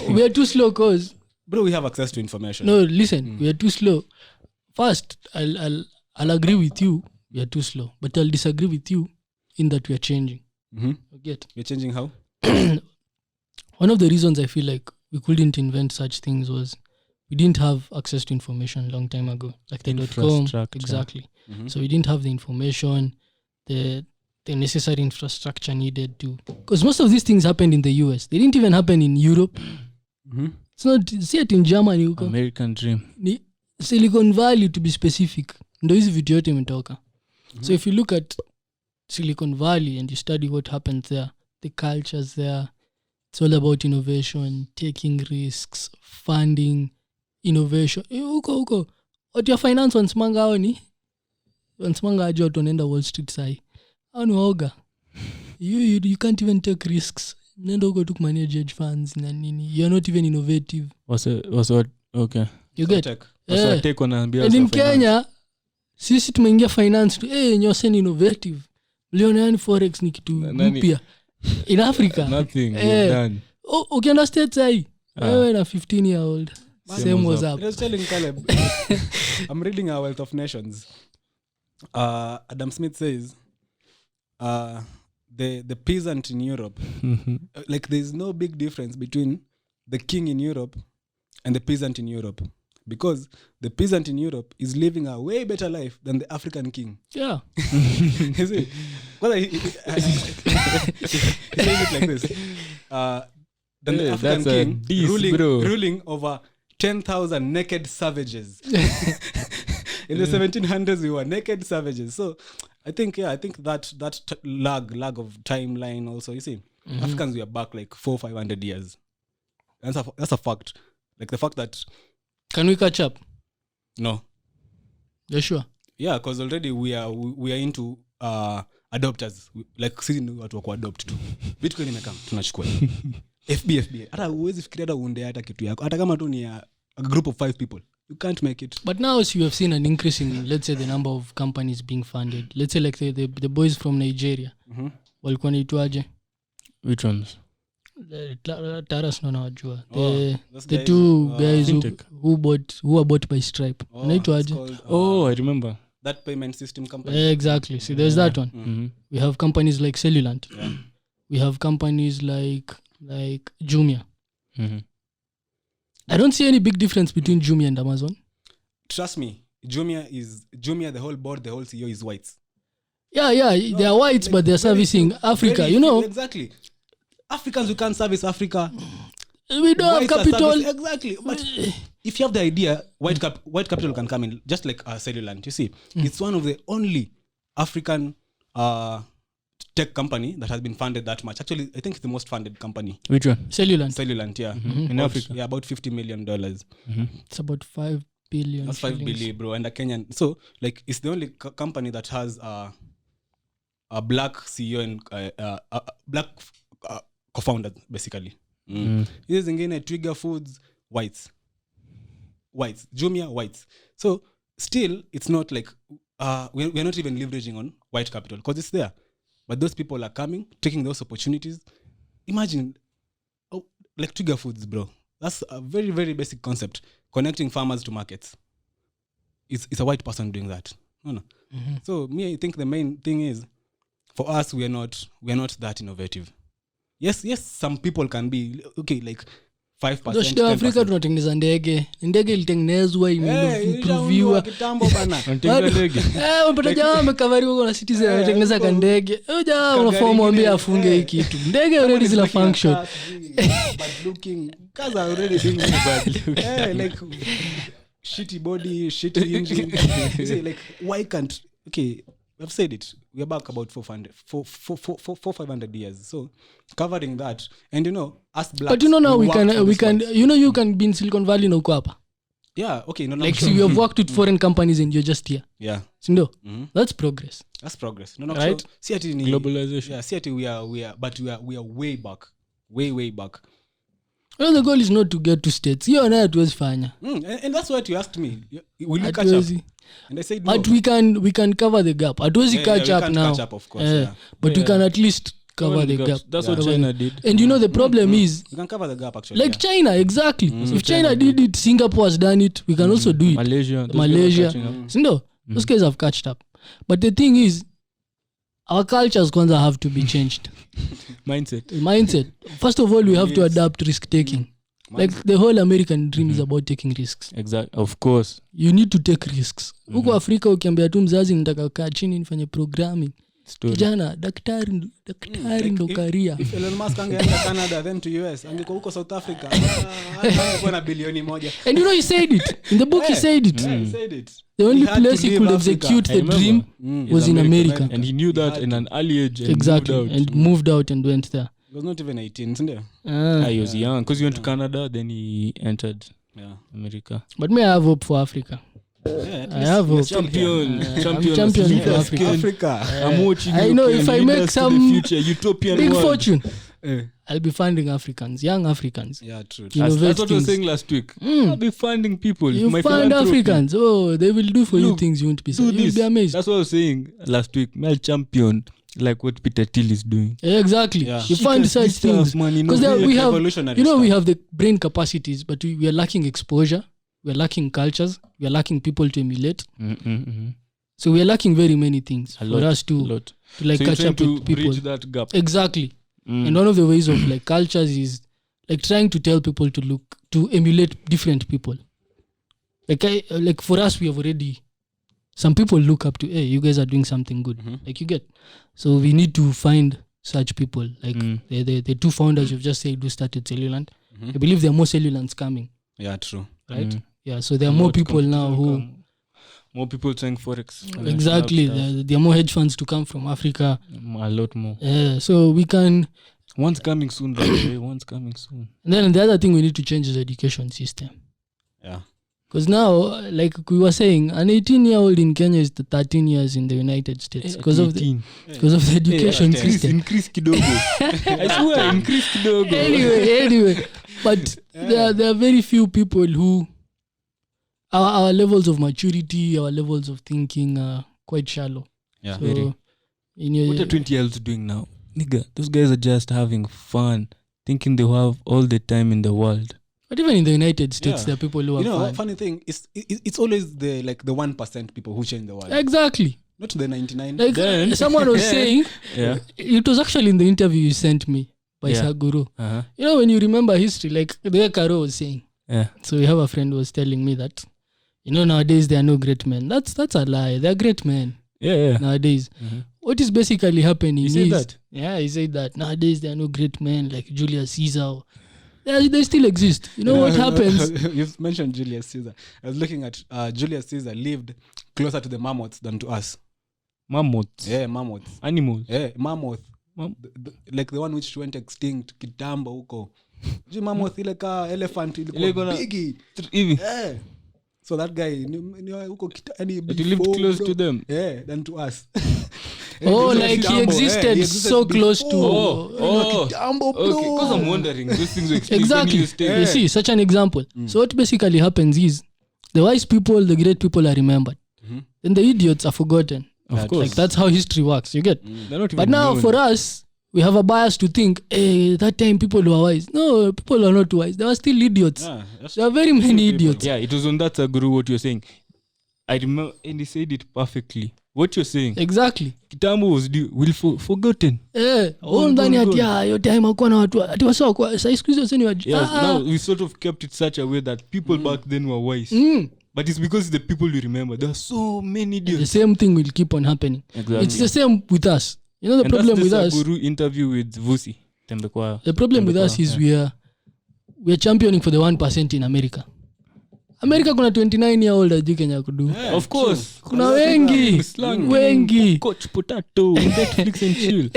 We are too slow because... Bro, we have access to information. No, listen. We are too slow. First, I'll agree with you. We are too slow. But I'll disagree with you in that we are changing. You're changing how? One of the reasons I feel like we couldn't invent such things was we didn't have access to information a long time ago, like the .com. Exactly. So we didn't have the information, the necessary infrastructure needed to... Because most of these things happened in the US. They didn't even happen in Europe. It's not... See it in Germany. American dream. Silicon Valley, to be specific. Ndo hizi vitu yote imetoka. So if you look at Silicon Valley and you study what happens there, the cultures there, it's all about innovation, taking risks, funding, innovation. Uko. What your finance wansimanga hao ni? Wansimanga aje watu wanaenda Wall Street sahi. Hao ni waoga. You can't even take risks. Nenda huko tu kumanage hedge funds na nini. You're not even innovative. Okay. You get? Take wanaambia. And in Kenya, sisi tumeingia finance. Nyose ni innovative. Mlioneani forex ni kitu mpya. In Africa. Nothing. Done. Ukienda States sahi. Wewe na 15-year-old. Same was up. I was telling Caleb, I'm reading our Wealth of Nations. Adam Smith says, the peasant in Europe, like there's no big difference between the king in Europe and the peasant in Europe, because the peasant in Europe is living a way better life than the African king. Yeah. You see? Well, he says it like this. Than the African king ruling over 10,000 naked savages. In the 1700s, we were naked savages. So I think that lag of timeline also, you see, Africans, we are back like 400-500 years. That's a fact. Like the fact that... Can we catch up? No. You sure? Yeah, because already we are into adopters. Like sisi ni watu wa kuadopt tu. Bitcoin imekam, tunachukua. FB. Hata huwezi fikiria hata uunde hata kitu yako. Hata kama tu ni a group of 5 people. You can't make it. But now you have seen an increase in, let's say, the number of companies being funded. Let's say like the boys from Nigeria. Walikuwa naitwaje? Which ones? Taras no najua. The two guys who are bought by Stripe. Naitwaje? I remember. That payment system company. Exactly. See, there's that one. We have companies like Cellulant. Yeah. We have companies like Jumia. I don't see any big difference between Jumia and Amazon. Trust me, Jumia, the whole board, the whole CEO is whites. Yeah, they are whites, like, but they are servicing Africa, you know. Exactly. Africans, we can't service Africa. We don't have capital. Exactly. But if you have the idea, white capital can come in, just like Cellulant. You see, it's one of the only African tech company that has been funded that much. Actually, I think it's the most funded company. Which one? Cellulant, yeah. In Africa? Yeah, about $50 million. It's about 5 billion. That's 5 billion, bro. And a Kenyan. So, like, it's the only company that has a black CEO and black co-founder, basically. Hizi zingine Trigger Foods, whites. Jumia, whites. So, still, it's not like we're not even leveraging on white capital because it's there. But those people are coming, taking those opportunities. Imagine, like Trigger Foods, bro. That's a very, very basic concept. Connecting farmers to markets. It's a white person doing that. No. So me, I think the main thing is, for us, we are not that innovative. Yes, some people can be, okay, like 5%. Ndio Afrika tunatengeneza ndege ilitengenezwa imeproviwa kitambo bana. Unapata jamaa amekavariwa kwa Citizen anatengeneza ka ndege. Jamaa unafahamu mwambie afunge hii kitu. Ndege already zila function. But looking cars are already being bad. Like shitty body, shitty engine. You say like why can't, okay, I've said it. We are back about 500 years. So covering that, and you know, us blacks. But you know now we can. You know you can be in Silicon Valley na uko hapa. Yeah. Okay. No. Like so you have worked with foreign companies and you're just here. Yeah. Sindo. That's progress. That's progress. No. Right. See at globalization. Yeah. See at we are, but we are way back. Way back. Well, the goal is not to get to states. You and I hatuwezi fanya. And that's what you asked me. Will you catch up? And I said no. But we can cover the gap. Hatuwezi catch up now. Catch up, of course. Yeah. But we can at least cover the gap. That's what China did. And you know the problem is we can cover the gap actually. Like China, exactly. If China did it, Singapore has done it. We can also do it. Malaysia. No, those guys have catched up. But the thing is, our cultures kwanza have to be changed. Mindset. First of all, we have to adapt risk taking. Like the whole American dream is about taking risks. Exactly. Of course. You need to take risks. Huko Afrika ukiambia tu mzazi nataka kaa chini nifanye programming. Kijana daktari ndo career. If Elon Musk angeenda Canada then to US, angekuwa huko South Africa. Angekuwa na bilioni moja. And you know he said it. In the book he said it. Yeah, he said it. The only place he could execute the dream was in America. And he knew that in an early age. And moved out and went there. He was not even 18, isn't it? He was young. Because he went to Canada, then he entered America. But may I have hope for Africa? Yeah, I have hope. Champion for Africa. I'm watching. I know if I make some future, utopian big world. fortune, I'll be funding Africans, young Africans. Yeah, true. That's what I was saying last week. I'll be funding people. You fund Africans. Oh, they will do for you things you won't be. You'll be amazed. That's what I was saying last week. I'll champion like what Peter Thiel is doing. Exactly. Yeah. You find such things. Because we have, Revolutionary we stuff. have the brain capacities, but we are lacking exposure. We are lacking cultures. We are lacking people to emulate. So we are lacking very many things for us to like so catch up to with people. bridge that gap. Exactly. And one of the ways of like cultures is like trying to tell people to emulate different people. Like for us, we have already, some people look up to, hey, you guys are doing something good. Like you get. So we need to find such people. Like the two founders you've just said who started Cellulant. I believe there are more Cellulants coming. Yeah, true. Right? Yeah, so there are more people now who... More people trying Forex. Exactly. There are more hedge funds to come from Africa. A lot more. Yeah, so we can... One's coming soon, by the way. One's coming soon. And then the other thing we need to change is the education system. Yeah. Because now, like we were saying, an 18-year-old in Kenya is 13 years in the United States because of the education system. Increase kidogo. I swear, increase kidogo. Anyway. But there are very few people who... Our levels of maturity, our levels of thinking are quite shallow. Yeah. So, what are 20-year-olds doing now? Nigga, those guys are just having fun, thinking they have all the time in the world. But even in the United States, there are people who are fun. Funny thing, it's always the 1% people who change the world. Exactly. Not the 99. Like someone was saying, it was actually in the interview you sent me by Saguru. You know, when you remember history, like the way Karo was saying. Yeah. So we have a friend who was telling me that, nowadays there are no great men. That's a lie. There are great men. Yeah. Nowadays. What is basically happening He said that? Yeah, he said that. Nowadays there are no great men like Julius Caesar. They still exist. You know what happens? You've mentioned Julius Caesar. I was looking at Julius Caesar lived closer to the mammoths than to us. Mammoths? Yeah, mammoths. Animals? Yeah, mammoth. Like the one which went extinct kitambo huko. Mammoth ile ka elephant ilikuwa big. Yeah. So that guy huko he lived close to them. Yeah, than to us. Like he existed so close to kitambo, bro. Okay, because I'm wondering those things were exactly. You see, such an example. So what basically happens is the wise people, the great people are remembered. Then the idiots are forgotten. Of course. Like that's how history works. You get. But now known. for us, we have a bias to think, hey, that time people were wise. No, people are not wise. There are still idiots. There are very many idiots. Yeah, it was on that Saguru what you're saying. I remember, and he said it perfectly. What you're saying. Exactly. Kitambo was forgotten. Ndani ati yo time hakuwa na watu ati wasio kwa sasa siku hizo sio wajua. Yes, now we sort of kept it such a way that people back then were wise. But it's because the people you remember. There are so many idiots. The same thing will keep on happening. Exactly. It's the same with us. You know the and problem with us. Guru interview with Vusi. The problem with us is we are championing for the 1% in America. America kuna 29-year-old ajui Kenya kudu. Of course. Kuna wengi. Coach potato, Netflix and chill.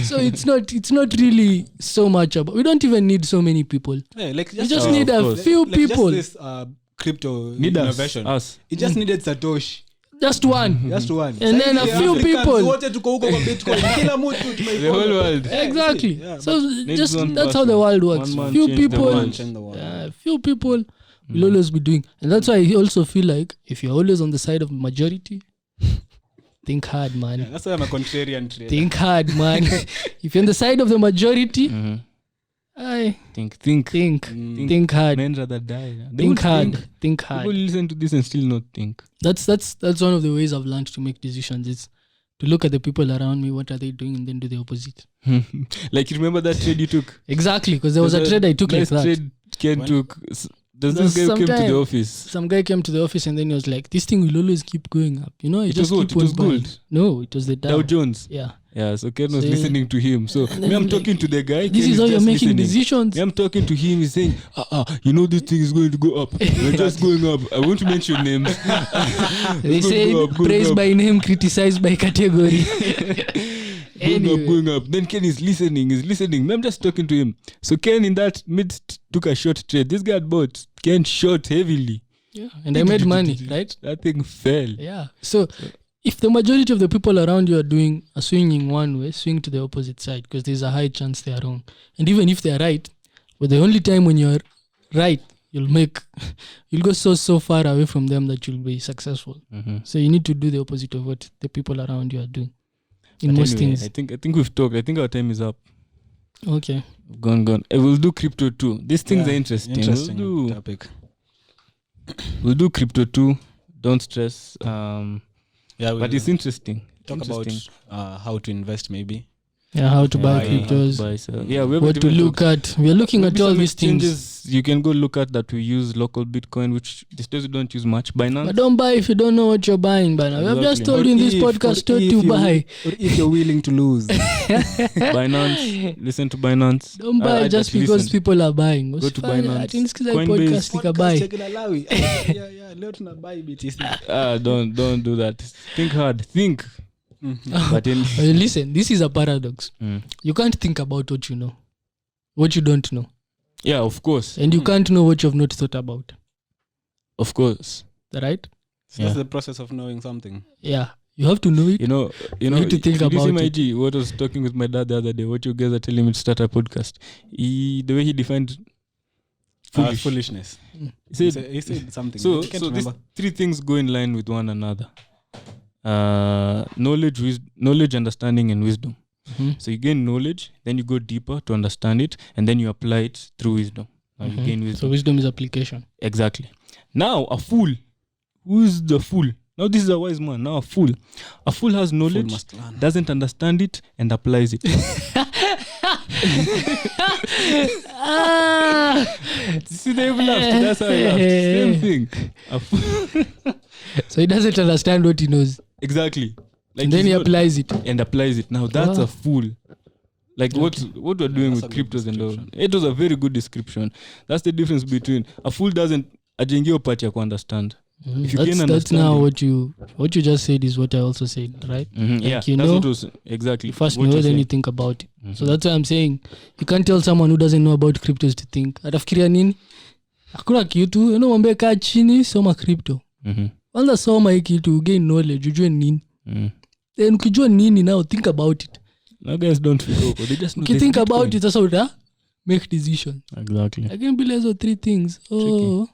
So it's not really so much about. We don't even need so many people. Yeah, like we just need a few people. Just this crypto need innovation. Us. It just needed Satoshi. Just one. And then a few people. Wote tuko huko kwa Bitcoin. Kila mtu the whole world. Exactly. Yeah, so just that's how the world works. Few people. Few people will always be doing. And that's why I also feel like if you're always on the side of majority, think hard, man. Yeah, that's why I'm a contrarian trader. Think hard, man. If you're on the side of the majority, think hard. Men rather die. Think hard. People listen to this and still not think. That's one of the ways I've learned to make decisions. It's to look at the people around me, what are they doing, and then do the opposite. Like you remember that trade you took? Exactly, because there was a trade I took like that. Trade Ken took. There's this guy who came to the office. Some guy came to the office and then he was like, this thing will always keep going up. You know, it just keep on going. Gold. No, it was the Dow Jones. Yeah. Yeah, so Ken was listening to him. So me, I'm talking to the guy. This is how you're making decisions. Me, I'm talking to him. He's saying, you know this thing is going to go up. We're just going up. I won't mention names. They say praise by name, criticize by category. Going up. Then Ken is listening. Me, I'm just talking to him. So Ken in that midst took a short trade. This guy had bought. Ken short heavily. Yeah, and I made money, right? That thing fell. Yeah. So if the majority of the people around you are swinging one way, swing to the opposite side because there's a high chance they are wrong. And even if they are right, but the only time when you're right, you'll go so far away from them that you'll be successful. So you need to do the opposite of what the people around you are doing. in But most anyway, things. I think we've talked. I think our time is up. Okay. Gone. We'll do crypto too. These things Yeah, are interesting. Interesting topic. We'll do crypto too. Don't stress. Yeah, But it's interesting. talk about how to invest maybe. Yeah, how to buy Yeah, cryptos. We haven't What to even look talked- at. We are looking Maybe at all some these things. exchanges you can go look at that we use local Bitcoin, which these days we don't use much. Binance. But don't buy if you don't know what you're buying by now. We have just Exactly. told you in this podcast not to buy. Or if you're willing to lose. Binance. Listen to Binance. Don't buy just because people are buying. Go to Usifanye, Binance. ati nisikiza hii Coinbase. podcast nikabuy. Yeah, leo tunabuy BTC. Don't do that. Think hard. Think. But in Listen, this is a paradox. You can't think about what you know, what you don't know, yeah, of course. and you can't know what you've not thought about. Of course. Right? So that's the process of knowing something. Yeah, you have to know it. You know, need to think did you see about my it. G? What I was talking with my dad the other day, what you guys are telling me to start a podcast. The way he defined Foolishness. He said, He said something. so I can't these remember. three things go in line with one another. Knowledge, understanding, and wisdom. Mhm. So you gain knowledge, then you go deeper to understand it, and then you apply it through wisdom. Now you gain wisdom. So wisdom is application. Exactly. Now a fool. Who is the fool? Now this is a wise man. Now a fool. A fool has Fool knowledge, must learn. doesn't understand it, and applies it. See, they laughed. That's how I laughed. Same thing. A fool. So he doesn't understand what he knows. Exactly. Like And then he's he not- applies it. and applies it. Now that's Wow. a fool. Like what we're doing That's with a good cryptos and all. description. It was a very good description. That's the difference between a fool doesn't ajengio part ya understand. If you gain That's now understanding- what you just said is what I also said, right? Yeah, you that's know, what was exactly. You first what know, you're then you saying. think about it. So that's why I'm saying you can't tell someone who doesn't know about cryptos to think. Atafikiria nini? Hakuna kitu, mwambie kaa chini soma crypto. Kwanza soma hii kitu, gain knowledge, ujue nini. Then ukijua nini now think about it. Now guys don't feel awkward. They just know You there's think Bitcoin. about it sasa uta make decision. Exactly. Again bila hizo three things. Oh,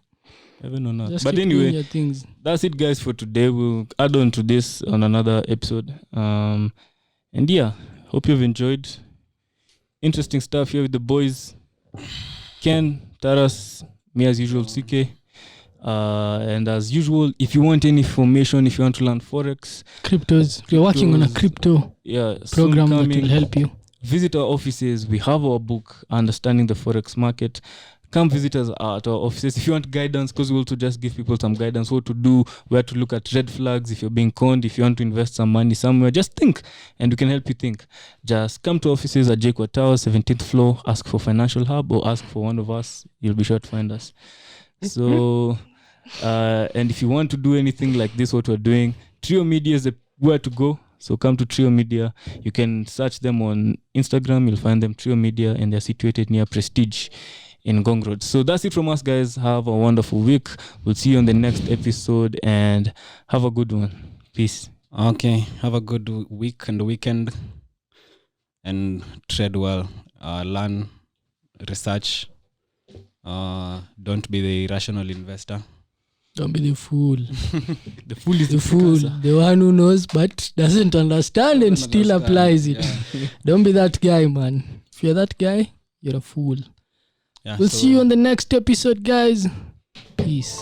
Even or not. just But keep doing anyway, your things. that's it guys for today. We'll add on to this on another episode. And yeah, hope you've enjoyed. Interesting stuff here with the boys. Ken, Taras, me as usual, CK. And as usual, if you want any information, if you want to learn Forex, Cryptos. We're working on a Cryptos. crypto yeah, soon program that coming. will help you. Visit our offices. We have our book, Understanding the Forex Market. Come visit us at our offices. If you want guidance, because we also just give people some guidance, what to do, where to look at red flags, if you're being conned, if you want to invest some money somewhere, just think, and we can help you think. Just come to offices at Jakewa Tower, 17th floor, ask for Financial Hub, or ask for one of us. You'll be sure to find us. So, and if you want to do anything like this, what we're doing, Trio Media is where to go. So come to Trio Media. You can search them on Instagram. You'll find them Trio Media, and they're situated near Prestige in Gong Road. So that's it from us, guys. Have a wonderful week. We'll see you on the next episode, and have a good one. Peace. Okay. Have a good week and weekend. And trade well. Learn, research. Don't be the irrational investor. Don't be the fool. The fool is The fool, the one who knows but doesn't understand and still applies it. Yeah. Don't be that guy, man. If you're that guy, you're a fool. Yeah, We'll so- see you on the next episode, guys. Peace.